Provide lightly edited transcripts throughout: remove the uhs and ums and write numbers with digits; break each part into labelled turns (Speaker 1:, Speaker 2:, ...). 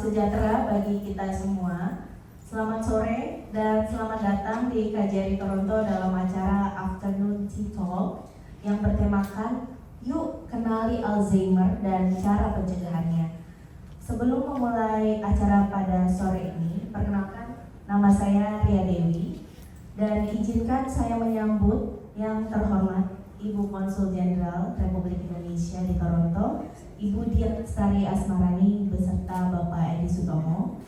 Speaker 1: sejahtera bagi kita semua. Selamat sore dan selamat datang di KJRI Toronto dalam acara Afternoon Tea Talk yang bertemakan Yuk Kenali Alzheimer dan Cara Pencegahannya. Sebelum memulai acara pada sore ini, perkenalkan nama saya Ria Dewi dan izinkan saya menyambut yang terhormat Ibu Konsul Jenderal Republik Indonesia di Toronto, Ibu Dian Lestari Asmarani beserta Bapak Edi Sutomo.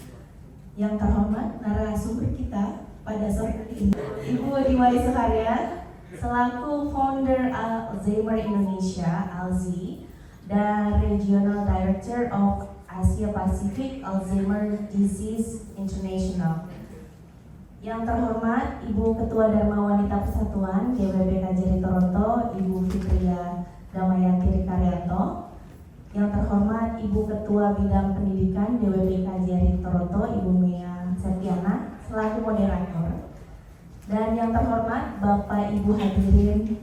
Speaker 1: Yang terhormat narasumber kita pada sore ini, Ibu Diwai Suharya selaku founder Alzheimer Indonesia (ALZI) dan Regional Director of Asia Pacific Alzheimer Disease International. Yang terhormat Ibu Ketua Dharma Wanita Persatuan GWB KJRI Toronto, Ibu Fitria Damayanti Rikaryanto. Yang terhormat Ibu Ketua Bidang Pendidikan DWB KJRI Toronto, Ibu Mia Septiana selaku moderator. Dan yang terhormat Bapak Ibu hadirin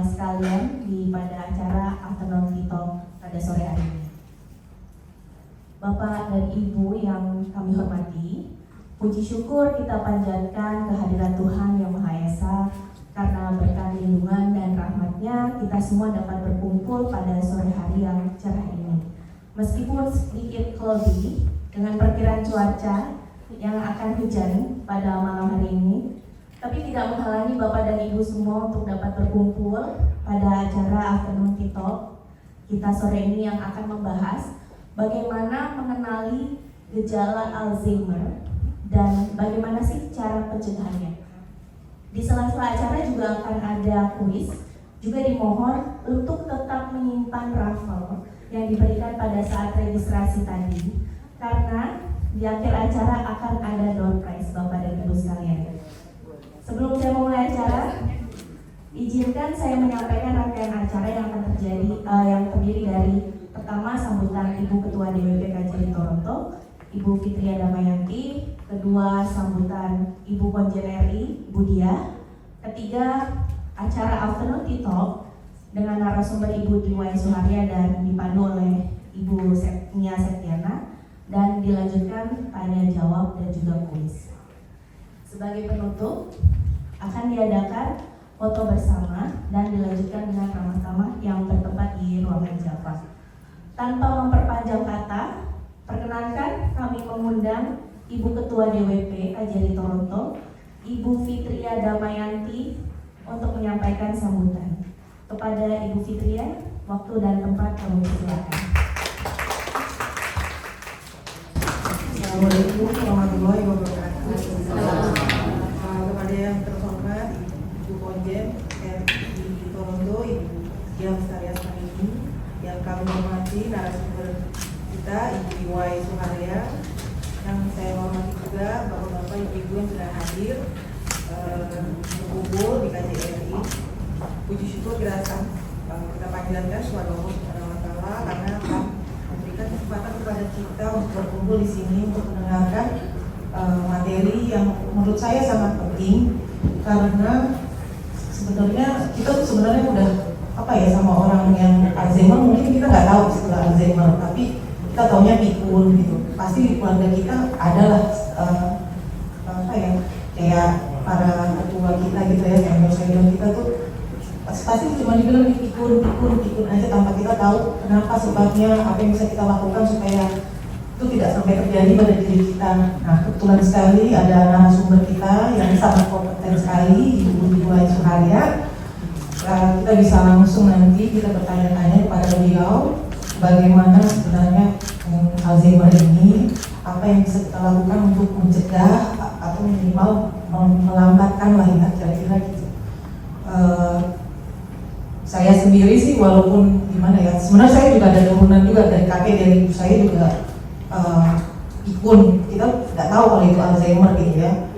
Speaker 1: sekalian di pada acara Afternoon Tea Talk pada sore hari ini. Bapak dan Ibu yang kami hormati, puji syukur kita panjatkan kehadiran Tuhan Yang Maha Esa karena berkat lindungan dan rahmat-Nya kita semua dapat berkumpul pada sore hari yang cerah ini. Meskipun sedikit cloudy dengan perkiraan cuaca yang akan hujan pada malam hari ini, tapi tidak menghalangi Bapak dan Ibu semua untuk dapat berkumpul pada acara Afternoon Tea Talk kita sore ini yang akan membahas bagaimana mengenali gejala Alzheimer dan bagaimana sih cara pencegahannya. Di sela-sela acara juga akan ada kuis, juga dimohon untuk tetap menyimpan raffle yang diberikan pada saat registrasi tadi, karena di akhir acara akan ada door prize Bapak dan Ibu sekalian. Sebelum saya memulai acara, izinkan saya menyampaikan rangkaian acara yang akan terjadi, yang terdiri dari pertama sambutan Ibu Ketua DWP KJRI Toronto, Ibu Fitria Damayanti, kedua sambutan Ibu Konjen RI, Bu Dia, ketiga acara Afternoon Tea Talk dengan narasumber Ibu Diwai Suharya dan dipandu oleh Ibu Mia Septiana, dan dilanjutkan tanya jawab dan juga kuis. Sebagai penutup akan diadakan foto bersama dan dilanjutkan dengan ramah tamah yang bertempat di ruangan Java. Tanpa memperpanjang kata, perkenankan kami mengundang Ibu Ketua DWP KJRI Toronto, Ibu Fitria Damayanti untuk menyampaikan sambutan. Kepada Ibu Fitria, waktu dan tempat kami persilakan.
Speaker 2: Assalamualaikum warahmatullahi wabarakatuh. Kepada yang terhormat Ibu Konjen RI Toronto, Ibu Dian Lestari Asmarani, yang kami hormati narasumber kita Ibu Diwai Suharya, yang saya hormati juga bapak-bapak, ibu-ibu yang sudah hadir berkumpul di KJRI. Puji syukur kita panjatkan kepada Allah Subhanahu wa Ta'ala karena telah memberikan kesempatan kepada kita untuk berkumpul di sini untuk mendengarkan materi yang menurut saya sangat penting, karena sebenarnya kita tuh sebenarnya udah sama orang yang Alzheimer, mungkin kita nggak tahu istilah Alzheimer, tapi kita taunya pikun gitu. Pasti di keluarga kita adalah kayak para ketua kita gitu ya, senior kita tuh pasti cuma dibilang pikun aja tanpa kita tahu kenapa, sebabnya, apa yang bisa kita lakukan supaya itu tidak sampai terjadi pada diri kita. Nah, kebetulan sekali ada narasumber kita yang sangat kompeten sekali, Ibu Diwai Suharya. Kita bisa langsung nanti kita bertanya-tanya kepada beliau bagaimana sebenarnya Alzheimer ini, apa yang bisa kita lakukan untuk mencegah atau minimal melambatkan lah ya, kira-kira gitu. Saya sendiri sih walaupun gimana ya, sebenarnya saya juga ada turunan juga dari kakek, dari ibu saya juga pikun. Kita nggak tahu kalau itu Alzheimer gitu ya.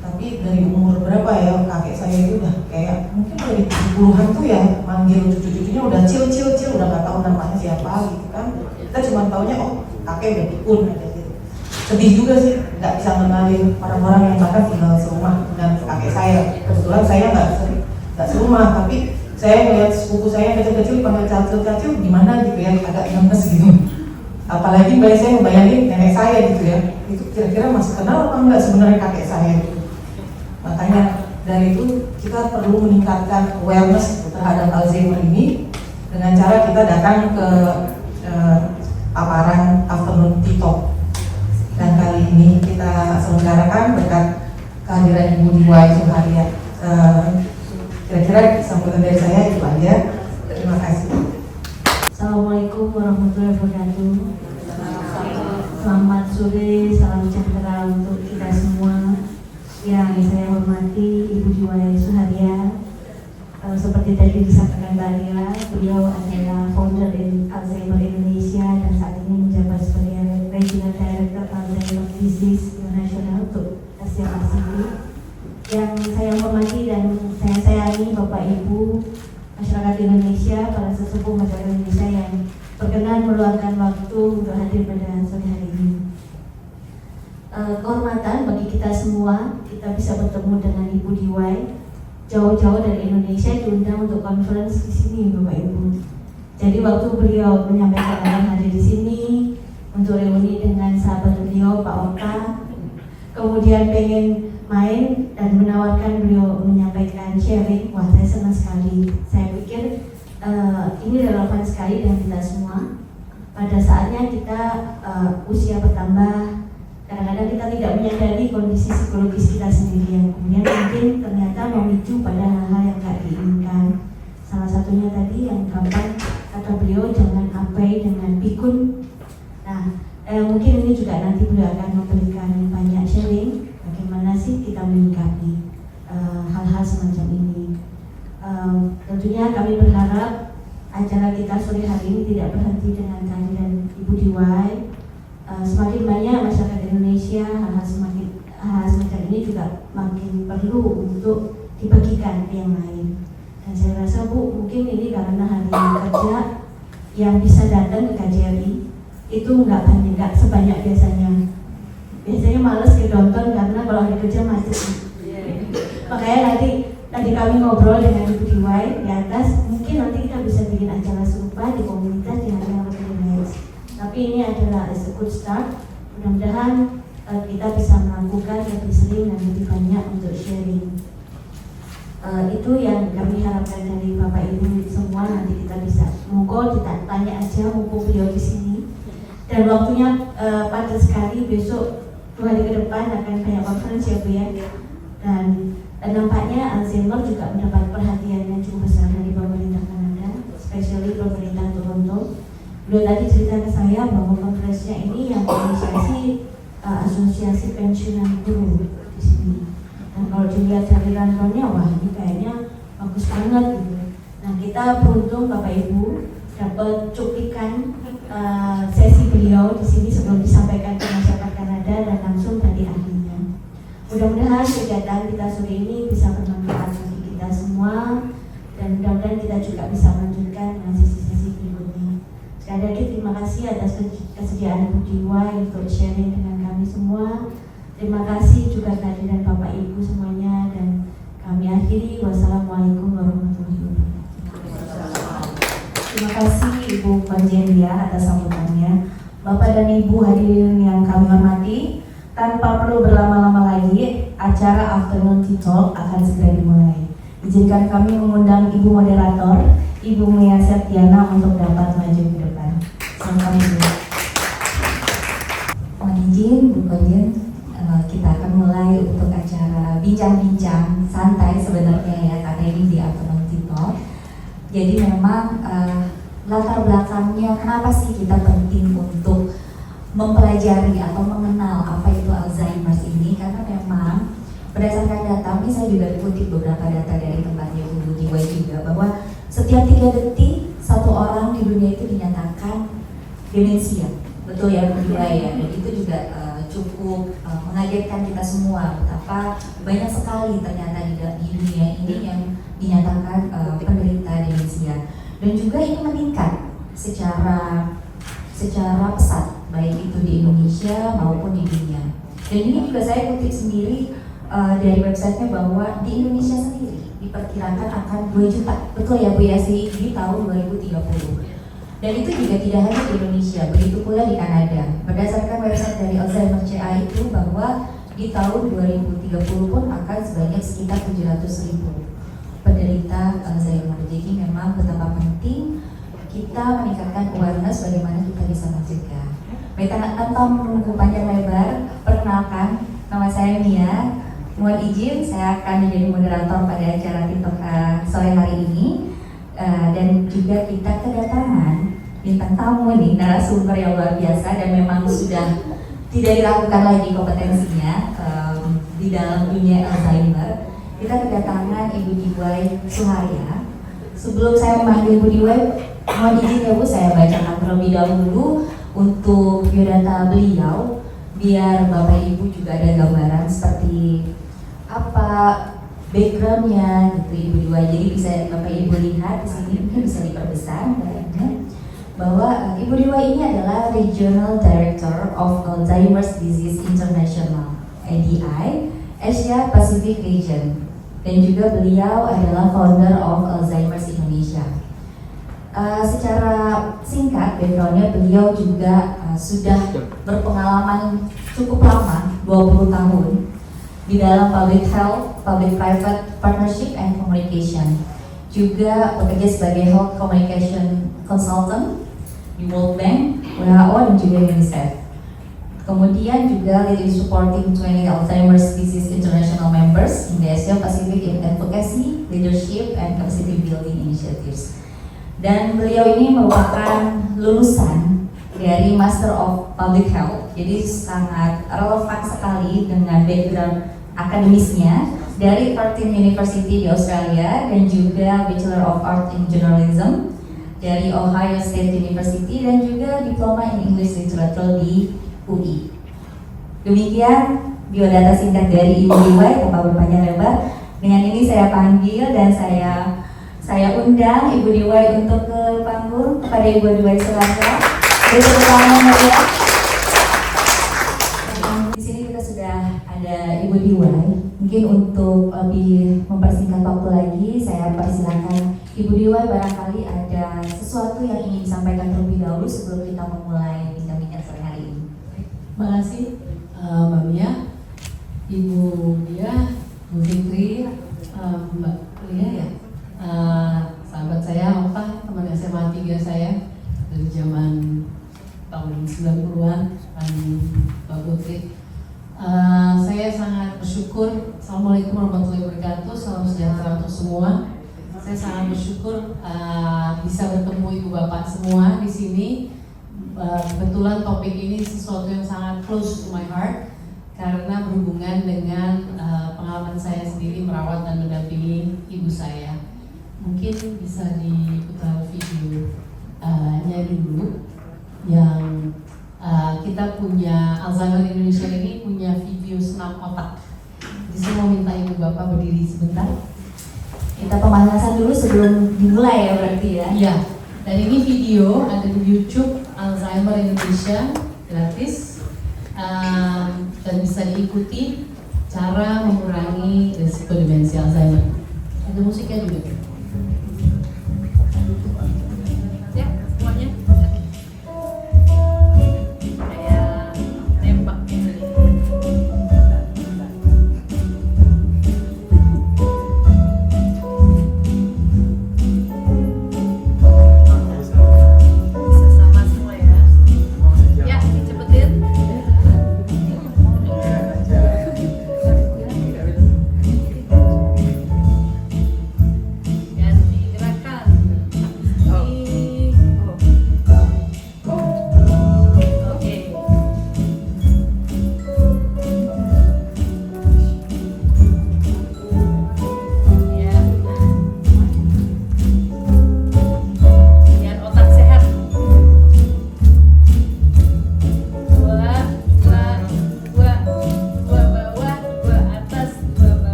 Speaker 2: Tapi dari umur berapa ya, kakek saya itu udah kayak mungkin dari 70-an tuh ya manggil cucu-cucunya udah cil, udah nggak tahu namanya siapa gitu kan. Kita cuma taunya kakek udah pikun aja gitu. Sedih juga sih nggak bisa mengenalin orang-orang yang bahkan tinggal serumah dengan kakek saya. Kebetulan saya nggak serumah, tapi saya ngeliat sepupu saya yang kecil-kecil dipanggil cacil gimana gitu ya, agak gemes gitu. Apalagi saya ngebayangin nenek saya gitu ya, itu kira-kira masih kenal apa enggak sebenarnya kakek saya gitu. Makanya dari itu kita perlu meningkatkan awareness terhadap Alzheimer ini dengan cara kita datang ke paparan afternoon tea talk. Dan kali ini kita selenggarakan berkat kehadiran Ibu Diwai Suharia. Kira-kira sambutan dari saya itu aja. Terima kasih.
Speaker 1: Assalamualaikum warahmatullahi wabarakatuh. Selamat sore, salam sejahtera untuk kita semua. Yang saya hormati Ibu Diwai Suharia. Seperti tadi disampaikan Mbak Lia, beliau adalah founder Alzheimer Indonesia dan saat ini menjabat sebagai Regional Director Alzheimer Disease International untuk Asia Pasifik. Yang saya hormati dan saya sayangi Bapak Ibu, masyarakat Indonesia, para sesepuh masyarakat Indonesia yang berkenan meluangkan waktu untuk hadir pada sore hari ini. Kehormatan bagi kita semua, kita bisa bertemu dengan Ibu Diwai jauh-jauh dari Indonesia, diundang untuk conference di sini, Bapak Ibu. Jadi waktu beliau menyampaikan akan hadir di sini untuk reuni dengan sahabat beliau Pak Oka, kemudian pengen main dan menawarkan beliau menyampaikan sharing, wah saya senang sekali. Saya pikir ini relevan sekali dengan kita semua. Pada saatnya kita usia bertambah, kadang-kadang kita tidak menyadari kondisi psikologis kita sendiri yang kemudian mungkin ternyata memicu pada hal-hal yang tidak diinginkan. Salah satunya tadi yang gampang kata beliau, jangan abai dengan pikun. Nah, mungkin ini juga nanti beliau akan memberikan banyak sharing bagaimana sih kita menyikapi hal-hal semacam ini. Tentunya kami berharap acara kita sore hari ini tidak berhenti dengan kehadiran Ibu Diwai. Semakin banyak masyarakat Indonesia, hal-hal semacam ini juga makin perlu untuk dibagikan ke yang lain. Dan saya rasa Bu, mungkin ini karena hari kerja yang bisa datang ke KJRI itu nggak sebanyak biasanya. Biasanya males nonton karena kalau hari kerja macet. Makanya tadi kami ngobrol dengan Ibu Diwai di atas, mungkin nanti kita bisa bikin acara serupa di komunitas di hari yang lebih relax. Tapi ini adalah a good start. Mudah-mudahan kita bisa melakukan lebih sering dan lebih banyak untuk sharing. Itu yang kami harapkan dari Bapak Ibu semua. Nanti kita bisa monggo kita tanya aja mumpung beliau di sini. Dan waktunya padat sekali, besok 2 hari ke depan akan banyak konferensi ya Bu ya. Dan nampaknya Alzheimer juga mendapat perhatian yang cukup besar dari pemerintah Kanada, especially pemerintah Toronto. Beliau tadi cerita ke saya bahwa konferensinya ini yang inisiasi asosiasi pensiunan guru di sini. Dan kalau dilihat dari rancangannya, wah ini kayaknya bagus banget gitu. Nah kita beruntung Bapak Ibu dapat cuplikan sesi beliau di sini sebelum disampaikan ke masyarakat Kanada dan langsung dari ahlinya. Mudah-mudahan kegiatan kita sore ini bisa bermanfaat bagi kita semua dan mudah-mudahan kita juga bisa melanjutkan dengan sesi-sesi berikutnya. Sekali lagi terima kasih atas kesediaan Bu Diwai untuk sharing dengan kami semua. Terima kasih juga kehadiran Bapak Ibu semuanya dan kami akhiri. Wassalamualaikum warahmatullahi wabarakatuh.
Speaker 3: Terima kasih Ibu Panjendia atas sambutannya. Bapak dan Ibu hadirin yang kami hormati, tanpa perlu berlama-lama lagi, acara Afternoon Tea Talk akan segera dimulai. Izinkan kami mengundang Ibu Moderator, Ibu Mia Septiana untuk dapat maju ke depan. Silakan Ibu.
Speaker 4: Mohon izin Bu Konjen, kita akan mulai untuk acara bincang-bincang santai sebenarnya ya, karena ini di Afternoon Tea Talk. Jadi memang latar belakangnya kenapa sih kita penting untuk mempelajari atau mengenal apa itu Alzheimer ini, karena memang berdasarkan data ini saya juga kutip beberapa data dari tempatnya Bu Diwai juga bahwa setiap 3 detik satu orang di dunia itu dinyatakan demensia. Betul ya Bu Diwai ya, dan itu juga cukup mengagetkan kita semua betapa banyak sekali ternyata di dunia ini yang dinyatakan penderita demensia, dan juga ini meningkat secara pesat baik itu di Indonesia maupun di dunia. Dan ini juga saya kutip sendiri dari websitenya bahwa di Indonesia sendiri diperkirakan akan 2 juta, betul ya Bu ya, di tahun 2030. Dan itu juga tidak hanya di Indonesia, begitu pula kuliah di Kanada. Berdasarkan website dari Alzheimer CA itu bahwa di tahun 2030 pun akan sebanyak sekitar 700.000 penderita Alzheimer. Jadi memang betapa penting kita meningkatkan awareness bagaimana kita bisa mencegah. Baik, tanpa menunggu panjang lebar, perkenalkan, nama saya Mia. Mohon izin, saya akan menjadi moderator pada acara TikTok sore hari ini. Dan juga kita kedatangan bintang tamu nih, narasumber yang luar biasa dan memang sudah tidak diragukan lagi kompetensinya di dalam dunia Alzheimer. Kita kedatangan Ibu Diwai Suharya. Sebelum saya memanggil Ibu Diwai, mohon izin ya Bu, saya bacakan terlebih dahulu untuk biodata beliau, biar Bapak Ibu juga ada gambaran seperti apa backgroundnya gitu Ibu Diwai. Jadi bisa Bapak Ibu lihat di sini, mungkin bisa diperbesar bahwa Ibu Diwai ini adalah Regional Director of Alzheimer's Disease International (ADI) Asia Pacific Region, dan juga beliau adalah founder of Alzheimer's Indonesia. Secara singkat backgroundnya, beliau juga sudah berpengalaman cukup lama, 20 tahun di dalam public health, public-private partnership and communication. Juga bekerja sebagai health communication consultant di World Bank, WHO, dan juga UNICEF. Kemudian juga lead in supporting 20 Alzheimer's Disease International members in the Asia Pacific in advocacy, leadership, and capacity building initiatives. Dan beliau ini merupakan lulusan dari Master of Public Health, jadi sangat relevan sekali dengan background akademisnya dari Curtin University di Australia, dan juga Bachelor of Art in Journalism dari Ohio State University, dan juga Diploma in English Literature di UI. Demikian biodata singkat dari Ibu Diwai tanpa berpanjang lebar. Dengan ini saya panggil dan saya undang Ibu Diwai untuk ke panggung. Kepada Ibu Diwai silakan. Beri tepuk tangan meriah. Di sini kita sudah ada Ibu Diwai. Mungkin untuk lebih mempersingkat waktu lagi, saya persilakan Ibu Diwai, barangkali ada sesuatu yang ingin disampaikan terlebih dahulu sebelum kita memulai bincang-bincang sore hari ini.
Speaker 5: Terima kasih Mbak Mia, Ibu Dia, Bu Fitri, Mbak Lia ya, sahabat saya, Oka, teman SMA 3 saya dari zaman tahun 90-an, dan Mbak Putri. Saya sangat bersyukur. Assalamualaikum warahmatullahi wabarakatuh. Salam sejahtera untuk semua. Saya sangat bersyukur bisa bertemu Ibu Bapak semua di sini. Kebetulan topik ini sesuatu yang sangat close to my heart karena berhubungan dengan pengalaman saya sendiri merawat dan mendampingi ibu saya. Mungkin bisa diputar videonya dulu. Yang kita punya Alzheimer Indonesia ini punya video senam otak. Jadi saya mau minta Ibu Bapak berdiri sebentar.
Speaker 4: Kita pemanasan dulu sebelum dimulai ya berarti ya?
Speaker 5: Iya. Dan ini video ada di YouTube Alzheimer Indonesia, gratis, dan bisa diikuti cara mengurangi risiko demensi Alzheimer. Ada musiknya juga. Ya, semuanya. Kayak nembak gitu.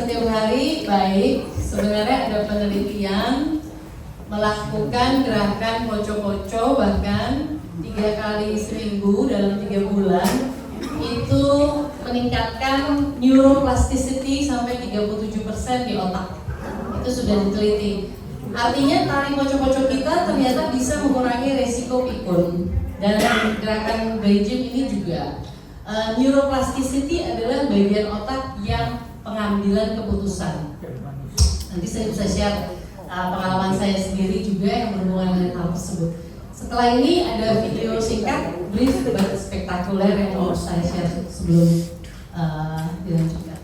Speaker 5: setiap hari baik. Sebenarnya ada penelitian melakukan gerakan poco-poco bahkan 3 kali seminggu dalam 3 bulan itu meningkatkan neuroplasticity sampai 37% di otak. Itu sudah diteliti. Artinya tari poco-poco kita ternyata bisa mengurangi resiko pikun. Dan gerakan Beijing ini juga neuroplasticity adalah bagian otak yang pengambilan keputusan. Nanti saya bisa share pengalaman saya sendiri juga yang berhubungan dengan hal tersebut. Setelah ini ada video singkat, brief but spektakuler yang mau saya share sebelum dilanjutkan.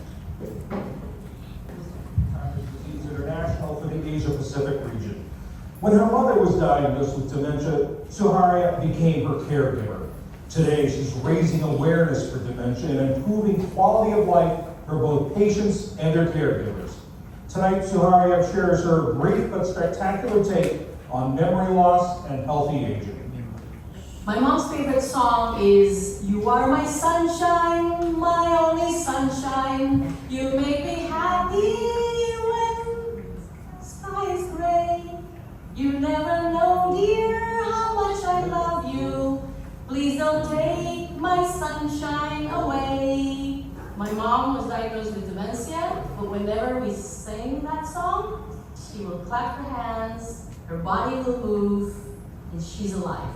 Speaker 6: International for the Asia Pacific region. When her mother was diagnosed with dementia, Suharya became her caregiver. Today, she's raising awareness for dementia and improving quality of life for both patients and their caregivers. Tonight, Suharya shares her brief but spectacular take on memory loss and healthy aging.
Speaker 5: My mom's favorite song is "You Are My Sunshine, My Only Sunshine. You make me happy when the sky is gray. You never know, dear, how much I love you. Please don't take my sunshine away." My mom was diagnosed with dementia, but whenever we sing that song, she will clap her hands, her body will move, and she's alive.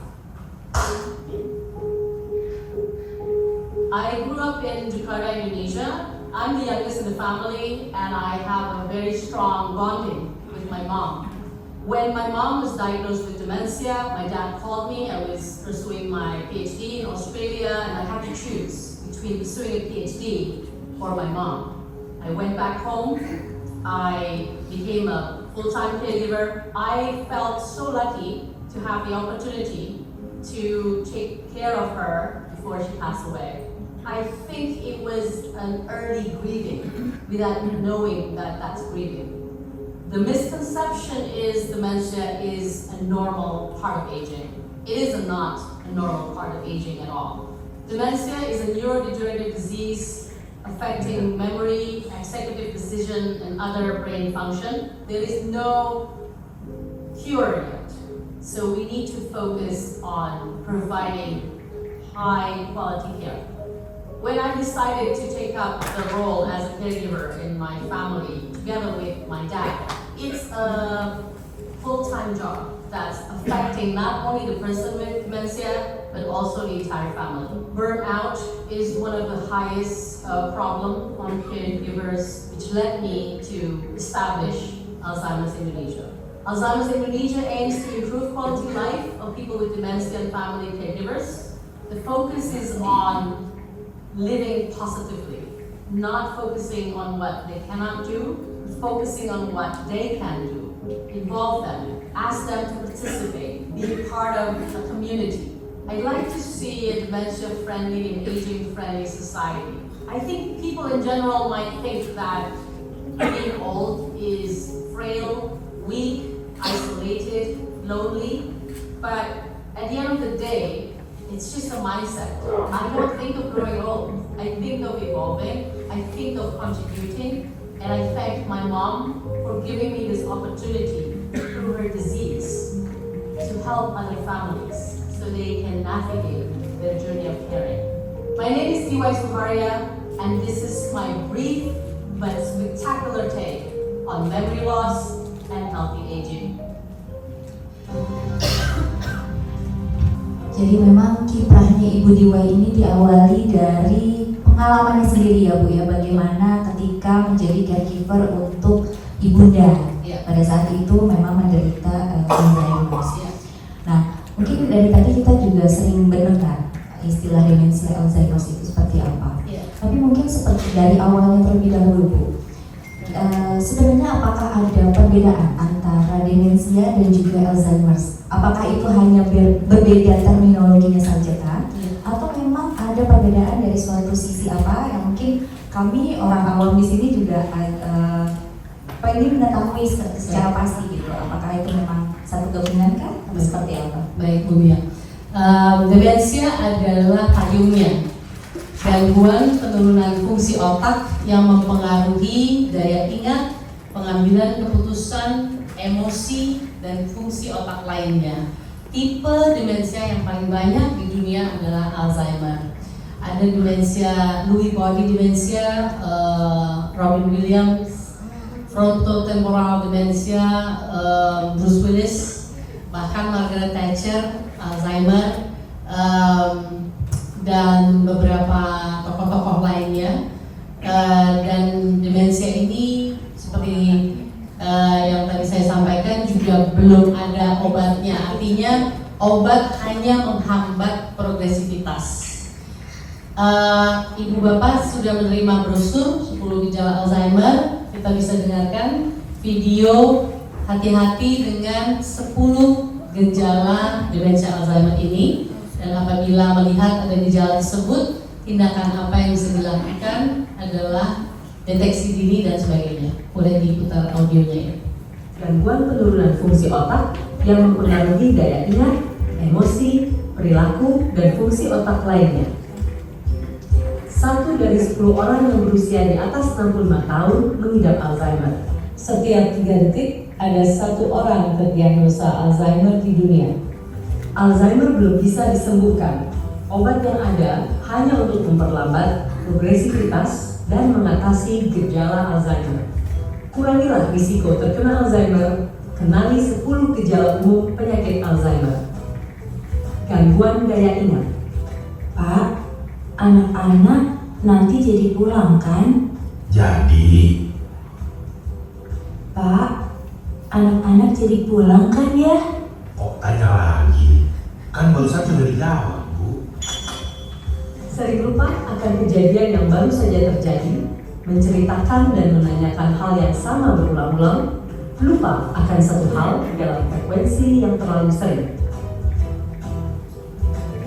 Speaker 5: I grew up in Jakarta, Indonesia. I'm the youngest in the family, and I have a very strong bonding with my mom. When my mom was diagnosed with dementia, my dad called me. I was pursuing my PhD in Australia, and I had to choose between pursuing a PhD or my mom. I went back home. I became a full-time caregiver. I felt so lucky to have the opportunity to take care of her before she passed away. I think it was an early grieving without knowing that that's grieving. The misconception is dementia is a normal part of aging. It is not a normal part of aging at all. Dementia is a neurodegenerative disease affecting memory, executive decision, and other brain function. There is no cure yet. So we need to focus on providing high quality care. When I decided to take up the role as a caregiver in my family together with my dad, it's a full-time job that's affecting not only the person with dementia, but also the entire family. Burnout is one of the highest problem on caregivers, which led me to establish Alzheimer's Indonesia. Alzheimer's Indonesia aims to improve quality of life of people with dementia and family caregivers. The focus is on living positively, not focusing on what they cannot do, focusing on what they can do. Involve them, ask them to participate, be part of a community. I'd like to see a dementia-friendly and aging-friendly society. I think people in general might think that being old is frail, weak, isolated, lonely, but at the end of the day, it's just a mindset. I don't think of growing old. I think of evolving. I think of contributing. And I thank my mom for giving me this opportunity through her disease to help other families so they can navigate their journey of caring. My name is T.Y. Suharya, and this is my brief but spectacular take on memory loss and healthy aging.
Speaker 4: Jadi memang kiprahnya Ibu Diwa ini diawali dari pengalamannya sendiri ya Bu ya, bagaimana ketika menjadi caregiver untuk ibunda pada saat itu memang menderita Alzheimer. Nah, mungkin dari tadi kita juga sering mendengar istilah demensia Alzheimer itu seperti apa. Tapi mungkin seperti dari awalnya terlebih dahulu Bu. Sebenarnya apakah ada perbedaan antara demensia dan juga Alzheimer's? Apakah itu hanya berbeda terminologinya saja kan? Atau memang ada perbedaan dari suatu sisi apa yang mungkin kami orang awam di sini juga pengen mengetahui secara pasti gitu. Apakah itu memang satu gabungan kan? Atau seperti apa?
Speaker 5: Baik Bu Mia. Demensia adalah payungnya. gangguan penurunan fungsi otak yang mempengaruhi daya ingat, pengambilan keputusan, emosi, dan fungsi otak lainnya. Tipe demensia yang paling banyak di dunia adalah Alzheimer. Ada demensia Lewy body demensia, Robin Williams, frontotemporal demensia, Bruce Willis, bahkan Margaret Thatcher, Alzheimer, dan beberapa tokoh-tokoh lainnya. Dan demensia ini seperti yang tadi saya sampaikan juga belum ada obatnya. Artinya obat hanya menghambat progresivitas. Ibu bapak sudah menerima brosur 10 gejala Alzheimer. Kita bisa dengarkan video hati-hati dengan 10 gejala demensia Alzheimer ini. Dan apabila melihat ada gejala tersebut, tindakan apa yang bisa dilakukan adalah deteksi dini dan sebagainya. Boleh diputar audionya ya.
Speaker 7: Gangguan penurunan fungsi otak yang mempengaruhi daya ingat, emosi, perilaku, dan fungsi otak lainnya. 1 dari 10 orang yang berusia di atas 65 tahun mengidap Alzheimer.
Speaker 5: Setiap 3 detik ada 1 orang terdiagnosa Alzheimer di dunia.
Speaker 7: Alzheimer belum bisa disembuhkan. Obat yang ada hanya untuk memperlambat progresivitas dan mengatasi gejala Alzheimer. Kurangilah risiko terkena Alzheimer. Kenali 10 gejala umum penyakit Alzheimer. Gangguan daya ingat.
Speaker 8: Pak, anak-anak nanti jadi pulang kan?
Speaker 9: Jadi,
Speaker 8: Pak, anak-anak jadi pulang kan ya?
Speaker 9: kok tanya lagi? Kan barusan sudah dijawab, Bu.
Speaker 7: Sering lupa akan kejadian yang baru saja terjadi, menceritakan dan menanyakan hal yang sama berulang-ulang, lupa akan satu hal dalam frekuensi yang terlalu sering.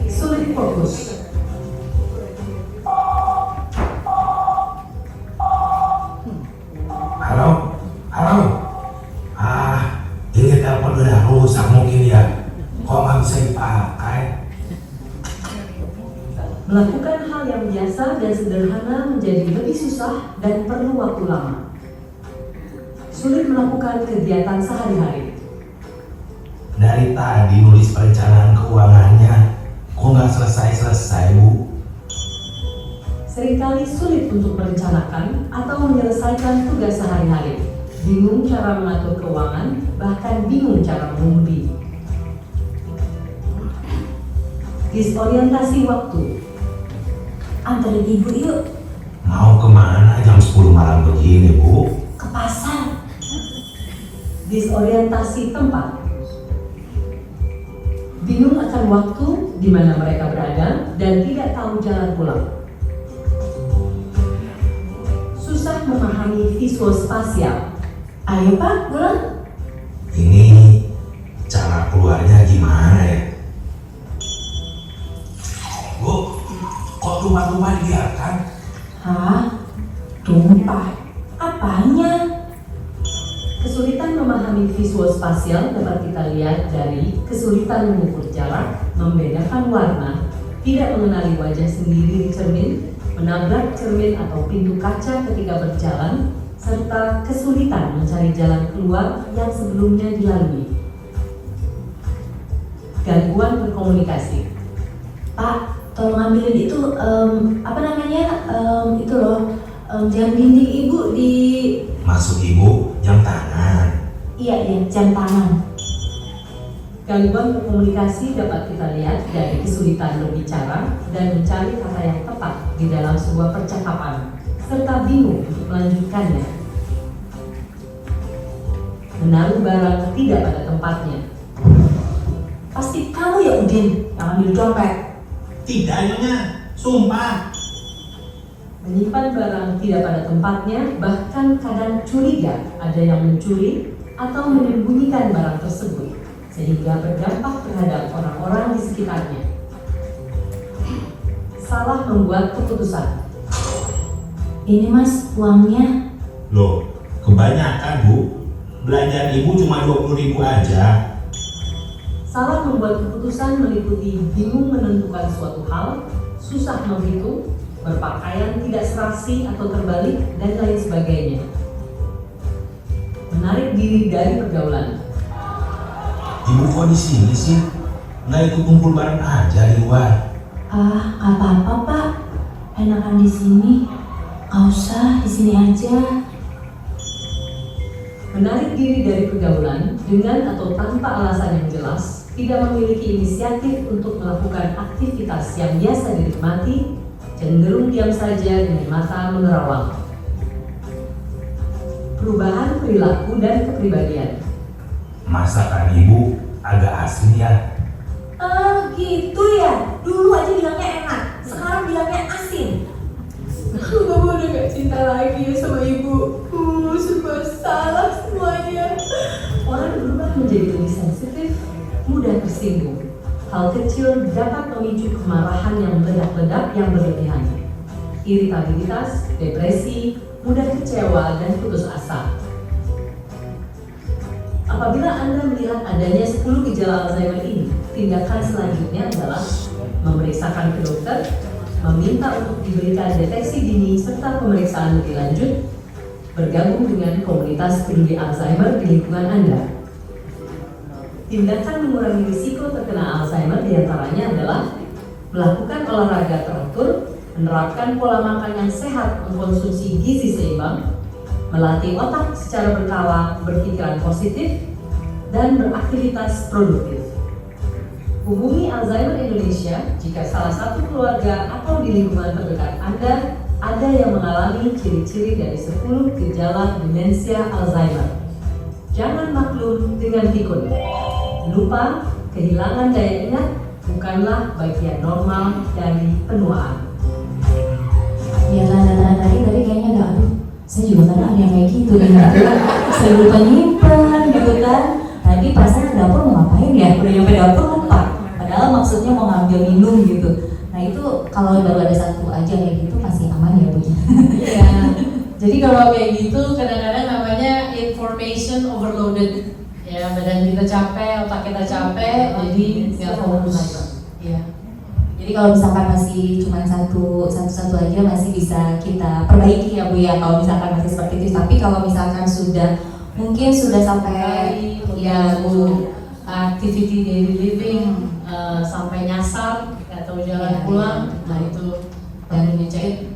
Speaker 7: Sulit fokus.
Speaker 9: Halo? Halo? Ini telepon udah rusak mungkin ya. Kok nggak bisa dipakai?
Speaker 7: Melakukan hal yang biasa dan sederhana menjadi lebih susah dan perlu waktu lama. Sulit melakukan kegiatan sehari-hari.
Speaker 9: Dari tadi nulis perencanaan keuangannya, kok nggak selesai-selesai, Bu?
Speaker 7: Seringkali sulit untuk merencanakan atau menyelesaikan tugas sehari-hari. Bingung cara mengatur keuangan, bahkan bingung cara mengemudi. Disorientasi waktu.
Speaker 8: Anterin ibu yuk
Speaker 9: Mau kemana jam 10 malam begini, Bu?
Speaker 8: ke pasar.
Speaker 7: Disorientasi tempat. Bingung akan waktu di mana mereka berada dan tidak tahu jalan pulang. Susah memahami visual spasial.
Speaker 8: Ayo Pak, pulang.
Speaker 9: Ini cara keluarnya gimana ya? Bu, kok tumpah-tumpah dibiarkan?
Speaker 8: Hah? Tumpah? Apanya?
Speaker 7: Kesulitan memahami visual spasial dapat kita lihat dari kesulitan mengukur jarak, membedakan warna, tidak mengenali wajah sendiri di cermin, menabrak cermin atau pintu kaca ketika berjalan, serta kesulitan mencari jalan keluar yang sebelumnya dilalui. Gangguan berkomunikasi.
Speaker 8: Pak, tolong ambilin itu itu loh jam dinding ibu di.
Speaker 9: Maksud Ibu jam tangan.
Speaker 8: Iya, jam tangan.
Speaker 7: Gangguan berkomunikasi dapat kita lihat dari kesulitan berbicara dan mencari kata yang tepat di dalam sebuah percakapan, serta bingung untuk melanjutkannya. Menaruh barang tidak pada tempatnya.
Speaker 8: Pasti kamu ya Udin yang ambil dompet.
Speaker 9: Tidak, Nyonya. Sumpah.
Speaker 7: Menyimpan barang tidak pada tempatnya, bahkan kadang curiga ada yang mencuri atau menyembunyikan barang tersebut, sehingga berdampak terhadap orang-orang di sekitarnya. Salah membuat keputusan.
Speaker 8: Ini mas uangnya.
Speaker 9: Loh, kebanyakan, Bu. Belanjaan Ibu cuma 20.000 aja.
Speaker 7: Salah membuat keputusan meliputi bingung menentukan suatu hal, susah menghitung, berpakaian tidak serasi atau terbalik, dan lain sebagainya. Menarik diri dari pergaulan.
Speaker 9: Ibu kok di sini sih? Nggak ikut kumpul bareng aja di luar?
Speaker 3: Ah, nggak apa-apa Pak. Enakan di sini. Nggak usah, di sini aja.
Speaker 7: Menarik diri dari pergaulan dengan atau tanpa alasan yang jelas, tidak memiliki inisiatif untuk melakukan aktivitas yang biasa dinikmati, cenderung diam saja dengan mata menerawang. Perubahan perilaku dan kepribadian.
Speaker 9: Masakan ibu agak asin ya?
Speaker 3: Gitu ya. Dulu aja bilangnya enak, sekarang bilangnya asin.
Speaker 1: Mama udah gak cinta lagi sama ibu. Serba salah semuanya.
Speaker 7: Orang berubah menjadi lebih sensitif, mudah tersinggung. Hal kecil dapat memicu kemarahan yang meledak-ledak yang berlebihan. Iritabilitas, depresi, mudah kecewa, dan putus asa. Apabila Anda melihat adanya 10 gejala Alzheimer ini, tindakan selanjutnya adalah memeriksakan ke dokter, meminta untuk diberikan deteksi dini serta pemeriksaan lebih lanjut, bergabung dengan komunitas peduli Alzheimer di lingkungan Anda. Tindakan mengurangi risiko terkena Alzheimer diantaranya adalah melakukan olahraga teratur, menerapkan pola makan yang sehat, mengkonsumsi gizi seimbang, melatih otak secara berkala, berpikiran positif, dan beraktivitas produktif. Hubungi Alzheimer Indonesia jika salah satu keluarga atau di lingkungan terdekat Anda ada yang mengalami ciri-ciri dari 10 gejala demensia Alzheimer. Jangan maklum dengan pikun. Lupa, kehilangan daya ingat bukanlah bagian normal dari penuaan.
Speaker 3: Ya tanda-tanda tadi kayaknya nggak, aduh, saya juga kadang ada yang kayak gitu nih. Saya lupa nyimpen gitu kan. Tadi perasaan ke dapur mau ngapain ya? Udah nyampe dapur lupa. Padahal maksudnya mau ngambil minum gitu. Nah itu kalau baru ada satu aja kayak gitu pasti aman ya Bu.
Speaker 5: Iya. Jadi kalau kayak gitu kadang-kadang namanya information overloaded. Ya, badan kita capek, otak kita capek, jadi nggak fokus. Iya.
Speaker 3: Jadi kalau misalkan masih cuma satu aja masih bisa kita perbaiki ya Bu ya. Kalau misalkan masih seperti itu. Tapi kalau misalkan mungkin sudah sampai ya Bu,
Speaker 5: activity daily living sampai nyasar atau jalan pulang, nah itu
Speaker 3: dan
Speaker 5: dicek.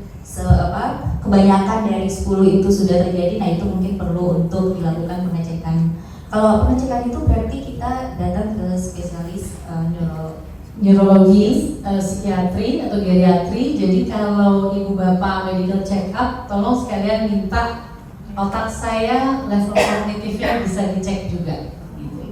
Speaker 3: Kebanyakan dari 10 itu sudah terjadi, nah itu mungkin perlu untuk dilakukan pengecekan. Kalau pengecekan itu berarti kita datang ke spesialis
Speaker 5: neurologi, psikiatri atau geriatri. Jadi kalau ibu bapak medical check up, tolong sekalian minta otak saya level kognitifnya bisa dicek juga. Gitu.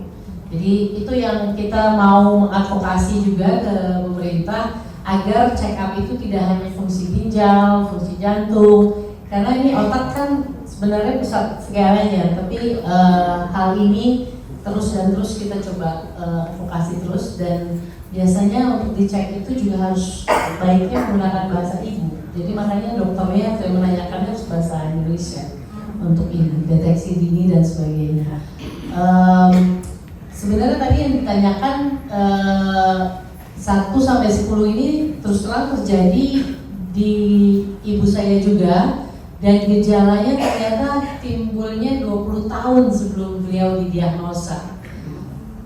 Speaker 5: Jadi itu yang kita mau mengadvokasi juga ke pemerintah agar check up itu tidak hanya fungsi ginjal, fungsi jantung, karena ini otak kan sebenarnya pusat segalanya. Tapi hal ini terus kita coba advokasi terus, dan biasanya untuk dicek itu juga harus baiknya menggunakan bahasa ibu. Jadi makanya dokternya yang menanyakannya harus bahasa Indonesia untuk ini, deteksi dini dan sebagainya. Sebenarnya tadi yang ditanyakan 1 sampai 10 ini terus terang terjadi di ibu saya juga, dan gejalanya ternyata timbulnya 20 tahun sebelum beliau didiagnosa.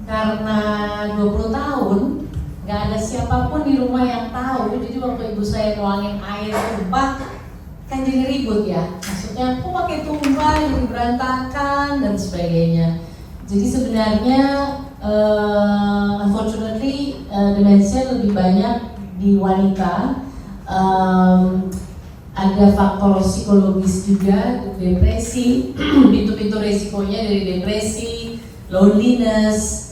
Speaker 5: Karena 20 tahun nggak ada siapapun di rumah yang tahu, jadi waktu ibu saya nuangin air tumpah kan jadi ribut ya, maksudnya kok pakai tumpah jadi berantakan dan sebagainya. Jadi sebenarnya unfortunately demensia lebih banyak di wanita. Ada faktor psikologis juga, depresi, pintu-pintu resikonya dari depresi, loneliness,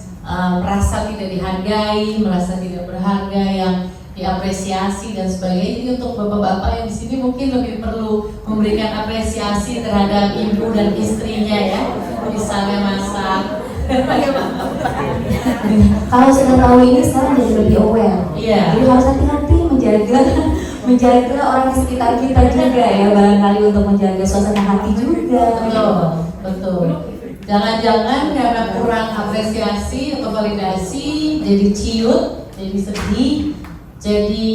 Speaker 5: merasa tidak dihargai, merasa tidak berharga, yang diapresiasi dan sebagainya. Jadi untuk bapak-bapak yang di sini mungkin lebih perlu memberikan apresiasi terhadap ibu dan istrinya ya, misalnya masak.
Speaker 3: Kalau sudah tahu ini sekarang jadi lebih aware.
Speaker 5: Iya.
Speaker 3: Jadi harus hati-hati menjaga orang di sekitar kita juga ya, barangkali untuk menjaga suasana hati juga.
Speaker 5: Betul. Jangan-jangan karena kurang apresiasi atau validasi jadi ciut, jadi sedih, Jadi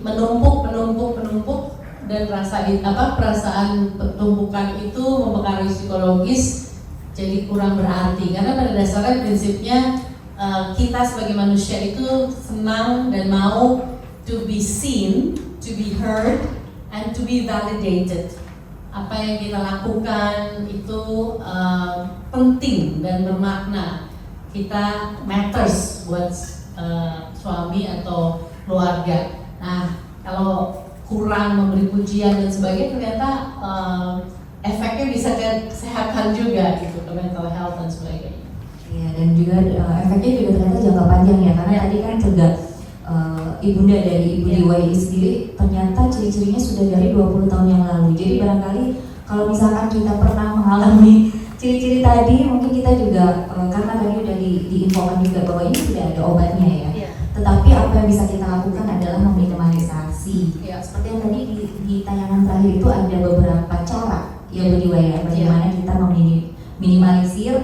Speaker 5: menumpuk dan perasaan tumpukan itu mempengaruhi psikologis, jadi kurang berarti. Karena pada dasarnya prinsipnya kita sebagai manusia itu senang dan mau to be seen, to be heard, and to be validated. Apa yang kita lakukan itu penting dan bermakna. Kita matters buat suami atau keluarga. Nah, kalau kurang memberi pujian dan sebagainya, ternyata efeknya bisa ke kesehatan juga gitu, ke mental health dan sebagainya.
Speaker 4: Iya, dan juga efeknya juga ternyata jangka panjang ya, karena tadi kan juga ibunda dari Ibu Dewa ini sendiri ternyata ciri-cirinya sudah dari 20 tahun yang lalu. Jadi barangkali kalau misalkan kita pernah mengalami ciri-ciri tadi, mungkin kita juga karena tadi udah diinfokan juga bahwa ini tidak ada obatnya ya. Tetapi apa yang bisa kita lakukan adalah meminimalisasi. Seperti yang tadi di tayangan terakhir itu ada beberapa cara ya Bu Dewa ya, bagaimana kita minimalisir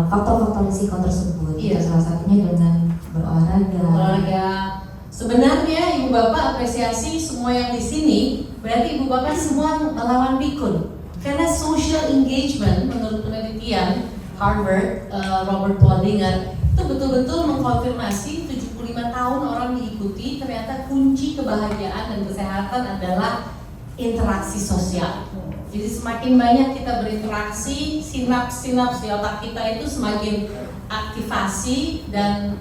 Speaker 4: faktor-faktor risiko tersebut. Itu salah satunya dengan berolahraga.
Speaker 5: Sebenarnya Ibu Bapak apresiasi semua yang di sini, berarti Ibu Bapak semua melawan pikun. Karena social engagement menurut penelitian Harvard, Robert Waldinger itu betul-betul mengkonfirmasi 75 tahun orang diikuti, ternyata kunci kebahagiaan dan kesehatan adalah interaksi sosial. Jadi semakin banyak kita berinteraksi, sinaps-sinaps di otak kita itu semakin aktivasi dan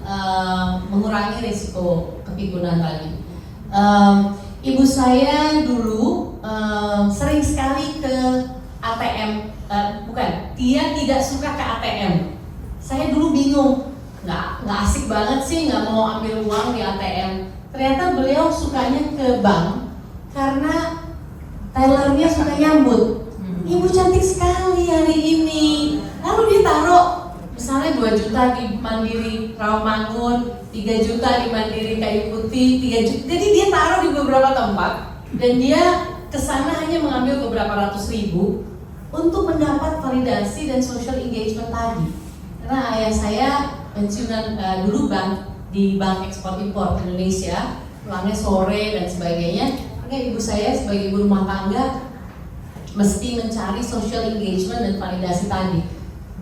Speaker 5: mengurangi risiko kepikunan tadi. Ibu saya dulu sering sekali ke ATM, dia tidak suka ke ATM. Saya dulu bingung, nggak asik banget sih, nggak mau ambil uang di ATM. Ternyata beliau sukanya ke bank karena tellernya suka nyambut. Ibu cantik sekali hari ini. Lalu dia taruh misalnya 2 juta di Mandiri Rawamangun, 3 juta di Mandiri Kayu Putih, 3 juta. Jadi dia taruh di beberapa tempat dan dia kesana hanya mengambil beberapa ratus ribu untuk mendapat validasi dan social engagement tadi. Karena ayah saya pensiunan dulu di Bank Ekspor Impor Indonesia, pulangnya sore dan sebagainya. Makanya ibu saya sebagai ibu rumah tangga mesti mencari social engagement dan validasi tadi.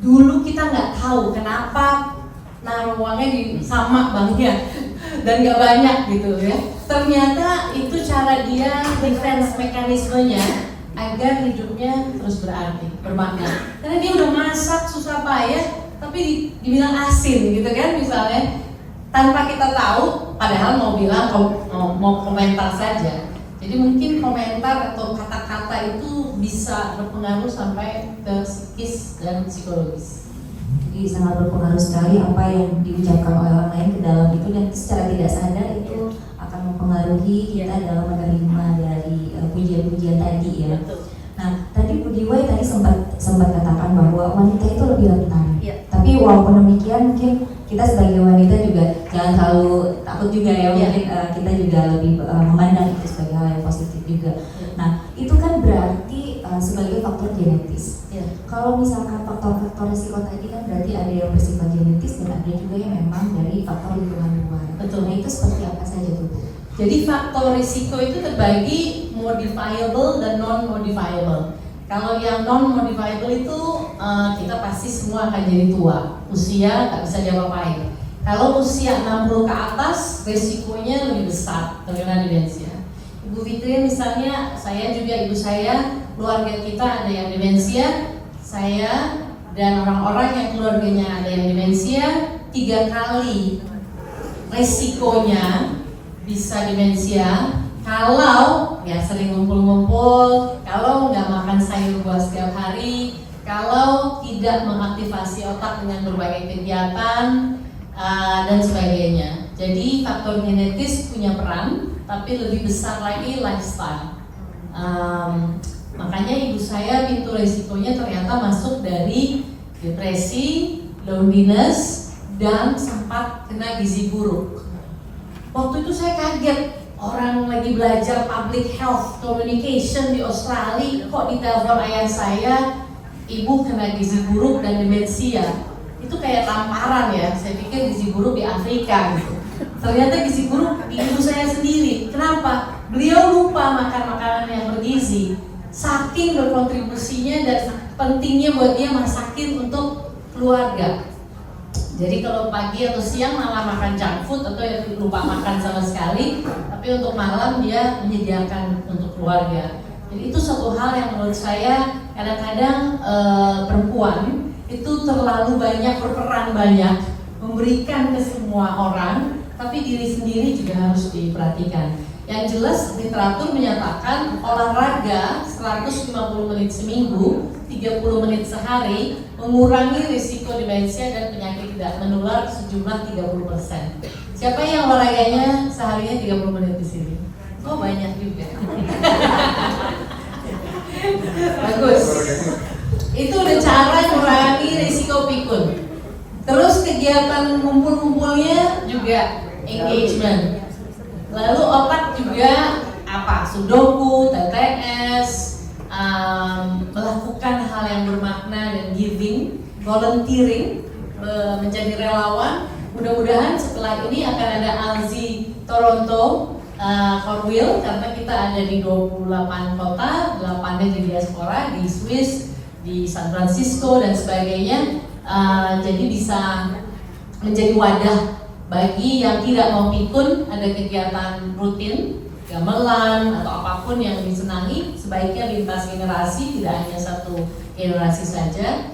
Speaker 5: Dulu kita nggak tahu kenapa naruh uangnya di sama banknya dan nggak banyak gitu ya. Ternyata itu cara dia defense mekanismenya agar hidupnya terus bermakna. Karena dia udah masak susah payah, tapi dibilang asin gitu kan misalnya, tanpa kita tahu, padahal mau bilang mau komentar saja. Jadi mungkin komentar atau kata-kata itu bisa berpengaruh sampai ke psikis dan psikologis.
Speaker 4: Jadi sangat berpengaruh sekali apa yang diucapkan oleh orang lain ke dalam itu, dan secara tidak sadar itu akan mempengaruhi kita dalam menerima dari pujian-pujian tadi ya. Nah, tadi Bu Dewa tadi sempat katakan bahwa wanita itu lebih rentan. Tapi walaupun demikian, mungkin kita sebagai wanita juga jangan terlalu takut juga ya. Mungkin kita juga lebih memandang itu sebagai hal yang positif juga. Nah, itu kan berarti sebagai faktor genetis. Kalau misalkan faktor-faktor risiko tadi kan berarti ada yang bersifat genetis dan ada juga yang memang dari faktor lingkungan luar.
Speaker 5: Betul.
Speaker 4: Nah, itu seperti apa saja tuh Bu?
Speaker 5: Jadi faktor risiko itu terbagi modifiable dan non-modifiable. Kalau yang non-modifiable itu kita pasti semua akan jadi tua, usia nggak bisa diapa-apain. Kalau usia 60 ke atas, risikonya lebih besar terkena demensia. Ibu Fitri misalnya, saya juga ibu saya, keluarga kita ada yang demensia, saya dan orang-orang yang keluarganya ada yang demensia, 3 kali resikonya bisa demensia kalau ya sering ngumpul-ngumpul, kalau nggak makan sayur buah setiap hari, kalau tidak mengaktifasi otak dengan berbagai kegiatan dan sebagainya. Jadi faktor genetis punya peran, tapi lebih besar lagi lifestyle. Makanya ibu saya pintu resikonya ternyata masuk dari depresi, loneliness, dan sempat kena gizi buruk. Waktu itu saya kaget, orang lagi belajar public health communication di Australia, kok ditelepon ayah saya, ibu kena gizi buruk dan demensia. Itu kayak tamparan ya, saya pikir gizi buruk di Afrika gitu. Ternyata gizi buruk di ibu saya sendiri. Kenapa? Beliau lupa makan makanan yang bergizi. Saking berkontribusinya dan pentingnya buat dia masakin untuk keluarga. Jadi kalau pagi atau siang malah makan junk food atau yang lupa makan sama sekali, tapi untuk malam dia menyediakan untuk keluarga. Jadi itu satu hal yang menurut saya kadang-kadang perempuan itu terlalu banyak berperan banyak, memberikan ke semua orang, tapi diri sendiri juga harus diperhatikan. Yang jelas literatur menyatakan olahraga 150 menit seminggu, 30 menit sehari mengurangi risiko demensia dan penyakit tidak menular sejumlah 30%. Siapa yang olahraganya seharinya 30 menit di sini? Oh banyak juga. Bagus. Itu udah cara mengurangi risiko pikun. Terus kegiatan ngumpul-ngumpulnya juga engagement. Lalu otak juga apa? Sudoku, TTS, melakukan hal yang bermakna dan giving, volunteering, menjadi relawan. Mudah-mudahan setelah ini akan ada ALZI Toronto Cornwall, karena kita ada di 28 kota, 8-nya di diaspora, di Swiss, di San Francisco dan sebagainya. Jadi bisa menjadi wadah bagi yang tidak mau pikun, ada kegiatan rutin, gamelan atau apapun yang disenangi, sebaiknya lintas generasi, tidak hanya satu generasi saja.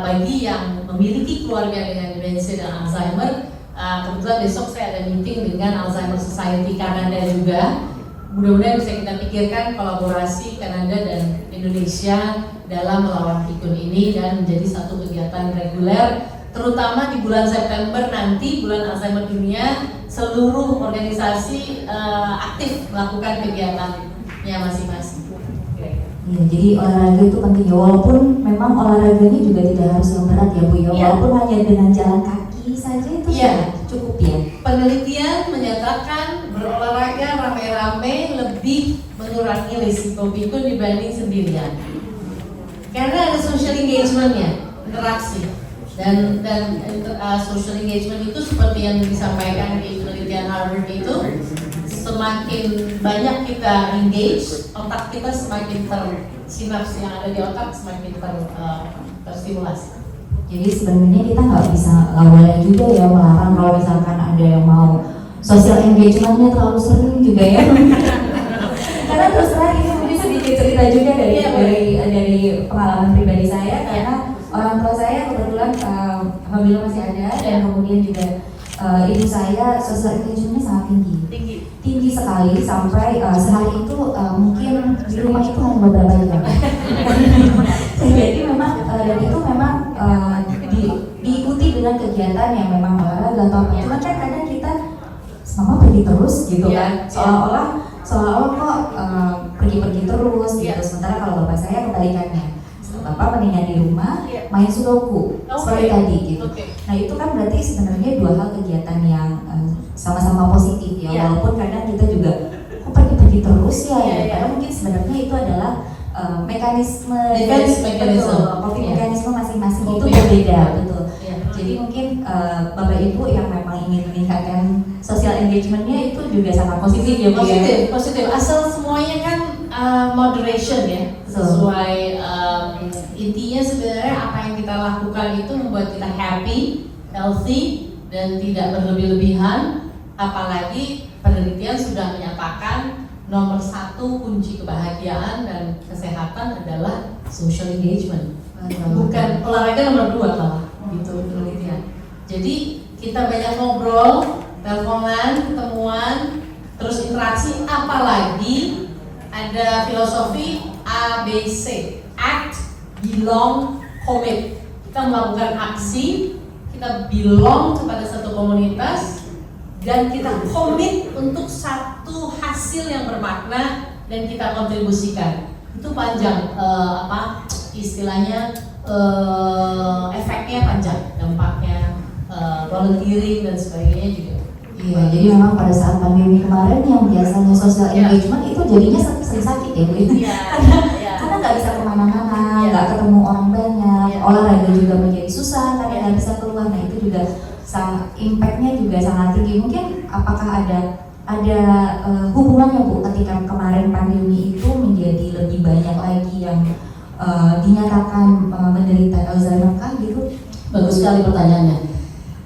Speaker 5: Bagi yang memiliki keluarga dengan demensia dan Alzheimer, kebetulan besok saya ada meeting dengan Alzheimer Society Kanada juga. Mudah-mudahan bisa kita pikirkan kolaborasi Kanada dan Indonesia dalam melawan pikun ini dan menjadi satu kegiatan reguler, terutama di bulan September nanti, bulan Alzheimer Dunia, seluruh organisasi aktif melakukan kegiatannya masing-masing.
Speaker 4: Iya, jadi olahraga itu penting ya, walaupun memang olahraganya juga tidak harus yang berat ya Bu ya, walaupun hanya dengan jalan kaki saja itu cukup ya.
Speaker 5: Penelitian menyatakan berolahraga rame-rame lebih mengurangi risiko pikun dibanding sendirian. Karena ada social engagement-nya, interaksi. Dan social engagement itu seperti yang disampaikan di penelitian Harvard itu, semakin banyak kita engage, otak kita semakin sinaps yang ada di otak semakin terstimulasi.
Speaker 4: Jadi sebenarnya kita nggak bisa awalnya juga ya melarang kalau misalkan ada yang mau social engagementnya terlalu sering juga ya. Karena terus terang ini mungkin sedikit cerita juga dari pengalaman pribadi saya, karena orang tua saya kebetulan alhamdulillah masih ada, dan kemudian juga ibu saya social engagementnya sangat tinggi sekali, sampai sehari itu mungkin di rumah itu hanya beberapa jam. Jadi memang dan itu memang diikuti dengan kegiatan yang memang olahraga atau apa. Cuma kan kadang kita mama pergi terus gitu kan, seolah-olah kok pergi-pergi terus gitu. Sementara kalau bapak saya kebalikannya, bapak mendingan di rumah main sudoku seperti tadi gitu. Nah itu kan berarti sebenarnya dua hal kegiatan yang sama-sama positif ya, walaupun kadang kita juga kok pergi-pergi terus ya, karena mungkin sebenarnya itu adalah mekanisme masing-masing itu berbeda, betul. Jadi mungkin bapak ibu yang memang ingin meningkatkan social engagementnya itu juga sangat positif ya Bu.
Speaker 5: Positif, asal semuanya kan moderation ya, sesuai intinya sebenarnya apa yang kita lakukan itu membuat kita happy, healthy, dan tidak berlebih-lebihan. Apalagi penelitian sudah menyatakan nomor 1 kunci kebahagiaan dan kesehatan adalah social engagement, bukan olahraga nomor 2 malah gitu penelitian. Jadi kita banyak ngobrol, teleponan, ketemuan, terus interaksi, apalagi ada filosofi ABC, act, belong, commit. Kita melakukan aksi, kita belong kepada satu komunitas, dan kita komit untuk satu hasil yang bermakna dan kita kontribusikan. Itu panjang, istilahnya efeknya panjang, dampaknya volunteering dan sebagainya juga.
Speaker 4: Iya, jadi memang pada saat pandemi kemarin yang biasanya social engagement itu jadinya sering sakit ya Bu. Karena nggak bisa kemana-mana, nggak ketemu orang banyak, olahraga juga menjadi susah karena nggak bisa keluar. Nah itu juga impactnya juga sangat tinggi. Mungkin apa ada hubungannya Bu ketika kemarin pandemi itu menjadi lebih banyak lagi yang dinyatakan menderita Alzheimer kah gitu?
Speaker 5: Bagus sekali pertanyaannya.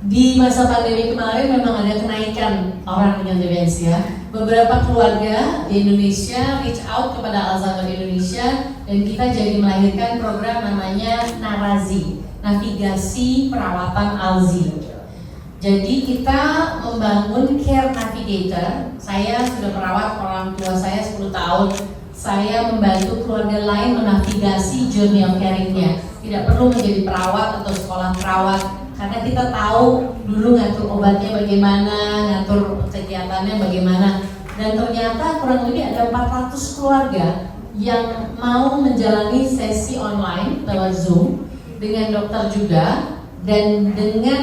Speaker 5: Di masa pandemi kemarin memang ada kenaikan orang dengan demensia. Beberapa keluarga di Indonesia reach out kepada Alzheimer Indonesia dan kita jadi melahirkan program namanya Narazi, Navigasi Perawatan Alzi. Jadi kita membangun Care Navigator. Saya sudah merawat orang tua saya 10 tahun. Saya membantu keluarga lain menavigasi journey of caring-nya. Tidak perlu menjadi perawat atau sekolah perawat, karena kita tahu dulu ngatur obatnya bagaimana, ngatur kegiatannya bagaimana. Dan ternyata kurang lebih ada 400 keluarga yang mau menjalani sesi online lewat Zoom dengan dokter juga, dan dengan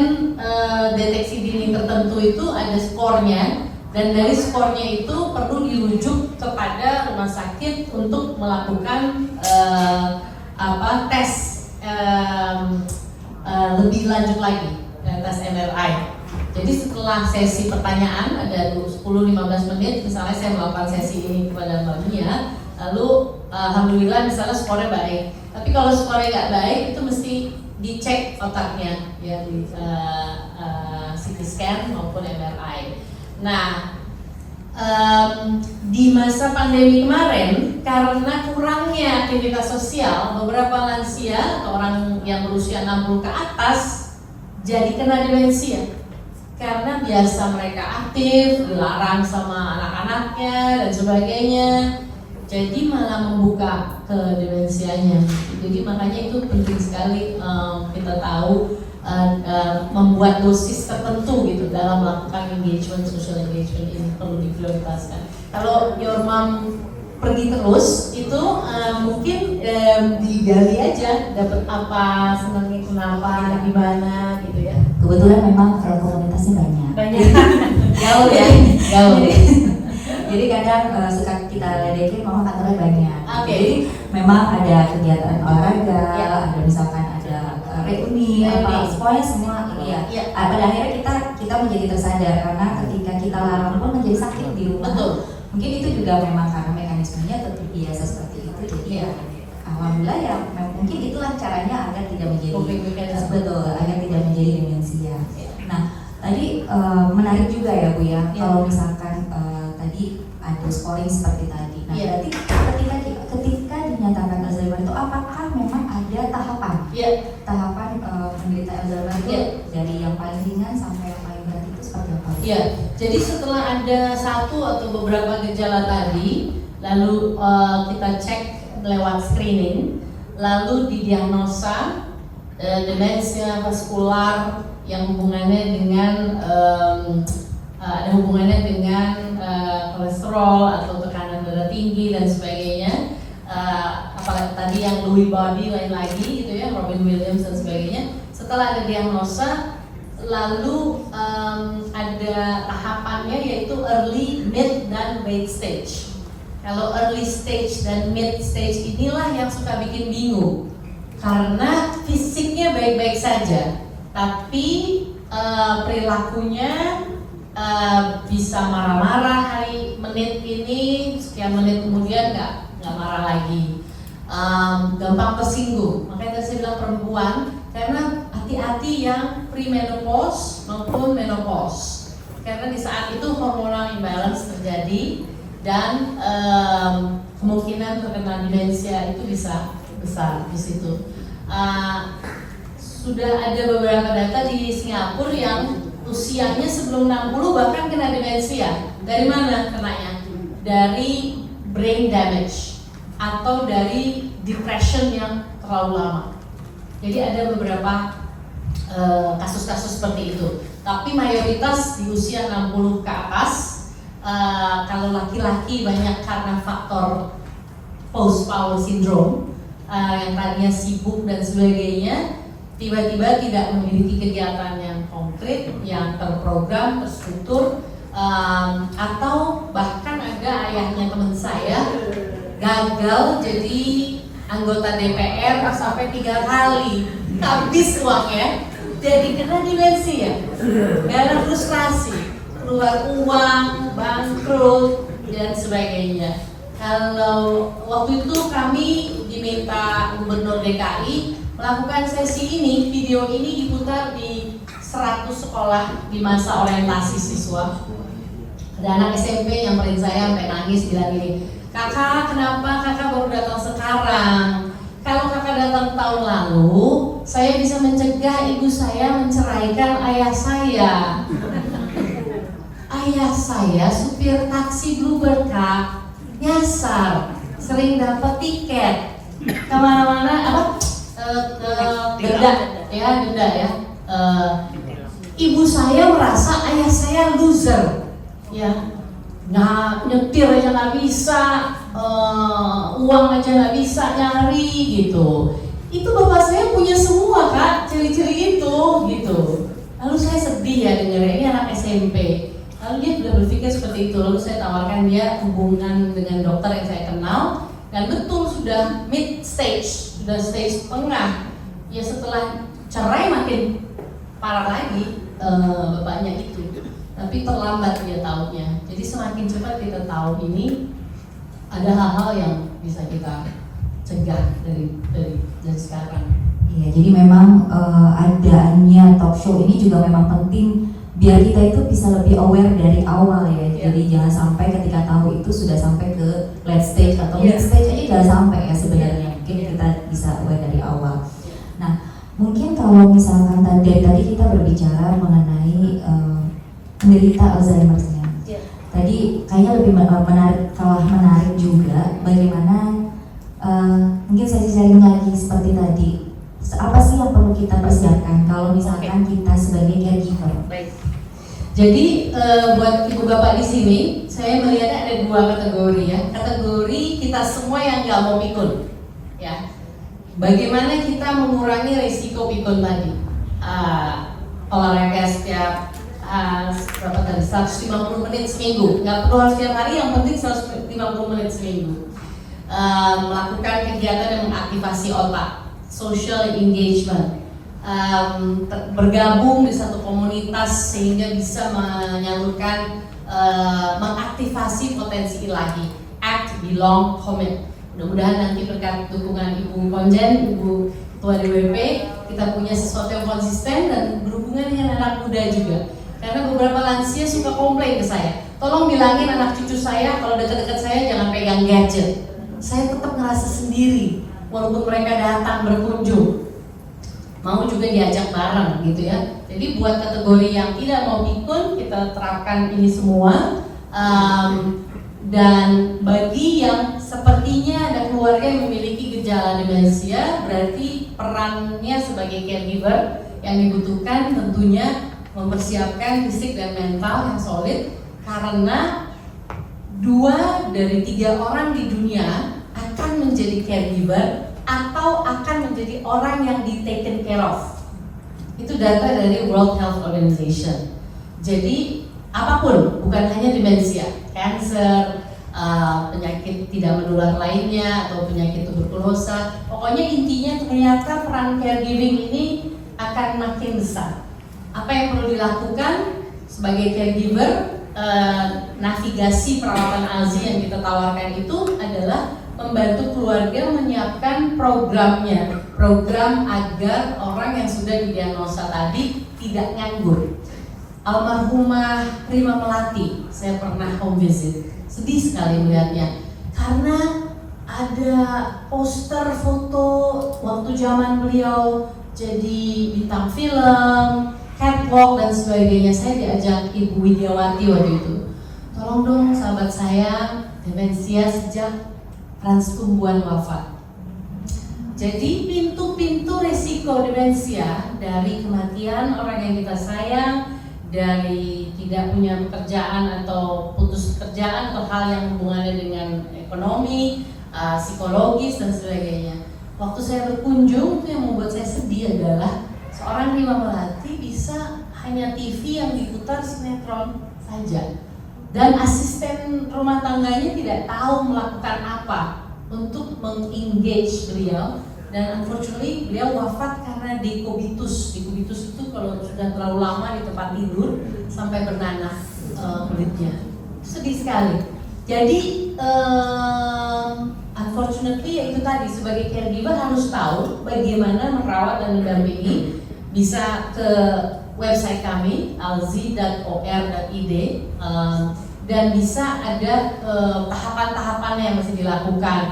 Speaker 5: deteksi dini tertentu itu ada skornya, dan dari skornya itu perlu dirujuk kepada rumah sakit untuk melakukan tes lebih lanjut lagi, tes MRI. Jadi setelah sesi pertanyaan ada 10-15 menit, misalnya saya melakukan sesi ini kepada Mbak Mia, lalu alhamdulillah misalnya skornya baik. Tapi kalau skornya nggak baik itu mesti dicek otaknya ya, di CT scan maupun MRI. Nah, di masa pandemi kemarin karena kurangnya aktivitas sosial, beberapa lansia atau orang yang berusia 60 ke atas jadi kena demensia karena biasa mereka aktif, dilarang sama anak-anaknya dan sebagainya, jadi malah membuka ke demensianya. Jadi makanya itu penting sekali kita tahu membuat dosis tertentu gitu dalam melakukan engagement, social engagement ini perlu diprioritaskan. Kalau your mom pergi terus itu mungkin digali aja dapat apa, senangnya kenapa, di mana gitu ya.
Speaker 4: Kebetulan memang komunitasnya banyak.
Speaker 5: Jauh ya, jauh.
Speaker 4: Jadi kadang suka kita ledekin, mama kantornya banyak.
Speaker 5: Oke.
Speaker 4: Jadi memang ada kegiatan olahraga, ada misalkan ada reuni, apa, semuanya semua ini ya. Pada akhirnya kita menjadi tersadar karena ketika kita larang pun menjadi sakit di rumah.
Speaker 5: Betul.
Speaker 4: Mungkin itu juga memang karena mekanismenya tetap biasa seperti itu. Jadi alhamdulillah ya mungkin itulah caranya agar tidak menjadi betul, agar tidak menjadi demensia. Nah tadi menarik juga ya Bu ya, kalau misalkan tadi ada scoring seperti tadi. Nah berarti ketika dinyatakan Alzheimer itu apakah memang ada tahapan? Tahapan menderita Alzheimer itu dari yang paling ringan sampai yang paling berat itu seperti apa?
Speaker 5: Iya, jadi setelah ada satu atau beberapa gejala tadi, lalu kita cek lewat screening, lalu didiagnosa demensia vaskular yang hubungannya dengan ada hubungannya dengan kolesterol atau tekanan darah tinggi dan sebagainya. Apalagi tadi yang Lewy body lain lagi gitu ya, Robin Williams dan sebagainya. Setelah ada diagnosa, lalu ada tahapannya yaitu early, mid, dan late stage. Kalau early stage dan mid stage inilah yang suka bikin bingung, karena fisiknya baik-baik saja, tapi perilakunya bisa marah-marah menit ini, sekian menit kemudian nggak marah lagi, gampang tersinggung. Makanya tadi saya bilang perempuan, karena hati-hati yang premenopause maupun menopause, karena di saat itu hormonal imbalance terjadi dan kemungkinan terkena demensia itu bisa besar di situ. Sudah ada beberapa data di Singapura yang usianya sebelum 60 bahkan kena demensia. Dari mana kenanya? Dari brain damage atau dari depression yang terlalu lama. Jadi ada beberapa kasus-kasus seperti itu. Tapi mayoritas di usia 60 ke atas. Kalau laki-laki banyak karena faktor post-power syndrome, yang tadinya sibuk dan sebagainya, tiba-tiba tidak memiliki kegiatan yang konkret, yang terprogram, terstruktur, atau bahkan ada ayahnya teman saya gagal jadi anggota DPR sampai 3 kali, habis uangnya, jadi kena demensia, karena frustrasi keluar uang, bangkrut dan sebagainya. Kalau waktu itu kami diminta Gubernur DKI melakukan sesi ini, video ini diputar di 100 sekolah di masa orientasi siswa. Ada anak SMP yang nyamperin saya sampai nangis bilang gini, "Kakak, kenapa kakak baru datang sekarang? Kalau kakak datang tahun lalu, saya bisa mencegah ibu saya menceraikan ayah saya." Ayah saya supir taksi Bluebird, Kak, nyasar, sering dapat tiket kemana-mana, denda ya. Ibu saya merasa ayah saya loser, ya, nggak nyetir aja nggak bisa, uang aja nggak bisa nyari gitu. Itu bapak saya punya semua, Kak, ciri-ciri itu gitu. Lalu saya sedih ya dengarnya, ini anak SMP. Lalu dia sudah berpikir seperti itu. Lalu saya tawarkan dia hubungan dengan dokter yang saya kenal, dan betul sudah mid stage, sudah stage tengah. Ya setelah cerai makin parah lagi bapaknya itu. Tapi terlambat dia tahunya. Jadi semakin cepat kita tahu ini, ada hal-hal yang bisa kita cegah dari sekarang.
Speaker 4: Iya, jadi memang adaannya talk show ini juga memang penting biar kita itu bisa lebih aware dari awal ya. Jadi jangan sampai ketika tahu itu sudah sampai ke late stage atau mid stage aja jangan sampai ya sebenarnya. Mungkin kita bisa aware dari awal. Nah, mungkin kalau misalkan tadi kita berbicara mengenai penderita Alzheimer-nya. Tadi kayaknya lebih menarik juga bagaimana mungkin saya sharing lagi seperti tadi. Apa sih yang perlu kita persiapkan kalau misalkan kita sebagai caregiver?
Speaker 5: Baik. Jadi buat ibu bapak di sini, saya melihatnya ada dua kategori ya. Kategori kita semua yang nggak mau pikun, ya. Bagaimana kita mengurangi risiko pikun tadi? Olahraga setiap berapa tadi? 150 menit seminggu. Nggak perlu harus setiap hari, yang penting 150 menit seminggu. Melakukan kegiatan yang mengaktifasi otak, social engagement. Bergabung di satu komunitas sehingga bisa menyalurkan, mengaktifasi potensi ilahi, act, belong, commit. Mudah-mudahan nanti berkat dukungan Ibu Konjen, Ibu Ketua DWP, kita punya sesuatu yang konsisten dan berhubungan dengan anak muda juga. Karena beberapa lansia suka komplain ke saya, tolong bilangin anak cucu saya kalau dekat-dekat saya jangan pegang gadget. Saya tetap ngerasa sendiri walaupun mereka datang berkunjung, mau juga diajak bareng gitu ya. Jadi buat kategori yang tidak mau pikun, kita terapkan ini semua. Dan bagi yang sepertinya ada keluarga yang memiliki gejala demensia, berarti perannya sebagai caregiver yang dibutuhkan tentunya mempersiapkan fisik dan mental yang solid, karena 2 dari 3 orang di dunia akan menjadi caregiver atau akan menjadi orang yang di taken care of. Itu data dari World Health Organization. Jadi apapun, bukan hanya demensia, kanker, penyakit tidak menular lainnya atau penyakit tuberkulosa. Pokoknya intinya ternyata peran caregiving ini akan makin besar. Apa yang perlu dilakukan sebagai caregiver? Navigasi perawatan ALZI yang kita tawarkan itu adalah membantu keluarga menyiapkan programnya, program agar orang yang sudah didiagnosa tadi tidak nganggur. Almarhumah Prima Melati, saya pernah home visit, sedih sekali melihatnya karena ada poster foto waktu zaman beliau jadi bintang film, catwalk dan sebagainya. Saya diajak Ibu Widiawati waktu itu, tolong dong sahabat saya demensia sejak Frans Tumbuhan wafat. Jadi pintu-pintu resiko demensia, dari kematian orang yang kita sayang, dari tidak punya pekerjaan atau putus pekerjaan atau hal yang hubungannya dengan ekonomi, psikologis dan sebagainya. Waktu saya berkunjung, itu yang membuat saya sedih adalah seorang Prima Melati bisa hanya TV yang diputar sinetron saja, dan asisten rumah tangganya tidak tahu melakukan apa untuk meng-engage beliau. Dan unfortunately beliau wafat karena dekubitus. Dekubitus itu kalau sudah terlalu lama di tempat tidur sampai bernanah kulitnya. Sedih sekali. Jadi unfortunately ya itu tadi, sebagai caregiver harus tahu bagaimana merawat dan mendampingi. Bisa ke website kami alzi.or.id dan bisa ada tahapan-tahapannya yang mesti dilakukan.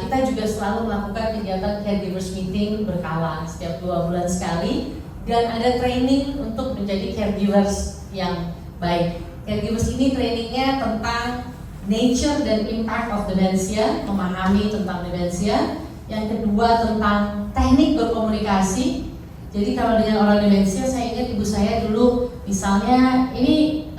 Speaker 5: Kita juga selalu melakukan kegiatan caregivers meeting berkala setiap 2 bulan sekali, dan ada training untuk menjadi caregivers yang baik. Caregivers ini trainingnya tentang nature dan impact of dementia, memahami tentang demensia. Yang kedua tentang teknik berkomunikasi. Jadi kalau dengan orang demensia, saya ingat ibu saya dulu misalnya ini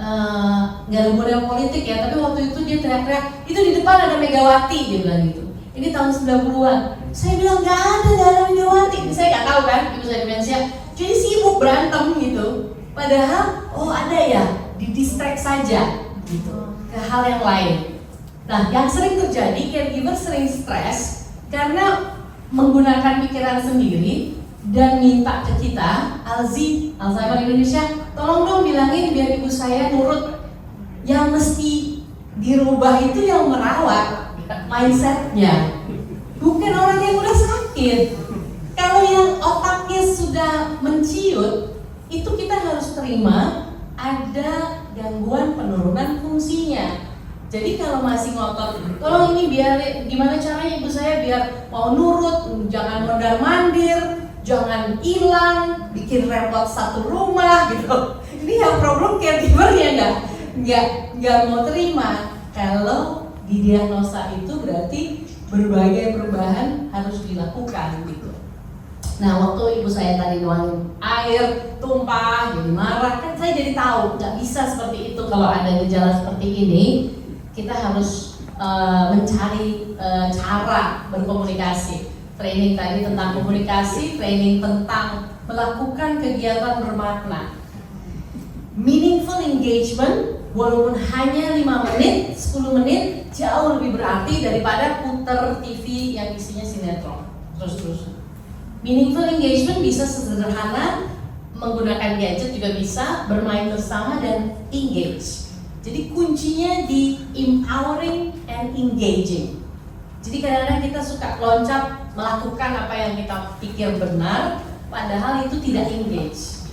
Speaker 5: nggak ada model politik ya, tapi waktu itu dia teriak-teriak, itu di depan ada Megawati, dia bilang gitu. Ini tahun 90-an. Saya bilang nggak ada Megawati. Ini saya nggak tahu kan, ibu saya demensia. Jadi sibuk berantem gitu. Padahal oh ada ya, didistract saja gitu ke hal yang lain. Nah, yang sering terjadi, caregiver sering stres karena menggunakan pikiran sendiri dan minta ke kita, Alzheimer Indonesia, tolong dong bilangin biar ibu saya nurut. Yang mesti dirubah itu yang merawat mindsetnya, bukan orang yang udah sakit. Kalau yang otaknya sudah menciut, itu kita harus terima ada gangguan penurunan fungsinya. Jadi kalau masih ngotot, tolong ini biar gimana caranya ibu saya biar mau nurut, jangan mondar-mandir, jangan hilang, bikin repot satu rumah gitu. Ini yang problem caregivernya nggak mau terima. Kalau didiagnosa itu berarti berbagai perubahan harus dilakukan gitu. Nah, waktu ibu saya tadi nuangin air tumpah, jadi marah, kan saya jadi tahu nggak bisa seperti itu. Kalau ada gejala seperti ini, kita harus mencari cara berkomunikasi. Training tadi tentang komunikasi, training tentang melakukan kegiatan bermakna. Meaningful engagement, walaupun hanya 5 menit, 10 menit, jauh lebih berarti daripada puter TV yang isinya sinetron terus-terus. Meaningful engagement bisa sederhana, menggunakan gadget juga bisa, bermain bersama dan engage. Jadi kuncinya di empowering and engaging. Jadi kadang-kadang kita suka loncat melakukan apa yang kita pikir benar, padahal itu tidak engage.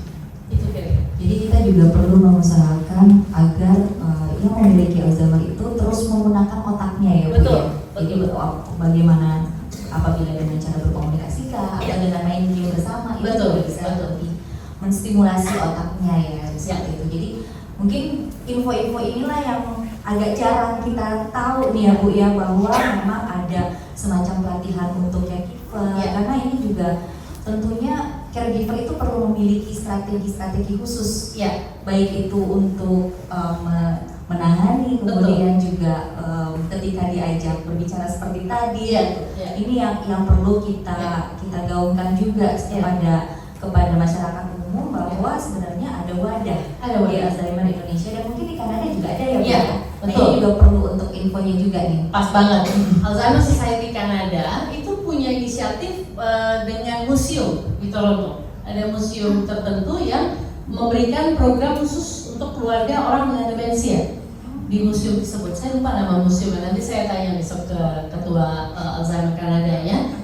Speaker 5: Itu kira-kira.
Speaker 4: Jadi kita juga perlu mengusahakan agar yang memiliki Alzheimer itu terus menggunakan otaknya ya, Bu.
Speaker 5: Betul.
Speaker 4: Jadi bagaimana apabila dengan cara berkomunikasi kah, atau dengan main game bersama, itu juga bisa lebih menstimulasi otaknya ya, seperti itu. Jadi mungkin info-info inilah yang agak jarang kita tahu nih ya, Bu ya, bahwa memang ada semacam pelatihan untuk caregiver, karena ini juga tentunya caregiver itu perlu memiliki strategi-strategi khusus, baik itu untuk menangani, kemudian juga ketika diajak berbicara seperti tadi, ini yang perlu kita gaungkan juga kepada masyarakat umum, bahwa sebenarnya ada wadah di Alzheimer Indonesia, dan mungkin di Kanada juga ada ya, Bu. Betul. Ini juga perlu untuk infonya juga nih.
Speaker 5: Pas banget. Alzheimer Society Kanada itu punya inisiatif dengan museum di Toronto. Ada museum tertentu yang memberikan program khusus untuk keluarga orang dengan demensia di museum tersebut. Saya lupa nama museumnya, nanti saya tanya besok ke ketua Alzheimer Kanadanya.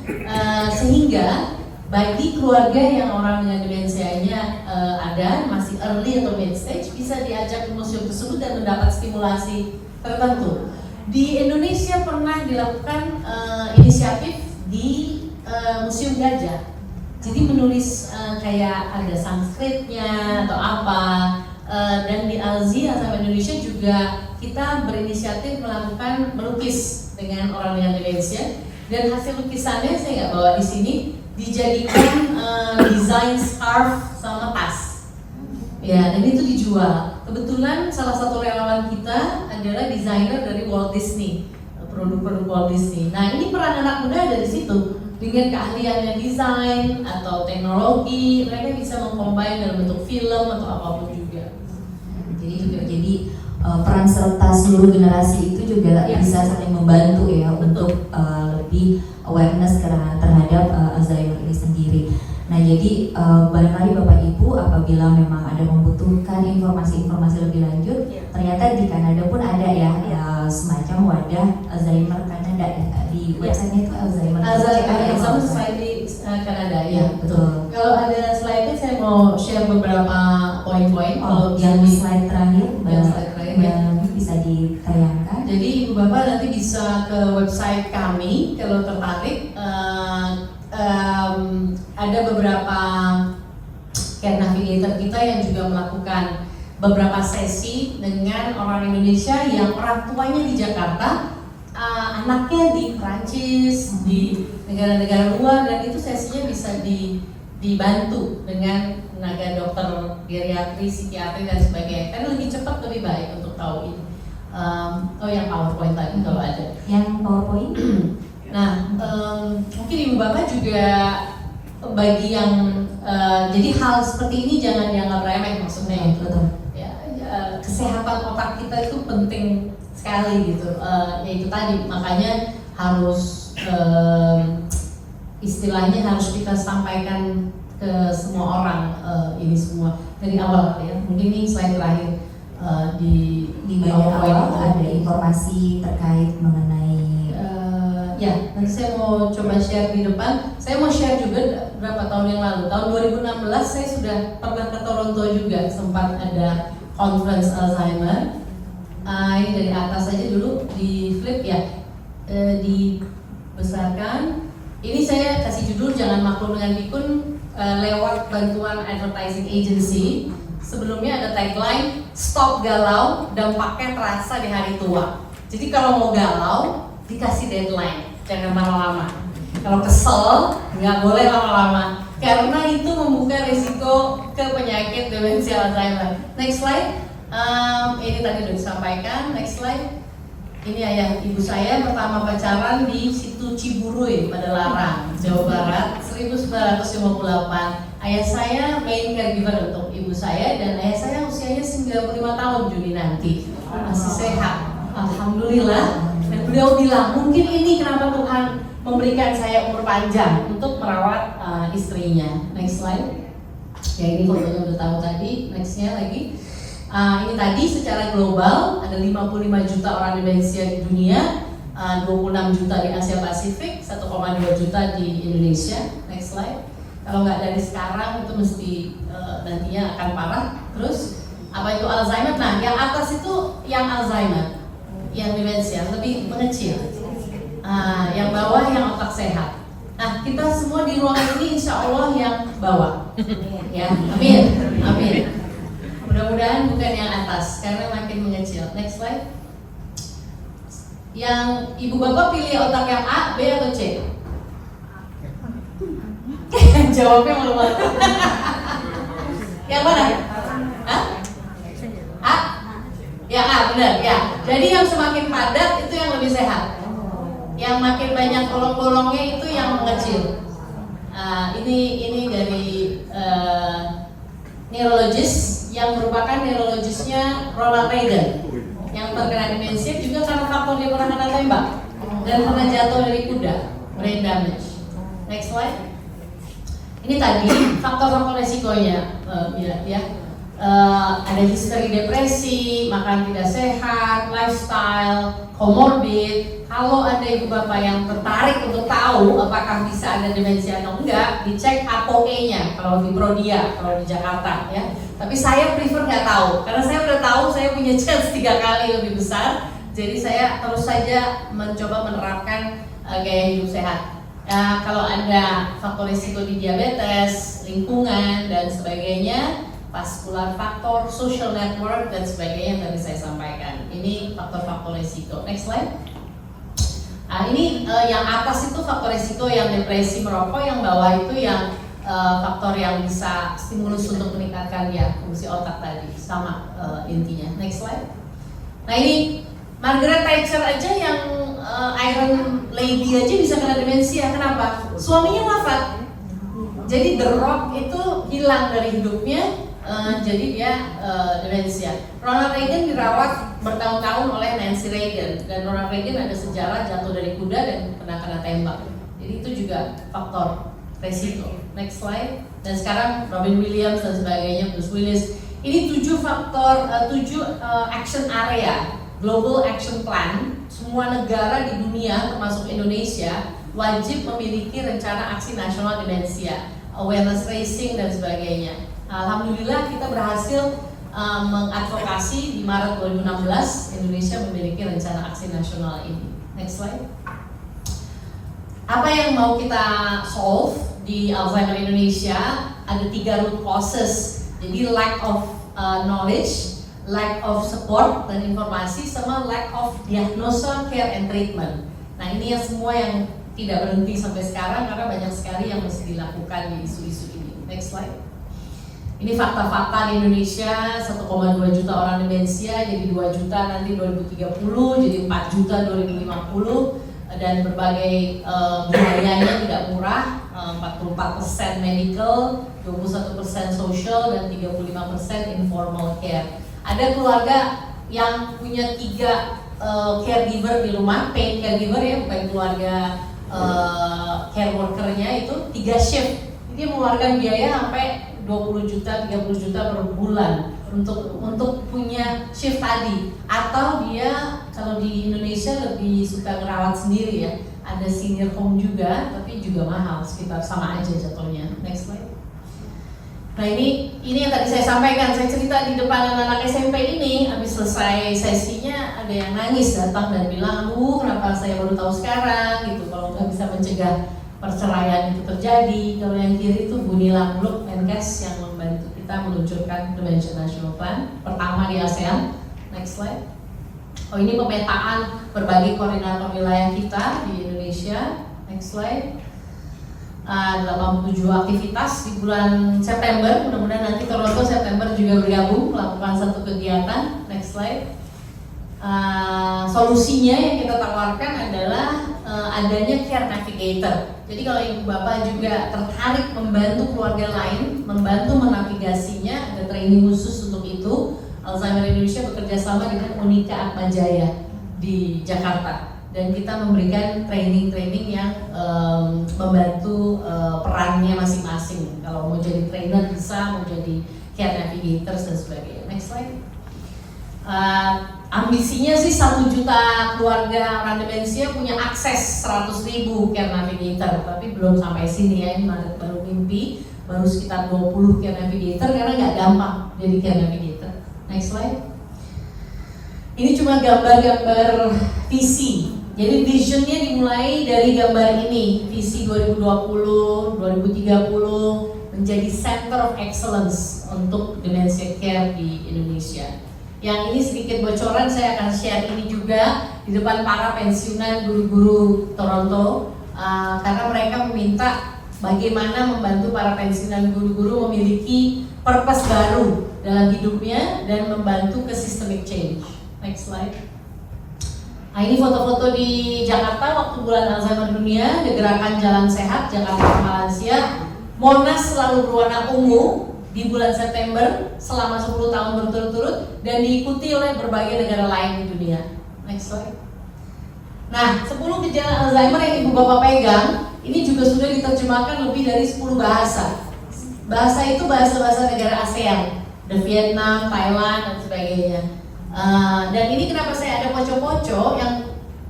Speaker 5: Sehingga bagi keluarga yang orang dengan demensianya ada masih early atau mid stage, bisa diajak ke museum tersebut dan mendapat stimulasi tertentu. Di Indonesia pernah dilakukan inisiatif di Museum Gajah. Jadi menulis kayak ada Sanskritnya atau apa, dan di Alzheimer Indonesia juga kita berinisiatif melakukan melukis dengan orang dengan demensia, dan hasil lukisannya saya nggak bawa di sini, dijadikan desain scarf sama tas. Ya, dan itu dijual. Kebetulan salah satu relawan kita adalah desainer dari Walt Disney, produk-produk Walt Disney. Nah, ini peran anak muda ada di situ. Dengan keahliannya desain atau teknologi, mereka bisa mengcombine dalam bentuk film atau apapun juga.
Speaker 4: Jadi peran serta seluruh generasi itu juga bisa saling membantu ya, untuk lebih awareness terhadap Alzheimer ini sendiri. Nah, jadi barangkali Bapak Ibu apabila memang ada membutuhkan informasi-informasi lebih lanjut, ternyata di Kanada pun ada ya semacam wadah Alzheimer Kanada di websitenya itu Alzheimer.
Speaker 5: Alzheimer Society Kanada ya,
Speaker 4: betul.
Speaker 5: Kalau ada slide-nya saya mau share beberapa poin-poin.
Speaker 4: Yang slide terakhir,
Speaker 5: ya.
Speaker 4: bisa ditayangkan.
Speaker 5: Jadi Ibu Bapak nanti bisa ke website kami kalau tertarik. Ada beberapa care navigator kita yang juga melakukan beberapa sesi dengan orang Indonesia yang orang tuanya di Jakarta, anaknya di Prancis, di negara-negara luar, dan itu sesinya bisa dibantu dengan tenaga dokter geriatri, psikiatri dan sebagainya. Karena lebih cepat lebih baik untuk tahu ini. Yang PowerPoint tadi kalau ada.
Speaker 4: Yang PowerPoint?
Speaker 5: Nah, mungkin Ibu Bapak juga bagi yang jadi hal seperti ini jangan dianggap remeh maksudnya itu. Ya, kesehatan otak kita itu penting sekali gitu. Yaitu tadi makanya harus istilahnya harus kita sampaikan ke semua orang ini semua dari awal ya. Mungkin ini slide terakhir di
Speaker 4: bagian awal ada informasi terkait mengenai
Speaker 5: ya, nanti saya mau coba share di depan. Saya mau share juga berapa tahun yang lalu. Tahun 2016 saya sudah pernah ke Toronto juga, sempat ada conference Alzheimer. Ini dari atas aja dulu, di flip ya, dibesarkan. Ini saya kasih judul Jangan Maklum dengan Pikun lewat bantuan advertising agency. Sebelumnya ada tagline Stop Galau, dampaknya terasa di hari tua. Jadi kalau mau galau dikasih deadline, jangan lama-lama. Kalau kesel nggak boleh lama-lama, karena itu membuka risiko ke penyakit demensia Alzheimer. Next slide. Ini tadi sudah disampaikan. Next slide. Ini ayah ibu saya pertama pacaran di situ Ciburui pada Larang, Jawa Barat, 1958. Ayah saya main caregiver untuk ibu saya, dan ayah saya usianya 95 tahun Juni nanti, masih sehat, alhamdulillah. Dan beliau bilang mungkin ini kenapa Tuhan memberikan saya umur panjang untuk merawat istrinya. Next slide. Ya, ini fotonya udah tahu tadi. Nextnya lagi. Ini tadi secara global ada 55 juta orang demensia di dunia, 26 juta di Asia Pasifik, 1,2 juta di Indonesia. Next slide. Kalau nggak dari sekarang itu mesti nantinya akan parah. Terus apa itu Alzheimer? Nah, yang atas itu yang Alzheimer, yang demensia lebih mengecil. Yang bawah yang otak sehat. Nah, kita semua di ruangan ini insya Allah yang bawah. Ya, amin, amin. Mudah-mudahan bukan yang atas, karena makin mengecil. Next slide. Yang ibu bapak pilih otak yang A, B atau C? Jawabnya malu-malu. Yang mana? Hah? A? Yang A, benar ya. Jadi yang semakin padat itu yang lebih sehat. Yang makin banyak bolong-bolongnya itu yang mengecil. Ini dari neurologis yang merupakan neurologisnya Ronald Reagan yang terkena demensia juga karena faktor dia pernah kena tembak dan pernah jatuh dari kuda, brain damage. Next slide. Ini tadi faktor-faktor resikonya ada history depresi, makan tidak sehat, lifestyle, comorbid. Kalau ada ibu bapak yang tertarik untuk tahu apakah bisa ada demensia atau enggak, dicek APOE-nya kalau di Prodia, kalau di Jakarta ya. Tapi saya prefer nggak tahu, karena saya udah tahu saya punya chance 3 kali lebih besar. Jadi saya terus saja mencoba menerapkan gaya hidup sehat. Kalau ada faktor risiko di diabetes, lingkungan dan sebagainya, vascular faktor, social network dan sebagainya yang tadi saya sampaikan. Ini faktor-faktor risiko. Next slide. Ini yang atas itu faktor risiko yang depresi merokok, yang bawah itu yang faktor yang bisa stimulus untuk meningkatkan ya fungsi otak tadi, sama intinya. Next slide. Nah, ini Margaret Thatcher aja yang Iron Lady aja bisa kena demensia. Kenapa? Suaminya wafat. Jadi The Rock itu hilang dari hidupnya, jadi dia demensia. Ronald Reagan dirawat bertahun-tahun oleh Nancy Reagan, dan Ronald Reagan ada sejarah jatuh dari kuda dan kena tembak. Jadi itu juga faktor resiko. Next slide. Dan sekarang Robin Williams dan sebagainya, Bruce Willis. Ini 7 faktor, 7 action area, global action plan. Semua negara di dunia, termasuk Indonesia, wajib memiliki rencana aksi nasional demensia, awareness raising dan sebagainya. Alhamdulillah kita berhasil mengadvokasi di Maret 2016 Indonesia memiliki rencana aksi nasional ini. Next slide. Apa yang mau kita solve di Alzheimer Indonesia? Ada 3 root causes. Jadi lack of knowledge, lack of support dan informasi, sama lack of diagnosis, care and treatment. Nah ini yang semua yang tidak berhenti sampai sekarang karena banyak sekali yang mesti dilakukan di isu-isu ini. Next slide. Ini fakta-fakta di Indonesia, 1,2 juta orang demensia, jadi 2 juta nanti 2030, jadi 4 juta 2050, dan berbagai biayanya tidak murah, 44% medical, 21% social, dan 35% informal care. Ada keluarga yang punya 3 caregiver di rumah, paid caregiver ya, bukan keluarga care workernya itu 3 shift. Dia mengeluarkan biaya sampai 20 juta, 30 juta per bulan untuk punya shift tadi. Atau dia kalau di Indonesia lebih suka ngerawat sendiri ya. Ada senior home juga, tapi juga mahal, sekitar sama aja jatuhnya. Next slide. Nah ini yang tadi saya sampaikan, saya cerita di depan anak-anak SMP ini, habis selesai sesinya ada yang nangis datang dan bilang, kenapa saya baru tahu sekarang gitu, kalau nggak bisa mencegah perceraian itu terjadi. Kalau yang kiri itu Bu Nila Muluk, Menkes yang membantu kita meluncurkan Dementia National Plan pertama di ASEAN. Next slide. Oh ini pemetaan berbagai koordinator wilayah kita di Indonesia. Next slide. 87 aktivitas di bulan September, mudah-mudahan nanti Toronto September juga bergabung melakukan satu kegiatan. Next slide. Solusinya yang kita tawarkan adalah adanya care navigator. Jadi kalau ibu bapak juga tertarik membantu keluarga lain, membantu menavigasinya, ada training khusus untuk itu. Alzheimer Indonesia bekerja sama dengan Unika Atmajaya di Jakarta. Dan kita memberikan training-training yang membantu perannya masing-masing. Kalau mau jadi trainer bisa, mau jadi care navigator dan sebagainya. Next slide. Ambisinya sih 1 juta keluarga orang demensia punya akses 100.000 care navigator, tapi belum sampai sini ya, ini baru mimpi, baru sekitar 20 care navigator karena nggak gampang jadi care navigator. Next slide. Ini cuma gambar-gambar visi. Jadi visionnya dimulai dari gambar ini, visi 2020, 2030 menjadi Center of Excellence untuk dementia care di Indonesia. Yang ini sedikit bocoran, saya akan share ini juga di depan para pensiunan guru-guru Toronto, karena mereka meminta bagaimana membantu para pensiunan guru-guru memiliki purpose baru dalam hidupnya dan membantu ke systemic change. Next slide. Nah ini foto-foto di Jakarta waktu bulan Alzheimer dunia, di gerakan Jalan Sehat Jakarta Malaysia. Monas selalu berwarna ungu di bulan September selama 10 tahun berturut-turut dan diikuti oleh berbagai negara lain di dunia. Next slide. Nah 10 gejala Alzheimer yang ibu bapak pegang ini juga sudah diterjemahkan lebih dari 10 bahasa. Bahasa itu bahasa-bahasa negara ASEAN, ada Vietnam, Thailand dan sebagainya. Dan ini kenapa saya ada poco-poco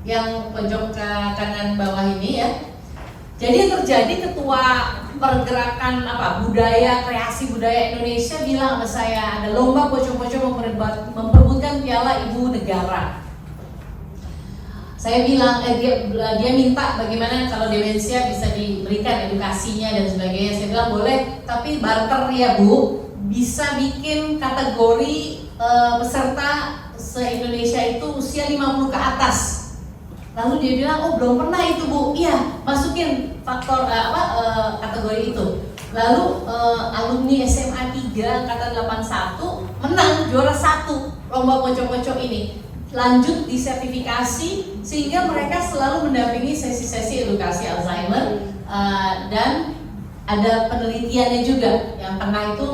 Speaker 5: yang pojok kanan bawah ini ya. Jadi yang terjadi ketua pergerakan budaya kreasi budaya Indonesia bilang sama saya ada lomba poco-poco memperebutkan piala ibu negara. Saya bilang dia minta bagaimana kalau demensia bisa diberikan edukasinya dan sebagainya. Saya bilang boleh, tapi barter ya Bu, bisa bikin kategori peserta se-Indonesia itu usia 50 ke atas. Lalu dia bilang, oh belum pernah itu Bu. Iya, masukin faktor kategori itu. Lalu alumni SMA 3 angkatan 81 menang juara 1 lomba poco-poco ini. Lanjut disertifikasi sehingga mereka selalu mendampingi sesi-sesi edukasi Alzheimer, dan ada penelitiannya juga. Yang tengah itu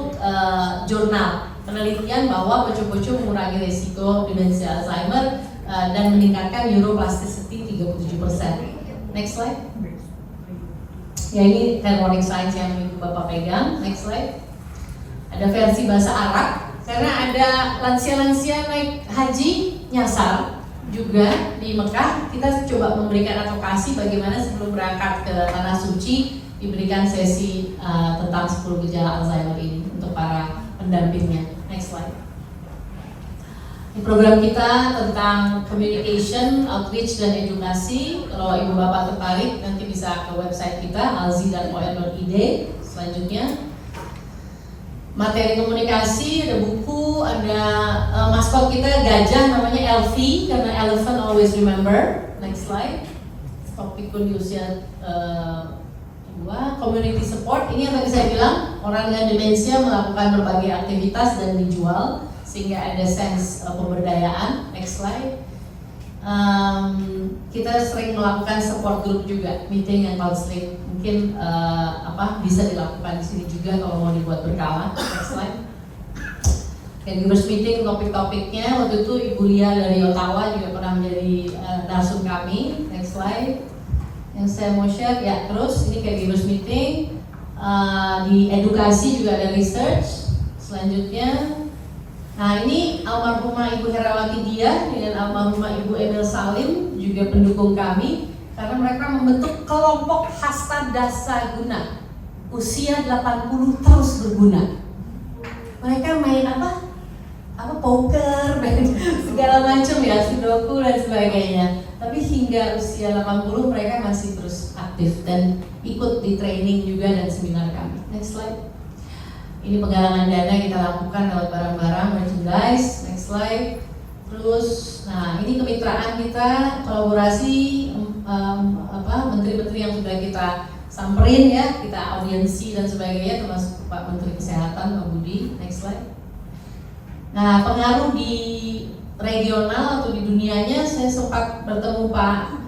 Speaker 5: jurnal penelitian bahwa poco-poco mengurangi risiko demensia Alzheimer dan meningkatkan neuroplasticity 37%. Next slide. Ya ini Harmonic Science yang Ibu Bapak pegang. Next slide. Ada versi bahasa Arab karena ada lansia-lansia naik haji nyasar juga di Mekah. Kita coba memberikan advokasi bagaimana sebelum berangkat ke Tanah Suci diberikan sesi tentang 10 gejala Alzheimer ini untuk para pendampingnya. Next slide. Di program kita tentang communication, outreach, dan edukasi. Kalau Ibu Bapak tertarik nanti bisa ke website kita alzi.on.id. Selanjutnya materi komunikasi, ada buku, ada maskot kita gajah namanya Elfie karena elephant always remember. Next slide. Topik di usia 2. Community support, ini yang tadi saya bilang, orang dengan demensia melakukan berbagai aktivitas dan dijual sehingga ada sense pemberdayaan. Next slide. Kita sering melakukan support group juga, meeting and counseling. Mungkin bisa dilakukan di sini juga kalau mau dibuat berkala. Next slide. Caregivers meeting, topik-topiknya waktu itu Ibu Lia dari Ottawa juga pernah menjadi narsum kami. Next slide. Yang saya mau share ya, terus ini caregivers meeting, di edukasi juga ada research. Selanjutnya, nah ini almarhumah Ibu Herawati Diah dengan almarhumah Ibu Emil Salim juga pendukung kami karena mereka membentuk kelompok Hasta Dasa Guna, usia 80 terus berguna. Mereka main apa poker, main segala macam ya, sudoku dan sebagainya. Tapi hingga usia 80 mereka masih terus aktif dan ikut di training juga dan seminar kami. Next slide. Ini penggalangan dana kita lakukan lewat barang-barang merchandise. Next slide. Terus, nah ini kemitraan kita, kolaborasi menteri-menteri yang sudah kita samperin ya, kita audiensi dan sebagainya, termasuk Pak Menteri Kesehatan Pak Budi. Next slide. Nah, pengaruh di regional atau di dunianya, saya sempat bertemu Pak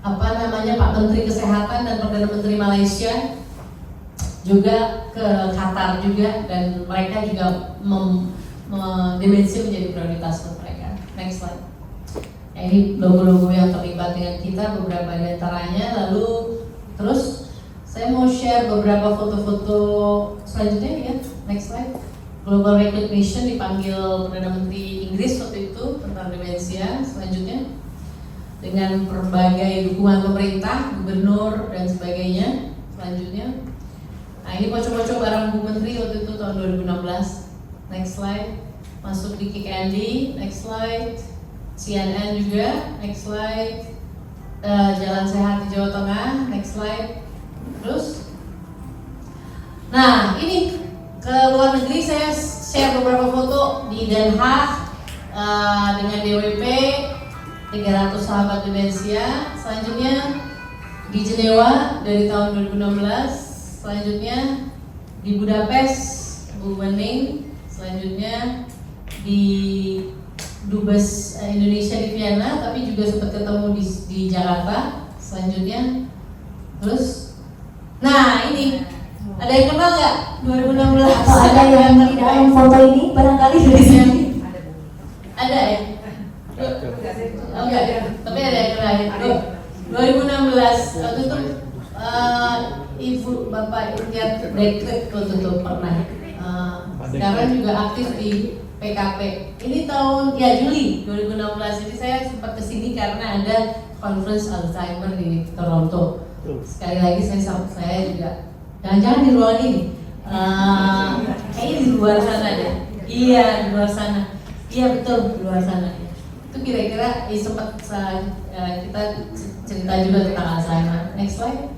Speaker 5: Pak Menteri Kesehatan dan Perdana Menteri Malaysia juga ke Qatar juga, dan mereka juga demensia menjadi prioritas untuk mereka. Next slide. Nah, ini logo-logo yang terlibat dengan kita, beberapa di antaranya. Lalu terus saya mau share beberapa foto-foto selanjutnya ya. Next slide. Global recognition dipanggil Perdana Menteri Inggris waktu itu tentang demensia. Selanjutnya dengan berbagai dukungan pemerintah, gubernur dan sebagainya. Selanjutnya, nah ini pocong-pocong barang Bu Menteri waktu itu tahun 2016. Next slide. Masuk di Kick Andy. Next slide. CNN juga. Next slide. Jalan Sehat di Jawa Tengah. Next slide. Terus, nah ini ke luar negeri saya share beberapa foto di Den Haag dengan DWP 300 sahabat demensia. Selanjutnya di Jenewa dari tahun 2016. Selanjutnya di Budapest Bu Wening. Selanjutnya di Dubes Indonesia di Vienna, tapi juga sempat ketemu di Jakarta. Selanjutnya terus, nah ini ada yang kenal nggak 2016?
Speaker 3: Atau ada yang tidak yang foto ini barangkali dari sini?
Speaker 5: Ada ya? Enggak, tapi ada yang kenal. 2016 waktu itu Ibu Bapak Ikhtiar Dekret waktu itu pernah. Sekarang juga aktif di PKP. Ini tahun Juli 2016. Jadi saya sempat kesini karena ada conference Alzheimer di Toronto. Sekali lagi saya juga jangan-jangan di ruangan ini. Kayaknya di luar sana deh. Iya, di luar sana. Iya betul, di luar sana. Itu kira-kira sempat kita cerita juga tentang Alzheimer. Next slide.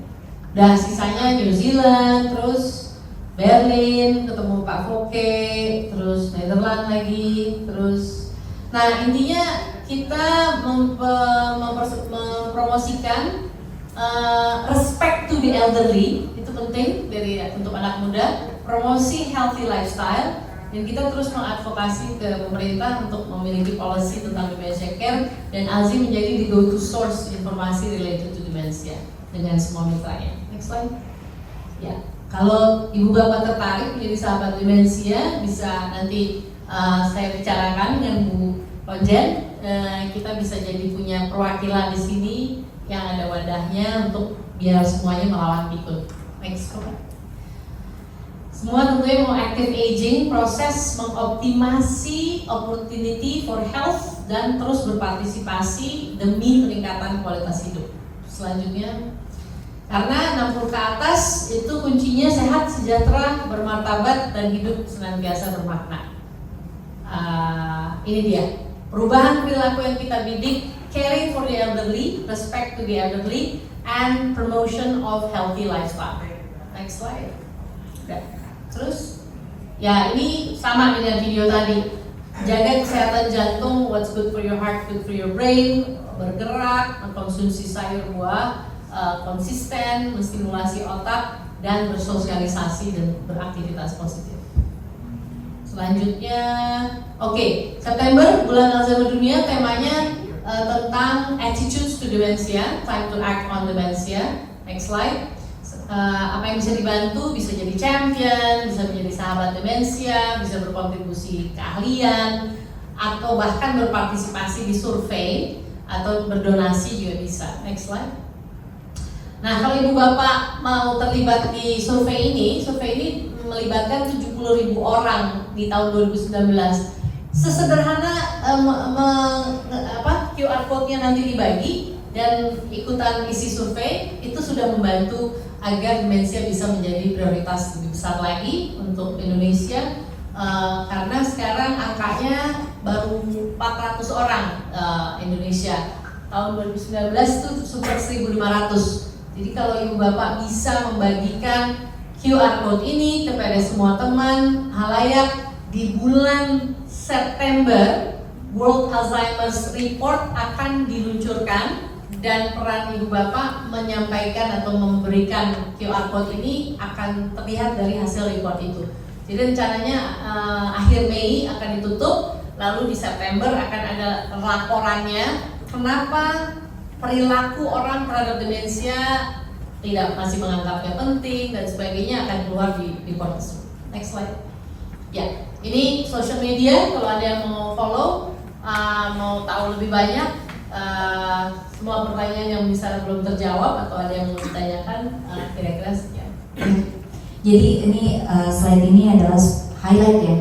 Speaker 5: Dah sisanya New Zealand, terus Berlin, ketemu Pak Foke, terus Netherlands lagi, terus. Nah intinya kita mempromosikan respect to the elderly, itu penting untuk anak muda, promosi healthy lifestyle, dan kita terus mengadvokasi ke pemerintah untuk memiliki policy tentang dementia care, dan ALZI menjadi the go-to source informasi related to dementia dengan semua mitranya. Next slide. Ya, kalau ibu bapak tertarik menjadi sahabat demensia, bisa nanti saya bicarakan dengan Bu Konjen. Kita bisa jadi punya perwakilan di sini yang ada wadahnya untuk biar semuanya melawan pikun. Next, semua tentunya mau active aging, proses mengoptimasi opportunity for health dan terus berpartisipasi demi peningkatan kualitas hidup. Selanjutnya, karena 60 ke atas itu kuncinya sehat, sejahtera, bermartabat dan hidup senantiasa bermakna. Ini dia perubahan perilaku yang kita bidik, caring for the elderly, respect to the elderly, and promotion of healthy lifestyle. Next slide. Terus, ya ini sama dengan video tadi. Jaga kesehatan jantung, what's good for your heart, good for your brain. Bergerak, mengkonsumsi sayur buah, konsisten, menstimulasi otak, dan bersosialisasi dan beraktivitas positif. Selanjutnya, September, bulan Alzheimer dunia, temanya tentang attitudes to dementia, time to act on dementia. Next slide. Apa yang bisa dibantu, bisa jadi champion, bisa menjadi sahabat demensia, bisa berkontribusi keahlian, atau bahkan berpartisipasi di survei atau berdonasi juga bisa. Next slide. Nah, kalau ibu bapak mau terlibat di survei ini melibatkan 70.000 orang di tahun 2019. Sesederhana QR code-nya nanti dibagi dan ikutan isi survei itu sudah membantu agar demensia bisa menjadi prioritas lebih besar lagi untuk Indonesia, karena sekarang angkanya baru 400 orang Indonesia. Tahun 2019 itu super 1.500. Jadi kalau ibu bapak bisa membagikan QR code ini kepada semua teman halayak, di bulan September World Alzheimer's Report akan diluncurkan. Dan peran ibu bapak menyampaikan atau memberikan QR code ini akan terlihat dari hasil report itu. Jadi rencananya akhir Mei akan ditutup, lalu di September akan ada laporannya kenapa perilaku orang terhadap demensia masih menganggapnya penting dan sebagainya, akan keluar di report tersebut. Next slide. Ya, ini social media kalau ada yang mau follow, mau tahu lebih banyak. Semua pertanyaan yang misalnya belum terjawab atau ada yang mau ditanyakan, kira-kira sekian.
Speaker 4: Jadi ini slide ini adalah highlight ya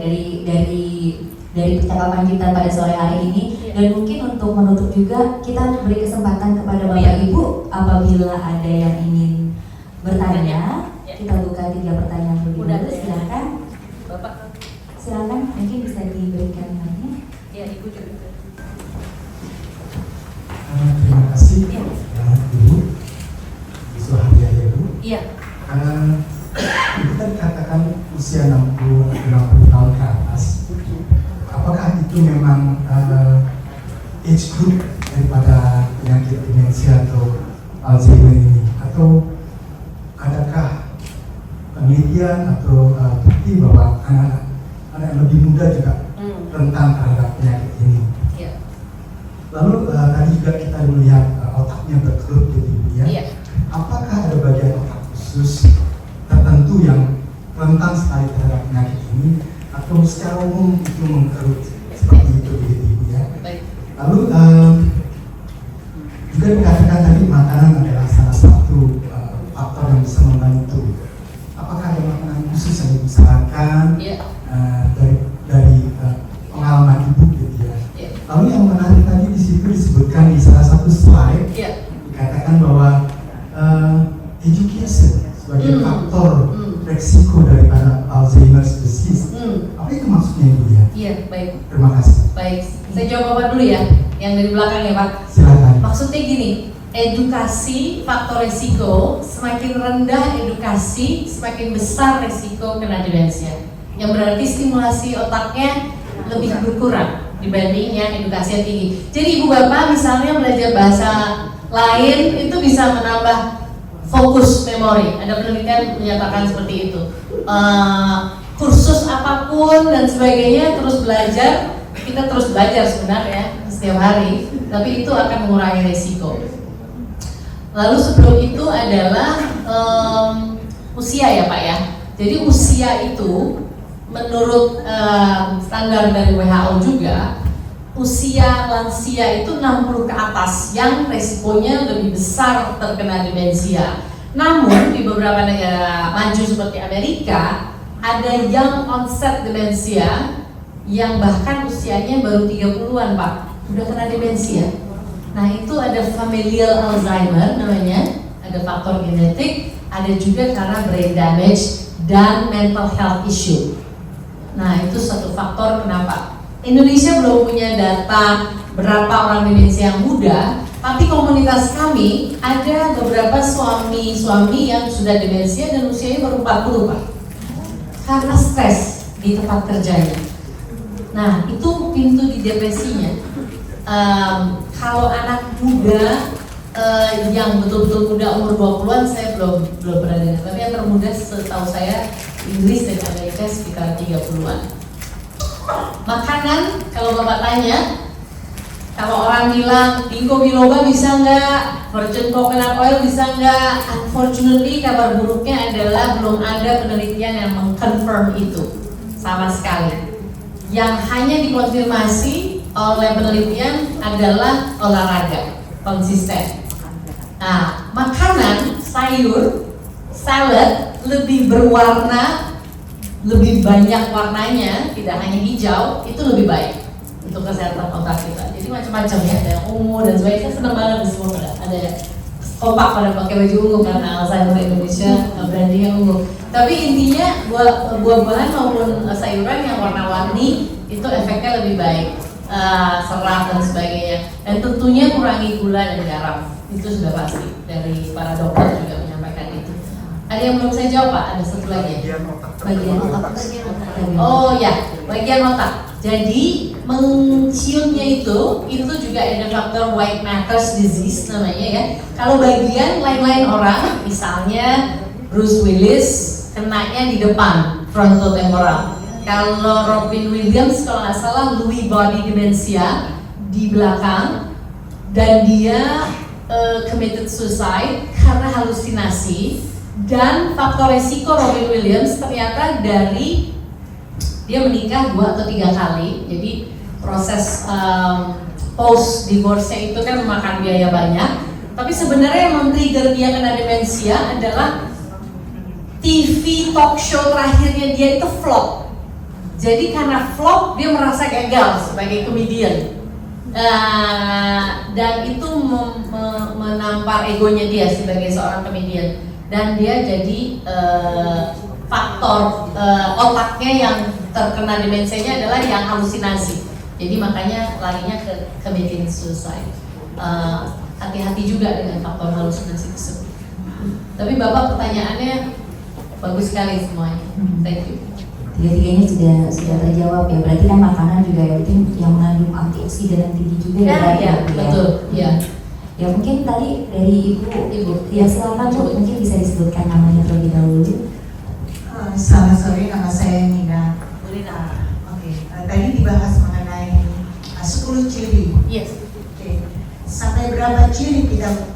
Speaker 4: dari percakapan kita pada sore hari ini. Dan mungkin untuk menutup juga kita beri kesempatan kepada Bapak Ibu apabila ada yang ingin bertanya. Kita buka 3 pertanyaan dulu. Silakan.
Speaker 5: Bapak.
Speaker 4: Silakan, mungkin bisa diberikan mic-nya.
Speaker 5: Ya, Ibu juga.
Speaker 10: Terima kasih Ibu Suhariya Bu.
Speaker 5: Iya.
Speaker 10: Ibu tadi katakan usia 60 tahun ke atas. Apakah itu memang age group daripada penyakit demensia atau Alzheimer ini, atau adakah penelitian atau bukti bahwa anak lebih muda juga rentan terhadap penyakit ini? Lalu tadi juga kita melihat otaknya berkerut gitu ya. Apakah ada bagian otak khusus tertentu yang rentan sekali terhadap penyakit ini, atau secara umum itu mengkerut seperti itu begitu ya? Lalu juga dikatakan tadi makanan adalah salah satu faktor yang bisa membantu. Apakah ada makanan khusus yang disarankan dari pengalaman Ibu gitu ya? Lalu yang menarik tadi di situ disebutkan di salah satu slide, dikatakan bahwa education sebagai faktor resiko daripada Alzheimer's disease. Apa itu maksudnya Ibu ya?
Speaker 5: Iya, baik.
Speaker 10: Terima kasih.
Speaker 5: Baik, saya jawab Bapak dulu ya, yang dari belakang ya Pak.
Speaker 10: Silakan.
Speaker 5: Maksudnya gini, edukasi faktor resiko, semakin rendah edukasi, semakin besar resiko kena demensia. Yang berarti stimulasi otaknya lebih berkurang dibanding yang edukasinya tinggi. Jadi ibu bapak misalnya belajar bahasa lain itu bisa menambah fokus memori. Ada penelitian menyatakan seperti itu. Kursus apapun dan sebagainya terus belajar, kita terus belajar sebenarnya setiap hari, tapi itu akan mengurangi resiko. Lalu sebelum itu adalah usia ya Pak ya. Jadi usia itu menurut standar dari WHO juga, usia lansia itu 60 ke atas yang resikonya lebih besar terkena demensia. Namun di beberapa negara maju seperti Amerika ada young onset demensia yang bahkan usianya baru 30-an Pak, udah kena demensia. Nah itu ada familial Alzheimer namanya, ada faktor genetik, ada juga karena brain damage dan mental health issue. Nah itu satu faktor kenapa Indonesia belum punya data berapa orang demensia yang muda, tapi komunitas kami ada beberapa suami-suami yang sudah demensia dan usianya baru 40 Pak, karena stres di tempat kerjanya. Nah itu pintu di depresinya. Kalau anak muda yang betul-betul muda umur 20-an saya belum pernah dengar, tapi yang termuda setahu saya Inggris dan Amerika sekitar 30-an. Makanan, kalau Bapak tanya, kalau orang bilang ginkgo biloba bisa nggak, virgin coconut oil bisa nggak, unfortunately kabar buruknya adalah belum ada penelitian yang mengkonfirm itu sama sekali. Yang hanya dikonfirmasi oleh penelitian adalah olahraga konsisten. Nah, makanan sayur, salad lebih berwarna, lebih banyak warnanya, tidak hanya hijau, itu lebih baik untuk kesehatan otak kita. Jadi macam-macam ya, ada yang ungu dan sebagainya. Saya senang banget di semua ada kompak pada pakai baju ungu karena Alzheimer Indonesia brandingnya ungu. Tapi intinya buah-buahan maupun sayuran yang warna-warni itu efeknya lebih baik, serat dan sebagainya. Dan tentunya kurangi gula dan garam, itu sudah pasti dari para dokter juga menyampaikan itu. Ada yang belum saya jawab Pak? Ada satu lagi. Bagian otak. Oh ya, bagian otak. Jadi menciumnya itu juga ada faktor white matter disease namanya ya. Kalau bagian lain-lain orang, misalnya Bruce Willis kenanya di depan frontal temporal. Kalau Robin Williams kalau nggak salah Lewy body dementia di belakang, dan dia committed suicide karena halusinasi. Dan faktor resiko Robin Williams ternyata dari dia menikah 2 atau 3 kali, jadi proses post divorce-nya itu kan memakan biaya banyak. Tapi sebenarnya yang men-trigger dia kena demensia adalah TV talk show terakhirnya dia itu flop. Jadi karena flop dia merasa gagal sebagai komedian, dan itu menampar egonya dia sebagai seorang komedian. Dan dia jadi faktor otaknya yang terkena demensianya adalah yang halusinasi. Jadi makanya larinya ke committing suicide. Hati-hati juga dengan faktor halusinasi tersebut. Tapi Bapak pertanyaannya bagus sekali semuanya. Thank you.
Speaker 4: Tiga-tiganya sudah terjawab ya. Berarti kan makanan juga ya, mungkin yang mengandung antioksidan tinggi juga ya.
Speaker 5: Betul. Ya.
Speaker 4: Ya mungkin tadi dari ibu ya silakan Bu, mungkin bisa disebutkan namanya terlebih dahulu.
Speaker 11: Selamat sore, nama saya Nina. Oke. Tadi dibahas mengenai 10 ciri.
Speaker 5: Yes.
Speaker 11: Oke. Sampai berapa ciri kita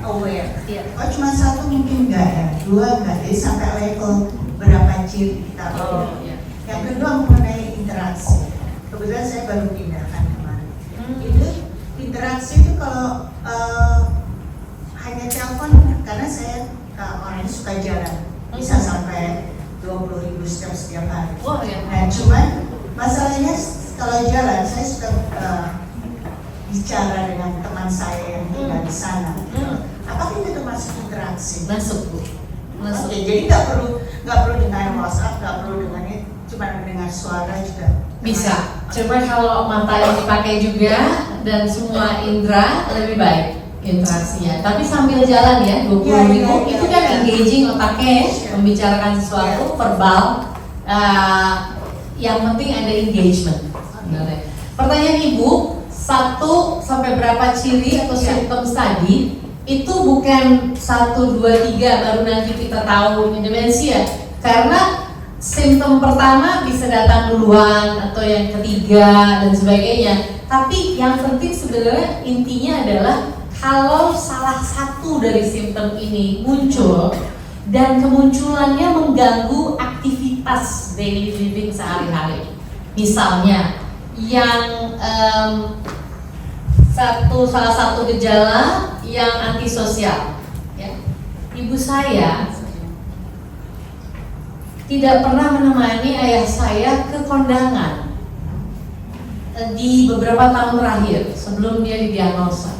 Speaker 11: aware? Oh cuma 1 mungkin enggak ya, 2 enggak. Jadi sampai level berapa ciri kita aware. Yang kedua mengenai interaksi. Kebetulan saya baru pindahkan kemarin. Itu interaksi itu kalau hanya telepon, karena saya orangnya suka jalan, bisa sampai 20.000 step setiap hari. Nah cuman masalahnya kalau jalan saya suka bicara dengan teman saya yang tinggal di sana. Apakah itu termasuk interaksi?
Speaker 5: Masuk Bu. Masuk.
Speaker 11: Oke, jadi nggak perlu dengan WhatsApp, nggak perlu dengan itu, cuma mendengar suara juga
Speaker 5: bisa. Coba kalau mata yang dipakai juga dan semua indera lebih baik interaksinya. Tapi sambil jalan ya, 20.000 itu kan engaging otaknya, membicarakan sesuatu verbal. Yang penting ada engagement. Sebenarnya. Pertanyaan Ibu, 1 sampai berapa ciri atau simptom tadi itu bukan 1, 2, 3 baru nanti kita tahu ini demensia. Karena simptom pertama bisa datang duluan atau yang ketiga dan sebagainya. Tapi yang penting sebenarnya intinya adalah kalau salah satu dari simptom ini muncul dan kemunculannya mengganggu aktivitas daily living sehari-hari. Misalnya yang salah satu gejala yang antisosial. Ya. Ibu saya tidak pernah menemani ayah saya ke kondangan di beberapa tahun terakhir sebelum dia didiagnosa.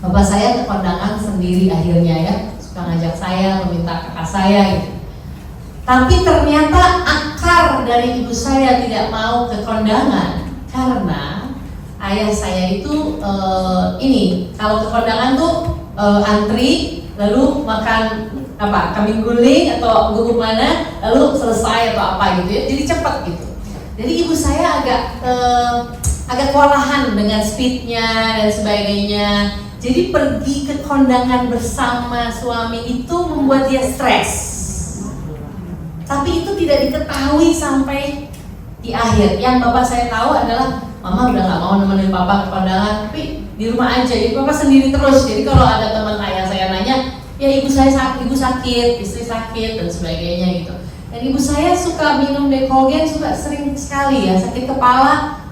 Speaker 5: Bapak saya ke kondangan sendiri akhirnya ya, suka ngajak saya, meminta kakak saya gitu. Tapi ternyata akar dari ibu saya tidak mau ke kondangan karena ayah saya itu ini kalau ke kondangan tuh antri lalu makan kambing guling atau guguk mana lalu selesai atau apa gitu ya, jadi cepat gitu. Jadi ibu saya agak kewalahan dengan speednya dan sebagainya. Jadi pergi ke kondangan bersama suami itu membuat dia stres. Tapi itu tidak diketahui sampai di akhir. Yang bapak saya tahu adalah mama udah nggak mau nemenin papa ke kondangan, tapi di rumah aja. Jadi papa sendiri terus. Jadi kalau ada teman ayah saya nanya, ya ibu sakit, istri sakit dan sebagainya gitu. Dan ibu saya suka minum Decogen, suka sering sekali ya sakit kepala.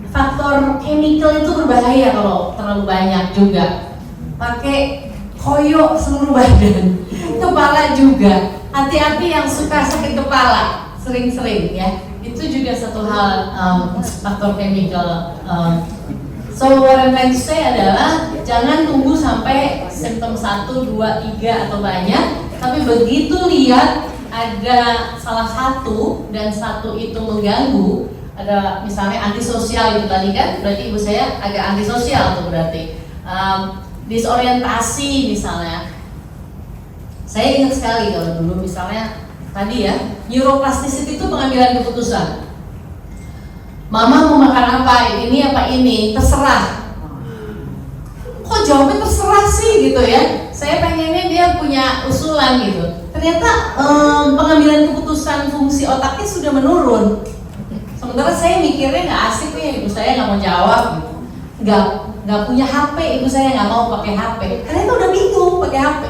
Speaker 5: Faktor chemical itu berbahaya kalau terlalu banyak juga. Pakai koyo seluruh badan, kepala juga. Hati-hati yang suka sakit kepala sering-sering ya. Itu juga satu hal faktor chemical. So what I'm trying to say adalah jangan tunggu sampai simptom 1, 2, 3 atau banyak, tapi begitu lihat ada salah satu dan satu itu mengganggu, ada misalnya antisosial itu tadi kan, berarti ibu saya agak antisosial tuh berarti. Disorientasi misalnya. Saya ingat sekali kalau dulu misalnya tadi ya, neuroplasticity itu pengambilan keputusan. Mama mau makan apa, ini, terserah. Kok jawabnya terserah sih gitu ya? Saya pengennya dia punya usulan gitu. Ternyata pengambilan keputusan fungsi otaknya sudah menurun. Sementara saya mikirnya nggak asik nih, ibu saya nggak mau jawab gitu. Nggak punya HP, ibu saya nggak mau pakai HP. Ternyata udah bingung pakai HP.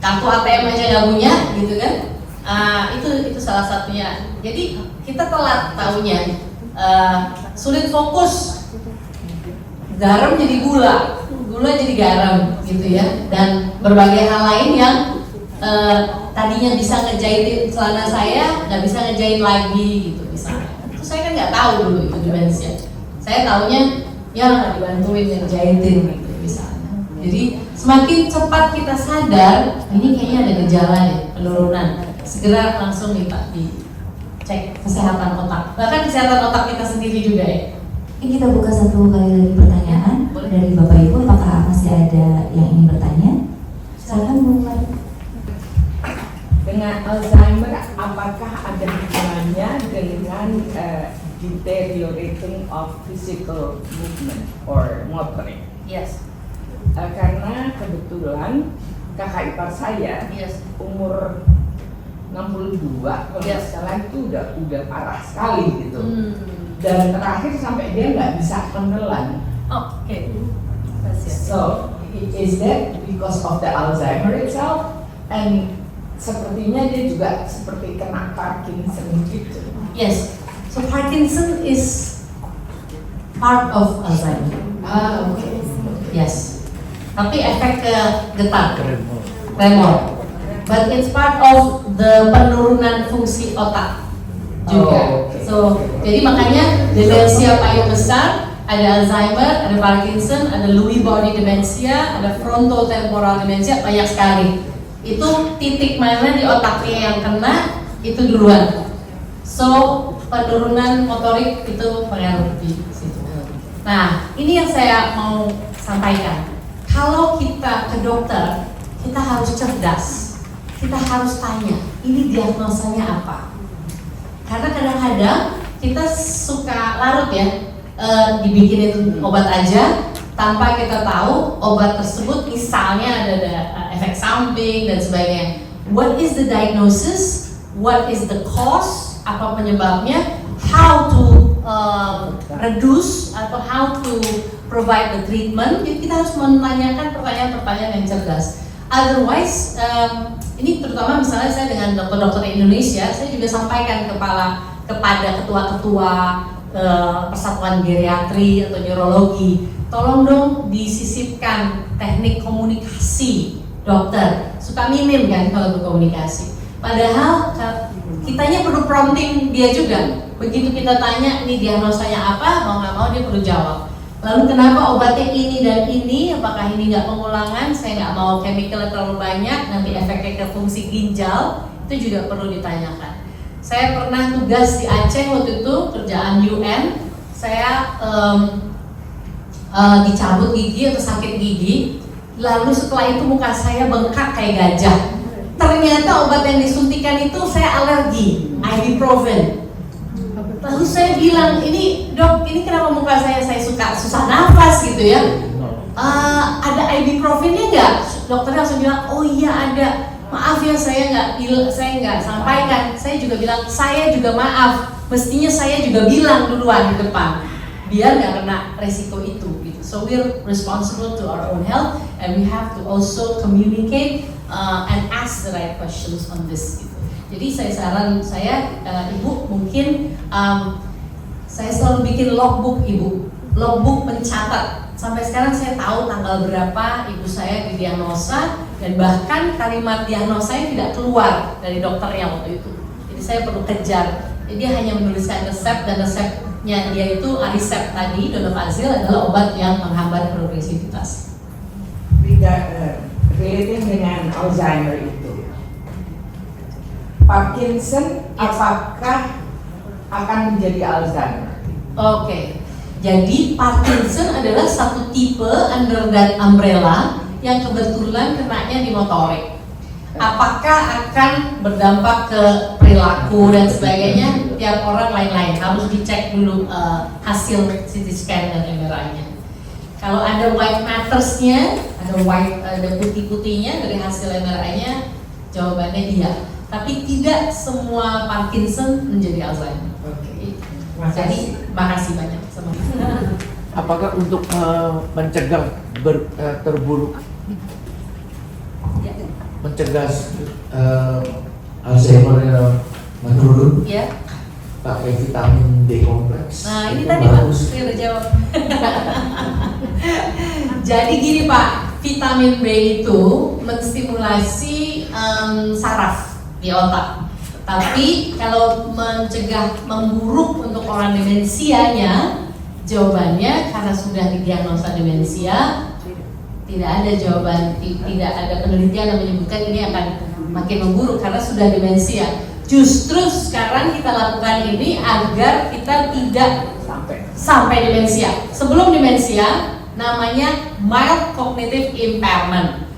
Speaker 5: Kartu ATM aja nggak punya gitu kan? Itu salah satunya. Jadi kita telat taunya. Sulit fokus, garam jadi gula jadi garam gitu ya, dan berbagai hal lain yang tadinya bisa ngejahitin celana saya nggak bisa ngejahit lagi gitu misalnya. Itu saya kan nggak tahu dulu itu demensia. Saya taunya ya nggak dibantuin ngejahitin gitu misalnya. Jadi semakin cepat kita sadar ini kayaknya ada gejala deh penurunan, segera langsung dicek kesehatan otak, bahkan kesehatan otak kita sendiri juga ya.
Speaker 4: Ini kita buka satu kali lagi pertanyaan dari Bapak Ibu, apakah masih ada yang ingin bertanya? Silakan Bu Mari.
Speaker 12: Dengan Alzheimer, apakah ada hubungannya dengan deteriorating of physical movement or motorik?
Speaker 5: Yes.
Speaker 12: Karena kebetulan kakak ipar saya umur 62 kalau nggak salah itu udah parah sekali gitu. Dan terakhir sampai dia nggak bisa menelan.
Speaker 5: Okay.
Speaker 12: So is that because of the Alzheimer itself? And sepertinya dia juga seperti kena Parkinson gitu.
Speaker 5: Yes. So Parkinson is part of Alzheimer.
Speaker 12: Okay.
Speaker 5: Yes. Tapi efek ke getar, tremor. But it's part of the penurunan fungsi otak juga. So, jadi makanya demensia payung besar, ada Alzheimer, ada Parkinson, ada Lewy body dementia, ada frontotemporal dementia, banyak sekali. Itu titik mana di otaknya yang kena itu duluan. So, penurunan motorik itu pengaruh di situ. Nah, ini yang saya mau sampaikan. Kalau kita ke dokter, kita harus cerdas. Kita harus tanya, ini diagnosanya apa? Karena kadang-kadang kita suka larut ya, dibikinin obat aja tanpa kita tahu obat tersebut misalnya ada efek samping dan sebagainya. What is the diagnosis? What is the cause? Apa penyebabnya? How to reduce atau how to provide the treatment? Jadi kita harus menanyakan pertanyaan-pertanyaan yang cerdas. Otherwise, ini terutama misalnya saya dengan dokter-dokter Indonesia, saya juga sampaikan kepada ketua-ketua persatuan geriatri atau neurologi, tolong dong disisipkan teknik komunikasi dokter. Suka minim kan kalau berkomunikasi. Padahal kitanya perlu prompting dia juga. Begitu kita tanya ini diagnosanya apa, mau nggak mau dia perlu jawab. Lalu kenapa obatnya ini dan ini? Apakah ini nggak pengulangan? Saya nggak mau chemical terlalu banyak, nanti efeknya ke fungsi ginjal. Itu juga perlu ditanyakan. Saya pernah tugas di Aceh waktu itu, kerjaan UN. Saya dicabut gigi atau sakit gigi. Lalu setelah itu muka saya bengkak kayak gajah. Ternyata obat yang disuntikan itu saya alergi, ibuprofen. Lalu saya bilang, ini dok, ini kenapa muka saya suka susah nafas gitu ya? Ada ibuprofennya nggak? Dokternya langsung bilang, oh iya ada. Maaf ya saya nggak sampaikan. Saya juga bilang, saya juga maaf. Mestinya saya juga bilang duluan di depan, biar nggak kena resiko itu. Gitu. So we're responsible to our own health, and we have to also communicate and ask the right questions on this. Gitu. Jadi saran saya, ibu mungkin saya selalu bikin logbook ibu, logbook pencatat. Sampai sekarang saya tahu tanggal berapa ibu saya didiagnosa dan bahkan kalimat diagnosanya tidak keluar dari dokternya waktu itu. Jadi saya perlu kejar. Jadi dia hanya menuliskan resep dan resepnya dia itu Aricept tadi, donepezil adalah obat yang menghambat progresivitas.
Speaker 12: Related dengan Alzheimer itu, Parkinson apakah akan menjadi Alzheimer?
Speaker 5: Oke. Jadi Parkinson adalah satu tipe under that umbrella yang kebetulan kenanya di motorik. Apakah akan berdampak ke perilaku dan sebagainya? Tiap orang lain-lain, harus dicek dulu hasil CT scan dan MRI-nya. Kalau ada white mattersnya, ada putih-putihnya dari hasil MRI-nya, jawabannya iya. Tapi tidak semua Parkinson menjadi Alzheimer.
Speaker 12: Oke.
Speaker 5: Jadi makasih banyak sama.
Speaker 12: Apakah untuk mencegah terburuk, mencegah
Speaker 10: Alzheimer menurun,
Speaker 5: ya,
Speaker 10: pakai vitamin D kompleks?
Speaker 5: Nah ini tadi Pak, saya udah jawab. Jadi gini Pak, vitamin B itu menstimulasi saraf di otak. Tapi kalau mencegah memburuk untuk orang demensianya, jawabannya karena sudah didiagnosa demensia, tidak ada jawaban, tidak ada penelitian yang menyebutkan ini akan makin memburuk karena sudah demensia. Justru sekarang kita lakukan ini agar kita tidak sampai demensia. Sebelum demensia, namanya mild cognitive impairment.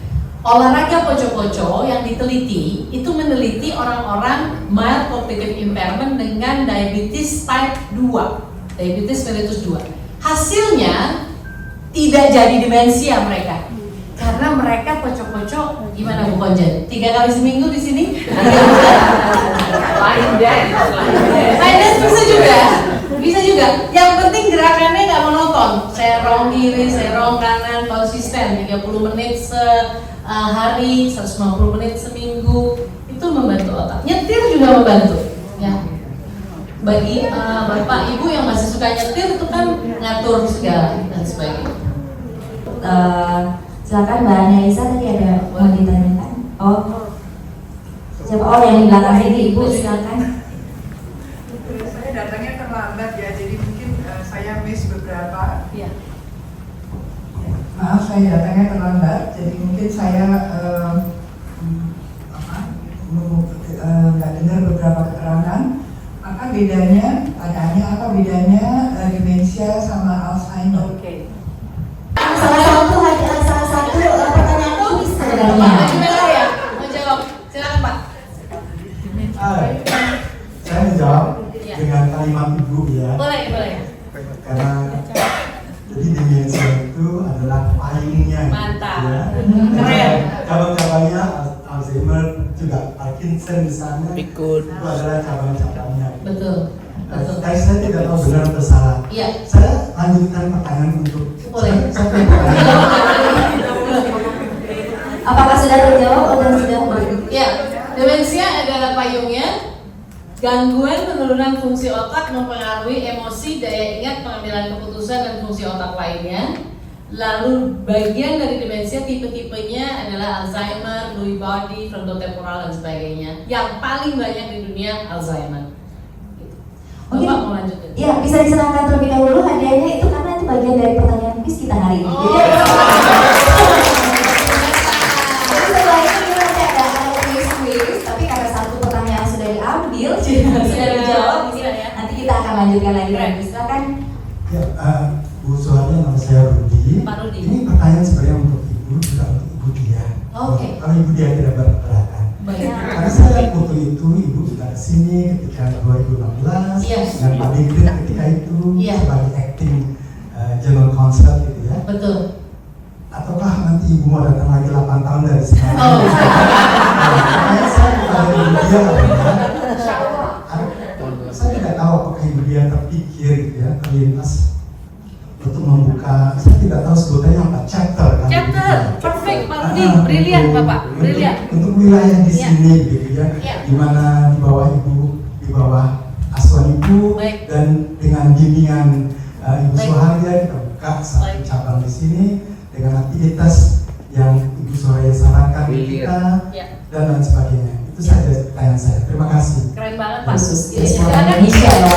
Speaker 5: Olahraga poco-poco yang diteliti itu meneliti orang-orang mild cognitive impairment dengan diabetes type 2, diabetes mellitus 2. Hasilnya tidak jadi demensia mereka, karena mereka poco-poco. Gimana Bu Konjen? 3 kali seminggu di sini?
Speaker 12: Line dance
Speaker 5: bisa juga. Yang penting gerakannya nggak monoton. Serong kiri, serong kanan, konsisten 30 menit sehari, 150 menit seminggu. Itu membantu otak. Nyetir juga membantu. Ya. Bagi bapak ibu yang masih suka nyetir itu kan ngatur segala dan sebagainya.
Speaker 4: Silakan Mbak Anaisa, tadi ada mau ditanyakan. Siapa? Yang di belakang sini Ibu, silakan.
Speaker 13: Saya datangnya terlambat ya, jadi mungkin saya miss beberapa.
Speaker 5: Iya.
Speaker 13: Maaf, saya datangnya terlambat, jadi mungkin saya nggak dengar beberapa keterangan. Apa bedanya? Pertanyaannya apa bedanya demensia sama Alzheimer?
Speaker 5: Oke.
Speaker 4: Salah satu pertanyaan kuis sebenarnya.
Speaker 5: Ya, mau jawab. Silakan Pak.
Speaker 10: Saya menjawab dengan kalimat ibu ya.
Speaker 5: Boleh.
Speaker 10: Karena jadi demensia itu adalah payungnya.
Speaker 5: Mantap.
Speaker 10: Ya.
Speaker 5: Keren.
Speaker 10: Cabang-cabangnya Alzheimer juga, Parkinson misalnya. Itu adalah cabang-cabangnya.
Speaker 5: Betul.
Speaker 10: Saya tidak tahu benar atau salah.
Speaker 5: Iya.
Speaker 10: Saya lanjutkan pertanyaan untuk
Speaker 5: Boleh.
Speaker 4: Apakah sudah terjawab atau sudah?
Speaker 5: Ya, demensia adalah payungnya. Gangguan penurunan fungsi otak mempengaruhi emosi, daya ingat, pengambilan keputusan, dan fungsi otak lainnya. Lalu bagian dari demensia tipe-tipenya adalah Alzheimer, Lewy body, frontotemporal, dan sebagainya. Yang paling banyak di dunia Alzheimer. Bapak mau lanjutin?
Speaker 4: Ya, bisa diserahkan terlebih dahulu hadiahnya itu karena itu bagian dari pertanyaan quiz kita hari ini. Jadi setelah itu kita nanti ada quiz, tapi karena satu pertanyaan sudah diambil, sudah dijawab, nanti kita akan lanjutkan lagi. Silakan.
Speaker 10: Ya, Bu Suhardi, nama saya Rudi.
Speaker 5: Pak Rudi.
Speaker 10: Ini pertanyaan sebenarnya untuk Ibu, juga untuk Ibu Dia.
Speaker 5: Oke.
Speaker 10: Kalau Ibu Dia tidak berkeberatan.
Speaker 5: Baik.
Speaker 10: Karena saya lihat foto itu Ibu kita kesini ketika 2016
Speaker 5: Yes.
Speaker 10: dengan Pak Digit ketika itu sebagai acting general counsel gitu ya.
Speaker 5: Betul.
Speaker 10: Ataukah nanti Ibu mau datang lagi 8 tahun dari sekarang?
Speaker 5: Oh.
Speaker 10: Makanya saya kepada Ibu Dia saya tidak tahu apakah Ibu Dia terpikir gitu ya, terlintas untuk membuka, saya tidak tahu sebutannya apa, chapter kan?
Speaker 5: Chapter, perfect, Pak Rudi, brilian Bapak, brilian.
Speaker 10: Untuk wilayah di sini gitu ya, di mana di bawah Ibu, di bawah asuhan Ibu, dan dengan bimbingan Ibu Suhardi kita buka satu cabang di sini dengan aktivitas yang Ibu Suhardi sarankan kita dan lain sebagainya. Itu saja pertanyaan saya. Terima kasih.
Speaker 5: Keren banget Pak.
Speaker 4: Silakan. Indonesia ya,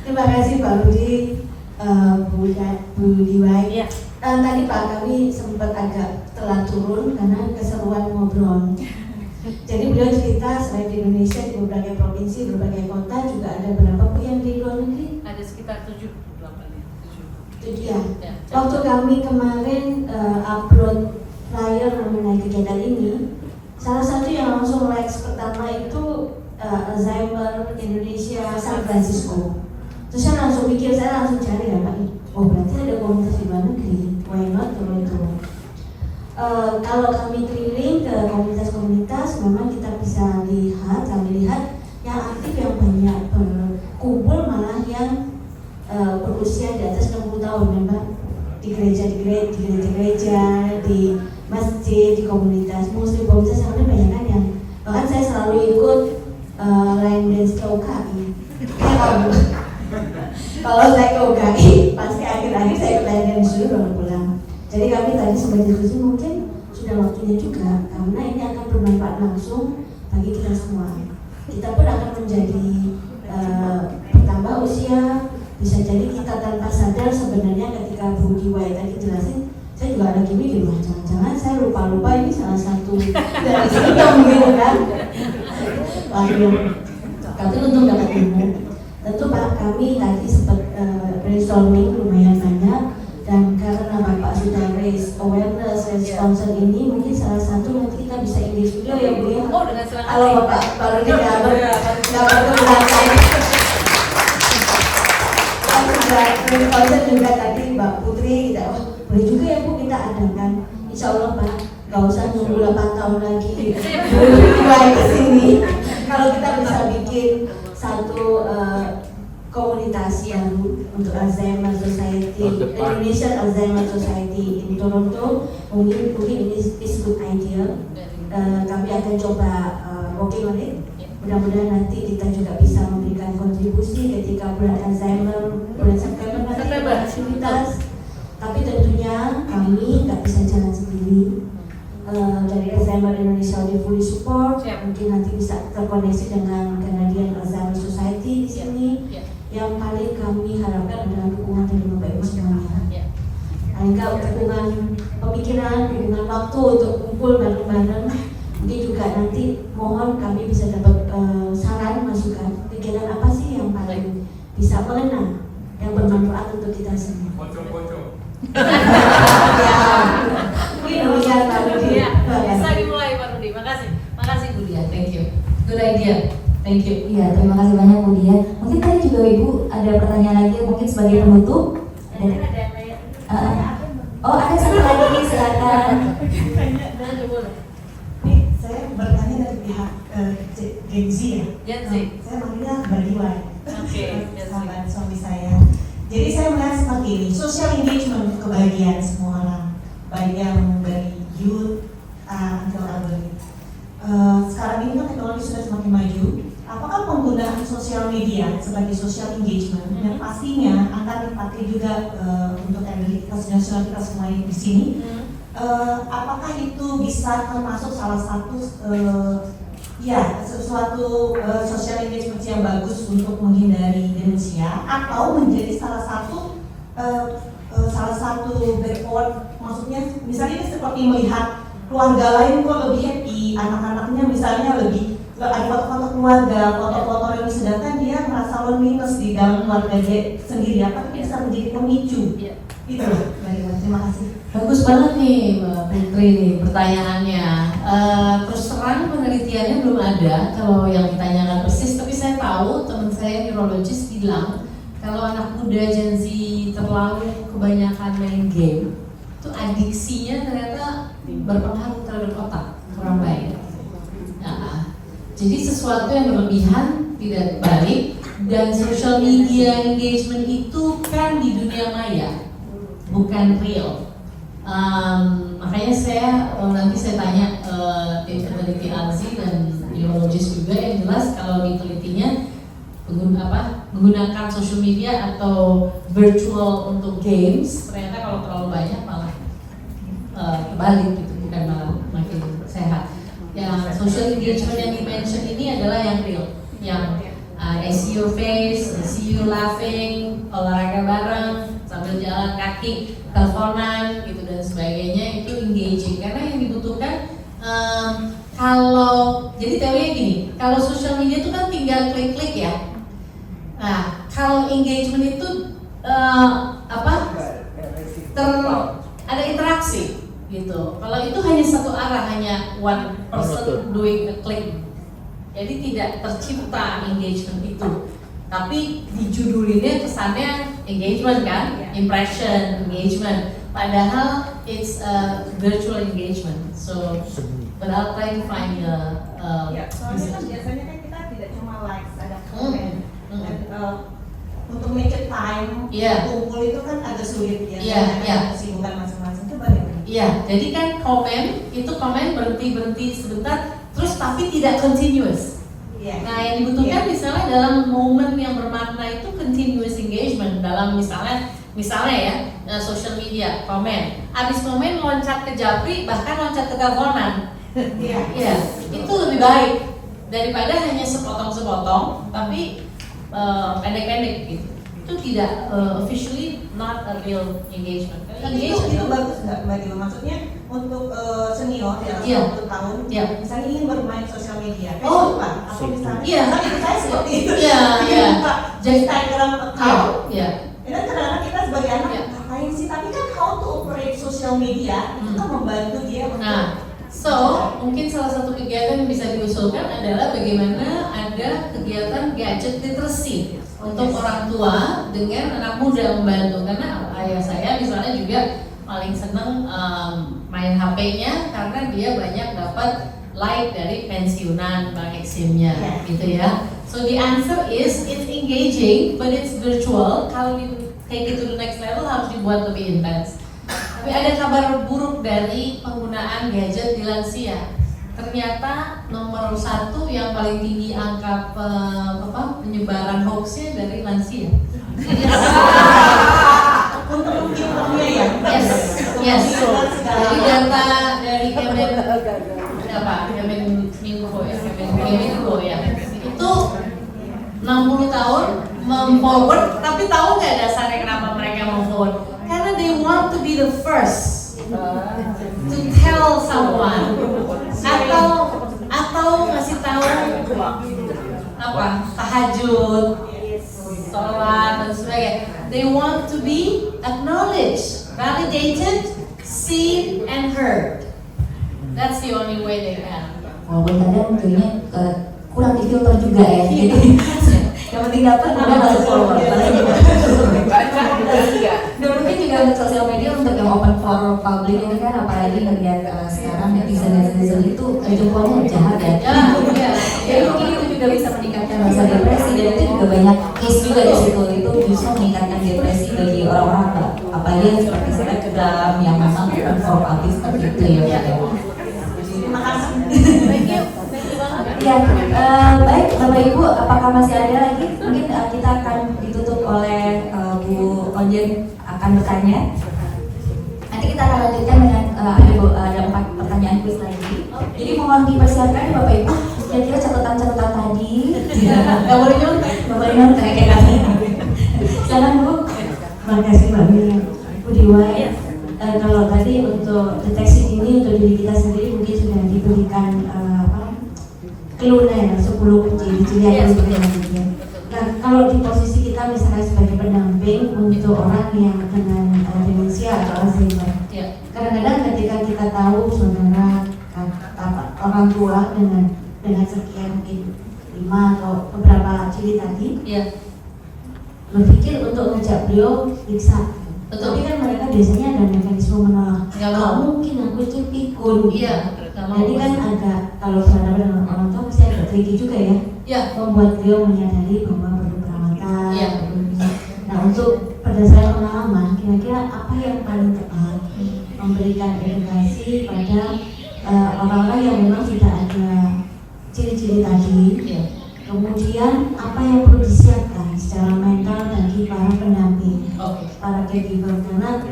Speaker 14: Terima kasih Pak Rudi, Bu Diwai. Tadi Pak kami sempat agak telat turun karena keseruan ngobrol. Jadi beliau cerita selain di Indonesia di berbagai provinsi, berbagai kota juga ada berapa Bu yang di luar negeri?
Speaker 5: Ada sekitar 7
Speaker 14: ya. Waktu kami kemarin upload flyer mengenai kegiatan ini, salah satu yang langsung likes pertama itu Alzheimer Indonesia San Francisco. Terus saya langsung pikir, saya langsung cari ya Pak, oh berarti ada komunitas di luar negeri, why not turun-turun. Kalau kami keliling ke komunitas-komunitas, memang kita bisa lihat, kami lihat yang aktif yang banyak berkumpul malah yang berusia di atas 60 tahun memang di gereja, di masjid, di komunitas muslim, komunitas yang banyak kan yang bahkan saya selalu ikut line dance ke UKI. Kalau saya ke UKI pasti akhir-akhir saya ikut line dance dulu baru pulang. Jadi kami tadi sempat diskusi mungkin sudah waktunya juga karena ini akan bermanfaat langsung bagi kita semua. Kita pun akan menjadi bertambah usia. Bisa jadi kita tanpa sadar sebenarnya ketika Bu Diwai tadi jelasin, saya juga lagi mikir, wah jangan-jangan saya lupa-lupa ini salah satu dari simptom gitu kan. Waduh, tapi untung dapat ilmu. Tentu Pak, kami tadi sempat brainstorming lumayan banyak, dan karena Bapak sudah raise awareness, raise concern ini, mungkin salah satu nanti kita bisa engage video ya Bu ya.
Speaker 5: Oh, dengan silakan.
Speaker 14: Kalau Bapak baru tidak berkeberatan. Konsen juga tadi Mbak Putri kita, oh boleh juga ya Bu kita adakan. Insya Allah Pak, nggak usah nunggu 8 tahun lagi mulai kesini. Kalau kita bisa bikin satu komunitas baru untuk Alzheimer Society, Indonesian Alzheimer Society in Toronto, mungkin ini is good idea. Kami akan coba working on it. Mudah-mudahan nanti kita juga bisa memberikan kontribusi ketika bulan Alzheimer, bulan September nanti aktivitas. Tapi tentunya kami nggak bisa jalan sendiri. Dari Alzheimer Indonesia di fully support. Mungkin nanti bisa terkoneksi dengan Canadian Alzheimer Society di sini. Yang paling kami harapkan adalah dukungan dari Bapak Ibu semuanya. Paling nggak dukungan pemikiran, dukungan waktu untuk kumpul bareng-bareng. Mungkin juga nanti mohon kami bisa dapat saran, masukan kegiatan apa sih yang paling bisa mengena, yang bermanfaat untuk kita semua.
Speaker 6: Pocong-pocong.
Speaker 14: Ya, mungkin demikian Pak Rudi.
Speaker 5: Bisa dimulai Pak Rudi. Makasih Bu Dia. Thank you. Good idea. Thank you.
Speaker 4: Iya, terima kasih banyak Bu Dia. Mungkin tadi juga Ibu ada pertanyaan lagi, mungkin sebagai penutup. Oh, ada satu lagi, silakan.
Speaker 2: Saya bertanya dari pihak Gen Z ya.
Speaker 5: Gen Z.
Speaker 2: Saya manggilnya Mbak Diwai.
Speaker 5: Oke.
Speaker 2: Sahabat suami saya. Jadi saya melihat semakin
Speaker 11: begini, social engagement kebahagiaan semua orang, baik yang dari youth, until elderly. Sekarang ini kan teknologi sudah semakin maju. Apakah penggunaan sosial media sebagai social engagement yang pastinya akan dipakai juga untuk elderly kita, nasional kita semua di sini? Apakah itu bisa termasuk salah satu sesuatu social engagement yang bagus untuk menghindari demensia, atau menjadi salah satu backward, maksudnya misalnya seperti melihat keluarga lain kok lebih happy, anak-anaknya misalnya lebih ada foto-foto keluarga, foto-foto yang, sedangkan dia merasa loneliness di dalam keluarga dia sendiri. Apa itu bisa menjadi pemicu? Itu lah, terima kasih.
Speaker 5: Bagus banget nih Mbak Putri nih pertanyaannya. Terus terang penelitiannya belum ada kalau yang ditanyakan persis, tapi saya tahu teman saya neurologis bilang kalau anak muda Gen Z terlalu kebanyakan main game, itu adiksinya ternyata berpengaruh terhadap otak, kurang baik. Nah, jadi sesuatu yang berlebihan tidak baik, dan social media engagement itu kan di dunia maya, bukan real. Makanya nanti saya tanya tim peneliti ALSI dan neurologis juga, yang jelas kalau ditelitinya menggunakan social media atau virtual untuk games, ternyata kalau terlalu banyak malah kebalik gitu, bukan malah makin sehat. Yang social engagement yang di-mention ini adalah yang real, yang I see your face, I see you laughing, olahraga bareng, sambil jalan kaki, teleponan gitu dan sebagainya, itu engaging. Karena yang dibutuhkan jadi teorinya gini, kalau social media itu kan tinggal klik-klik ya. Nah, kalau engagement itu ada interaksi gitu. Kalau itu hanya satu arah, hanya one person doing a click, jadi tidak tercipta engagement itu. Tapi dijudulinnya kesannya engagement kan, impression engagement. Padahal it's a virtual engagement. So, but I'll try to find
Speaker 11: soalnya kan biasanya kan kita tidak cuma likes, ada comment. Dan untuk make it time, kumpul itu kan agak sulit ya. Kesibukan masing-masing itu bagaimana?
Speaker 5: Iya, jadi kan komen berhenti sebentar, terus tapi tidak continuous. Nah, yang dibutuhkan misalnya dalam momen yang bermakna itu continuous engagement. Dalam misalnya ya, social media, komen, abis komen loncat ke japri, bahkan loncat ke teleponan. Iya, itu lebih baik daripada hanya sepotong-sepotong, tapi pendek-pendek gitu. Itu tidak officially not a real engagement.
Speaker 11: Itu bagus nggak Mbak Dio? Maksudnya untuk senior yang 10 tahun, misalnya ingin bermain sosial media, Facebook lah, atau misalnya saya seperti itu, jadi Instagram account. Dan kadang-kadang kita sebagai anak ngapain sih? Tapi kan how to operate social media itu kan membantu dia untuk.
Speaker 5: So, mungkin salah satu kegiatan yang bisa diusulkan adalah bagaimana ada kegiatan gadget literacy untuk orang tua dengan anak muda membantu. Karena ayah saya misalnya juga paling seneng main HP-nya karena dia banyak dapat like dari pensiunan Bang Eksimnya, gitu ya. So the answer is it's engaging, but it's virtual. Kalau di take it to the next level harus dibuat lebih intens. Tapi ada kabar buruk dari penggunaan gadget di lansia. Ternyata nomor 1 yang paling tinggi angka penyebaran hoaxnya dari lansia.
Speaker 11: Untuk menghimbaunya ya.
Speaker 5: Yes. Jadi data dari Kemeninfo ya. Itu 60 tahun mem-forward, tapi tahu nggak dasarnya kenapa mereka mau forward? Karena they want to be the first to tell someone atau ngasih tahu tahajud, sholat dan sebagainya. They want to be acknowledged, validated, seen and heard. That's the only way they can.
Speaker 4: Walaupun kadang tentunya kurang difilter juga ya. Jadi yang penting dapat udah masuk follower. Dan mungkin juga untuk sosial media, untuk yang open for public ini kan, apalagi ngelihat sekarang netizen itu jempolnya jahat ya. Jadi mungkin itu juga bisa meningkatkan nggak bisa depresi, dan itu juga banyak case juga di situ, itu justru meningkatkan depresi bagi orang-orang, apalagi yang seperti selebgram yang memang konformatif seperti itu ya.
Speaker 14: Terima kasih.
Speaker 4: Ya, baik Bapak Ibu, apakah masih ada lagi? Mungkin kita akan ditutup oleh Bu Konjen akan bertanya. Nanti kita akan lanjutkan dengan ada 4 pertanyaan kuis lagi. Jadi mohon dipersiapkan ya Bapak Ibu, kira-kira catatan-catatan tadi. Nggak boleh nyontek, nggak boleh nyontek kayak kami. Silakan Bu.
Speaker 14: Terima kasih Mbak Mia. Bu Diwa, kalau tadi untuk deteksi dini untuk diri kita sendiri mungkin sudah diberikan keluarnya 10 ciri-ciri yang perlu kita lakukan. Nah, kalau di posisi kita misalnya sebagai pendamping untuk orang yang dengan demensia atau Alzheimer, kadang-kadang ketika kita tahu saudara orang tua dengan sekian mungkin 5 atau beberapa ciri tadi, berpikir untuk ngajak beliau periksa. Tapi kan mereka biasanya ada mekanisme menolak. Nggak mungkin aku itu pikun. Jadi kan agak, kalau berhadapan dengan orang tua pasti agak tricky juga ya. Membuat beliau menyadari bahwa perlu perawatan. Nah, untuk berdasarkan pengalaman, kira-kira apa yang paling tepat memberikan edukasi pada orang-orang yang memang tidak ada ciri-ciri tadi. Kemudian apa yang perlu disiapkan secara mental bagi para pendamping, para caregiver, karena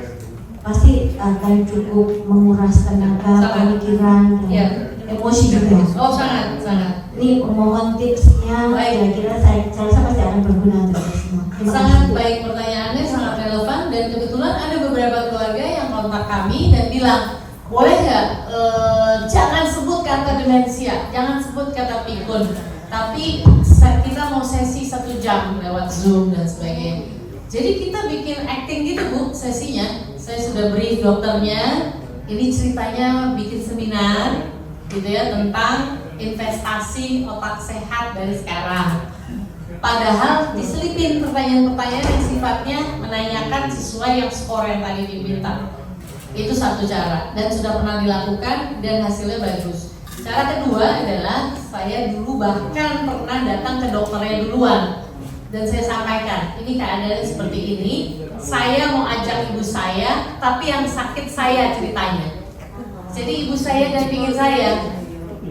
Speaker 14: pasti akan cukup menguras tenaga, pemikiran, dan emosi juga.
Speaker 5: Sangat.
Speaker 14: Ini mohon tipsnya, kira-kira saya rasa pasti akan berguna untuk kita semua.
Speaker 5: Sangat baik pertanyaannya, sangat relevan, dan kebetulan ada beberapa keluarga yang kontak kami dan bilang, boleh nggak jangan sebut kata demensia, jangan sebut kata pikun, tapi kita mau sesi 1 jam lewat Zoom dan sebagainya. Jadi kita bikin acting gitu Bu sesinya. Saya sudah brief dokternya. Ini ceritanya bikin seminar gitu ya tentang investasi otak sehat dari sekarang. Padahal diselipin pertanyaan-pertanyaan yang sifatnya menanyakan sesuai yang skor yang tadi diminta. Itu satu cara dan sudah pernah dilakukan dan hasilnya bagus. Cara kedua adalah saya dulu bahkan pernah datang ke dokternya duluan dan saya sampaikan ini keadaannya seperti ini, saya mau ajak ibu saya tapi yang sakit saya ceritanya. Jadi ibu saya dampingin saya,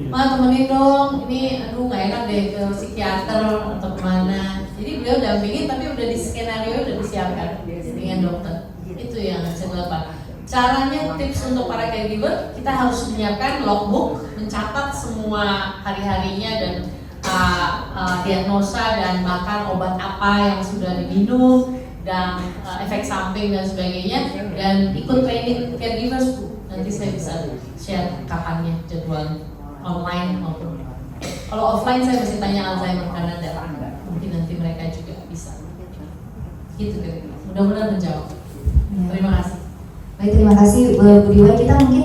Speaker 5: Ma temenin dong, ini aduh nggak enak deh ke psikiater atau kemana. Jadi beliau dampingin tapi udah di skenario udah disiapkan dengan dokter. Itu yang saya lakukan. Caranya, tips untuk para caregiver, kita harus menyiapkan logbook, mencatat semua hari-harinya dan diagnosa dan bahkan obat apa yang sudah diminum dan efek samping dan sebagainya, dan ikut training caregivers. Nanti saya bisa share kapannya, jadwal online maupun kalau offline saya masih tanya Alzheimer karena ada mungkin nanti mereka juga bisa. Gitu kira-kira. Mudah-mudahan menjawab. Terima kasih.
Speaker 4: Baik, terima kasih Bu Diwa. Kita mungkin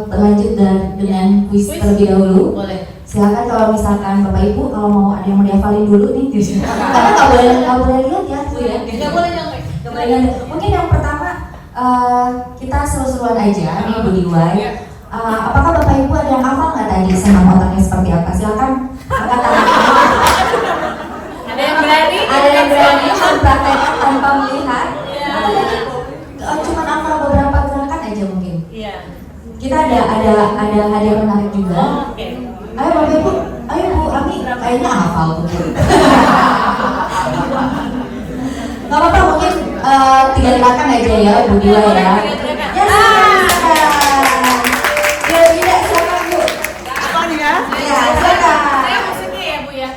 Speaker 4: lanjut dengan kuis terlebih dahulu.
Speaker 5: Boleh.
Speaker 4: Silakan kalau misalkan Bapak Ibu kalau mau ada yang mau dihafalin dulu nih. Karena nggak boleh lihat ya Bu ya.
Speaker 5: Nggak boleh nyontek.
Speaker 4: Mungkin yang pertama kita seru-seruan aja nih Bu Diwa. Apakah Bapak Ibu ada yang hafal nggak tadi senam otaknya seperti apa? Silakan angkat tangan.
Speaker 5: Ada yang berani?
Speaker 4: Ada yang berani mempraktekkan tanpa melihat? Atau mungkin cuma hafal beberapa gerakan aja mungkin? Kita ada hadiah menarik juga. Ayo Bapak Ibu, ayo Bu Ami, kayaknya hafal tuh. Gak apa-apa, mungkin 3 gerakan aja ya Bu Diwa ya. Ya tidak, silakan Bu.
Speaker 5: Apa nih ya?
Speaker 4: Ya, silakan.
Speaker 5: Saya musiknya ya Bu ya.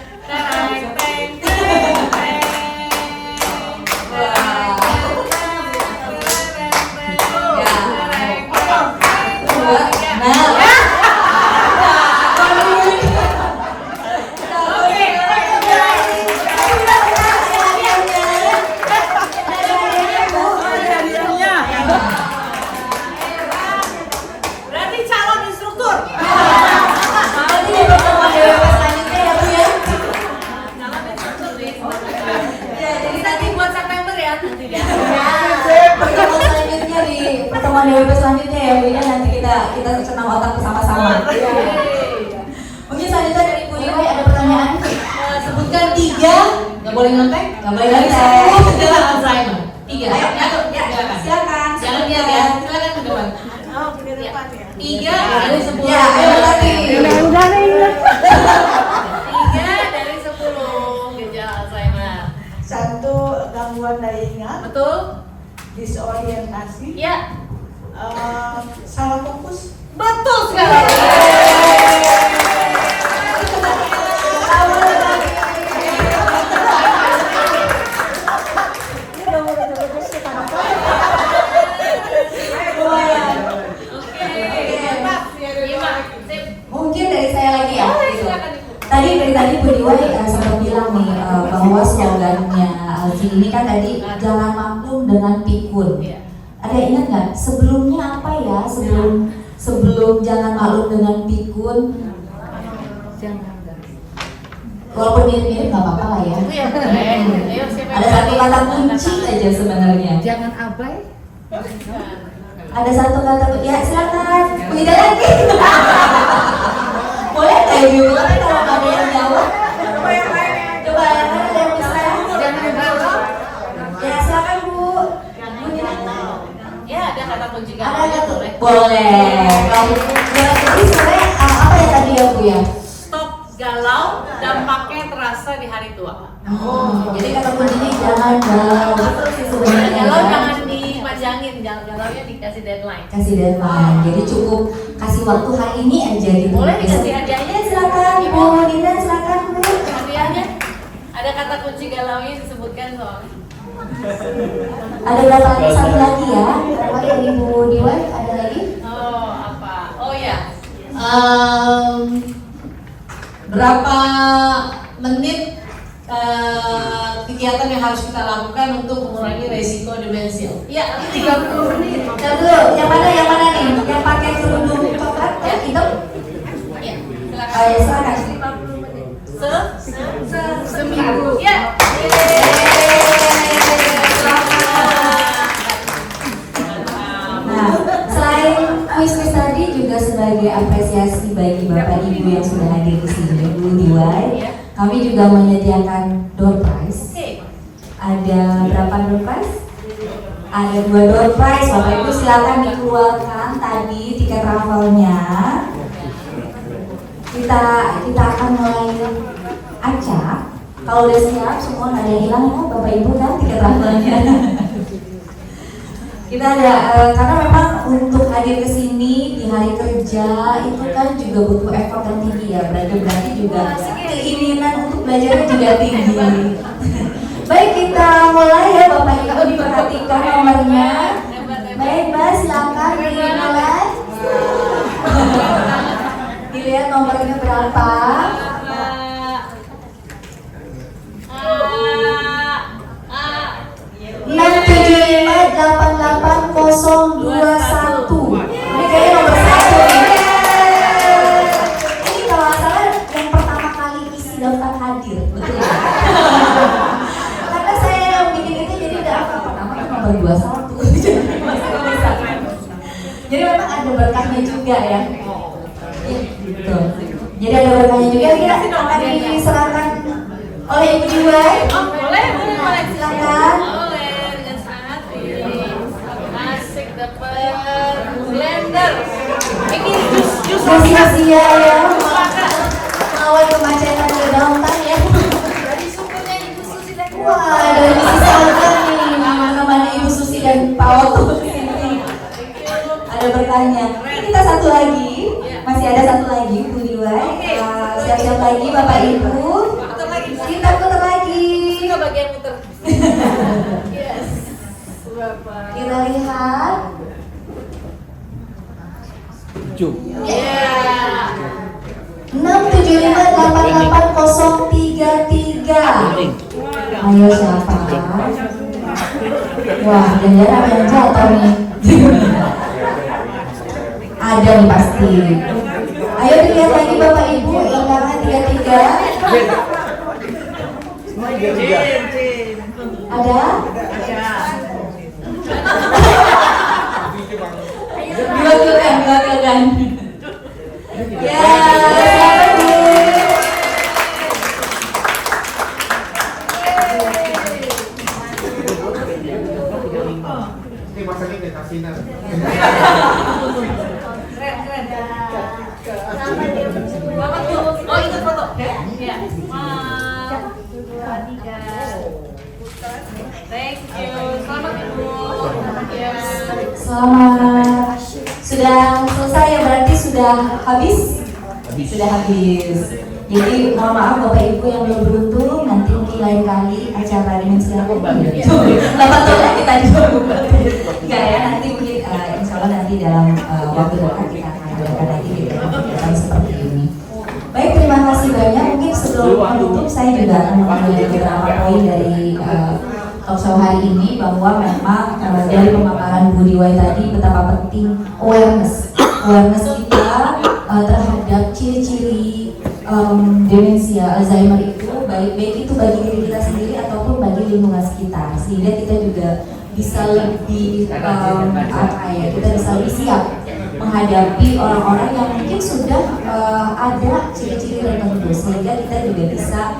Speaker 5: Berarti calon instruktur.
Speaker 4: Nanti di pertemuan DWP selanjutnya ya Bu ya.
Speaker 5: Ya, jadi nanti buat September ya nanti ya.
Speaker 4: Pertemuan selanjutnya di pertemuan DWP selanjutnya ya Bu ya, nanti kita senam otak bersama-sama. Mungkin selanjutnya dari Bu Diwa ada pertanyaan?
Speaker 8: Sebutkan 3, nggak boleh nyontek,
Speaker 3: Nggak boleh nyontek.
Speaker 8: Gejala Alzheimer. 3.
Speaker 3: Ayo,
Speaker 8: Silakan.
Speaker 3: silakan.
Speaker 8: Jangan diam ya. Silakan ke depan.
Speaker 13: Oh, ke depan ya.
Speaker 8: 3 dari 10.
Speaker 3: Ya, ayo tadi.
Speaker 8: 3 dari 10 gejala Alzheimer.
Speaker 14: 1 gangguan daya ingat,
Speaker 8: Betul?
Speaker 14: disorientasi,
Speaker 8: Ya.
Speaker 14: salah fokus.
Speaker 8: Betul sekali.
Speaker 3: Mungkin dari saya lagi ya.
Speaker 8: Boleh,
Speaker 3: Gitu.
Speaker 8: silakan.
Speaker 3: Dari tadi Bu Diwai sempat bilang nih bahwa slogannya Alzi ini kan tadi jalan maklum dengan pikun.
Speaker 8: Iya.
Speaker 3: Ada ingat nggak sebelumnya apa ya sebelum jalan maklum dengan pikun? Walaupun mirip-mirip nggak apa-apa lah ya.
Speaker 8: Iya, boleh. Ayo, siapa yang
Speaker 3: Ada satu
Speaker 8: berani?
Speaker 3: kata kunci aja sebenarnya.
Speaker 8: Jangan abai.
Speaker 3: Ada satu kata ya silakan. Tidak lagi. Boleh nggak Ibu? Tapi kalau kamu yang jawab, coba yang lain ada yang bisa.
Speaker 8: Jangan galau.
Speaker 3: Ya silakan Bu.
Speaker 8: Ya, ada kata kunci
Speaker 3: Ada
Speaker 8: galau.
Speaker 3: kata
Speaker 8: Boleh.
Speaker 3: boleh. Jadi sebenarnya apa ya tadi ya Bu ya?
Speaker 8: Stop galau, dampaknya terasa di hari tua.
Speaker 3: Jadi kata kuncinya jangan galau. Betul sih sebenarnya.
Speaker 8: Galau
Speaker 3: ya.
Speaker 8: jangan dipanjangin, galaunya dikasih deadline.
Speaker 3: Kasih deadline. Jadi cukup kasih waktu hari ini aja gitu.
Speaker 8: Boleh dikasih hadiahnya?
Speaker 3: Silakan Bu Nina, silakan Bu.
Speaker 8: Hadiahnya ada kata kunci galaunya disebutkan soalnya.
Speaker 3: Ada berapa lagi? Satu lagi ya. Berapa lagi Ibu Diwai? Ada lagi?
Speaker 8: Oh, apa? Oh ya.
Speaker 5: Berapa menit kegiatan yang harus kita lakukan untuk mengurangi resiko demensia?
Speaker 8: Iya, 30 menit.
Speaker 3: Satu, yang mana nih? Yang pakai kerudung coklat ya hitam?
Speaker 8: Iya, silakan.
Speaker 3: Ayo silakan.
Speaker 8: 50 menit. Seminggu. Ya.
Speaker 3: Nah, selain kuis-kuis tadi juga sebagai apresiasi bagi Bapak Ibu yang sudah hadir di sini, Bu Diwai, kami juga menyediakan door prize. Ada berapa door prize? Ada 2 door prize. Bapak Ibu silakan dikeluarkan tadi tiket raffle-nya. Kita akan mulai acak. Kalau udah siap semua nggak ada yang hilang ya Bapak Ibu kan tiket raffle-nya. Kita ada karena memang untuk hadir ke sini di hari kerja itu kan juga butuh effort yang tinggi ya. Berarti juga keinginan untuk belajarnya juga tinggi. Baik, kita mulai ya Bapak Ibu, diperhatikan nomornya. Baik Mbak, silakan dimulai. Dilihat nomornya berapa. 6758821. Ini kayaknya nomor 1 nih. Ini kalau nggak salah yang pertama kali isi daftar hadir, betul ya? Karena saya yang bikin itu jadi udah apa pertama nomor 21. Jadi memang ada berkahnya juga ya. Gitu. Jadi ada berkahnya juga. Kita akan diserahkan oleh Ibu Diwai.
Speaker 8: Oh, boleh,
Speaker 3: Silakan.
Speaker 8: Boleh, dengan sangat asik dapat blender. Ini jus
Speaker 3: Sia-sia ya. Melawan kemacetan di downtown ya.
Speaker 8: Dari sukunya Ibu Susi dan
Speaker 3: Wah, dari misi Salga nih. Mana Ibu Susi dan Pak Otto di sini. Ada bertanya. Ini kita satu lagi. Masih ada satu lagi Bu Diwai. Siap-siap lagi Bapak Ibu. Kita putar lagi.
Speaker 8: Suka bagian muter. Yes.
Speaker 3: Kita lihat.
Speaker 8: Yeah.
Speaker 3: 6758833. Ayo siapa? Wah, jangan ada yang jatuh nih. Ada nih pasti. Ayo dilihat lagi Bapak Ibu, undangan 33. Ada? Diwakilkan. Ya, siapa nih?
Speaker 15: deh Kasinar.
Speaker 16: Keren. Selamat Bu. Oh itu foto. Ya. 1, 2, 3. Thank you. Selamat Bu.
Speaker 4: Selamat. Sudah selesai ya, berarti sudah habis? Sudah habis. Jadi mohon maaf Bapak Ibu yang belum beruntung, nanti mungkin lain kali acara dimensi apa? Bapak tuh kita coba. Enggak ya, nanti mungkin insya Allah nanti dalam waktu dekat kita akan adakan lagi kegiatan seperti ini. Baik, terima kasih banyak. Mungkin sebelum menutup saya juga akan mengambil beberapa poin dari talk show hari ini, bahwa memang dari pemaparan Bu Diwai tadi betapa penting awareness kita terhadap ciri-ciri demensia Alzheimer itu, baik itu bagi diri kita sendiri ataupun bagi lingkungan sekitar, sehingga kita juga bisa lebih kita bisa lebih siap menghadapi orang-orang yang mungkin sudah ada ciri-ciri tertentu, sehingga kita juga bisa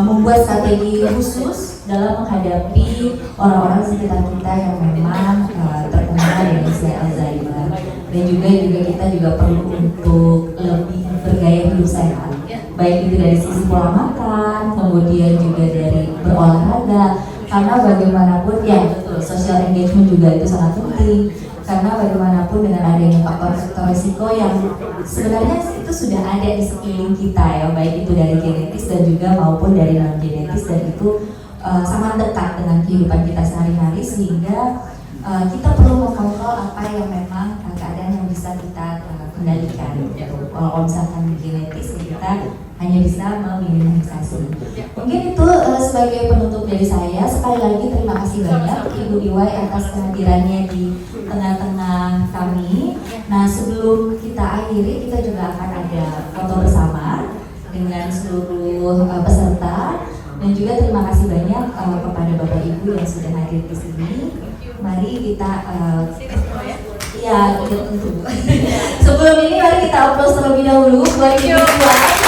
Speaker 4: membuat strategi khusus dalam menghadapi orang-orang sekitar kita yang memang terkena demensia Alzheimer. Dan juga kita juga perlu untuk lebih bergaya hidup sehat, baik itu dari sisi pola makan, kemudian juga dari berolahraga, karena bagaimanapun ya betul, social engagement juga itu sangat penting, karena bagaimanapun dengan adanya faktor risiko yang sebenarnya itu sudah ada di sekeliling kita ya, baik itu dari genetis dan juga maupun dari non genetis, dan itu sangat dekat dengan kehidupan kita sehari-hari, sehingga kita perlu mengontrol apa yang memang keadaan yang bisa kita kendalikan. Kalau misalkan genetis, kita hanya bisa meminimalisasi. Mungkin itu sebagai penutup dari saya. Sekali lagi terima kasih banyak Ibu Diwai atas kehadirannya di tengah-tengah kami. Nah, sebelum kita akhiri, kita juga akan ada foto bersama dengan seluruh peserta. Dan juga terima kasih banyak kepada Bapak Ibu yang sudah hadir di sini. Mari kita ya tentu. Sebelum ini mari kita upload terlebih dahulu buat Ibu Diwai.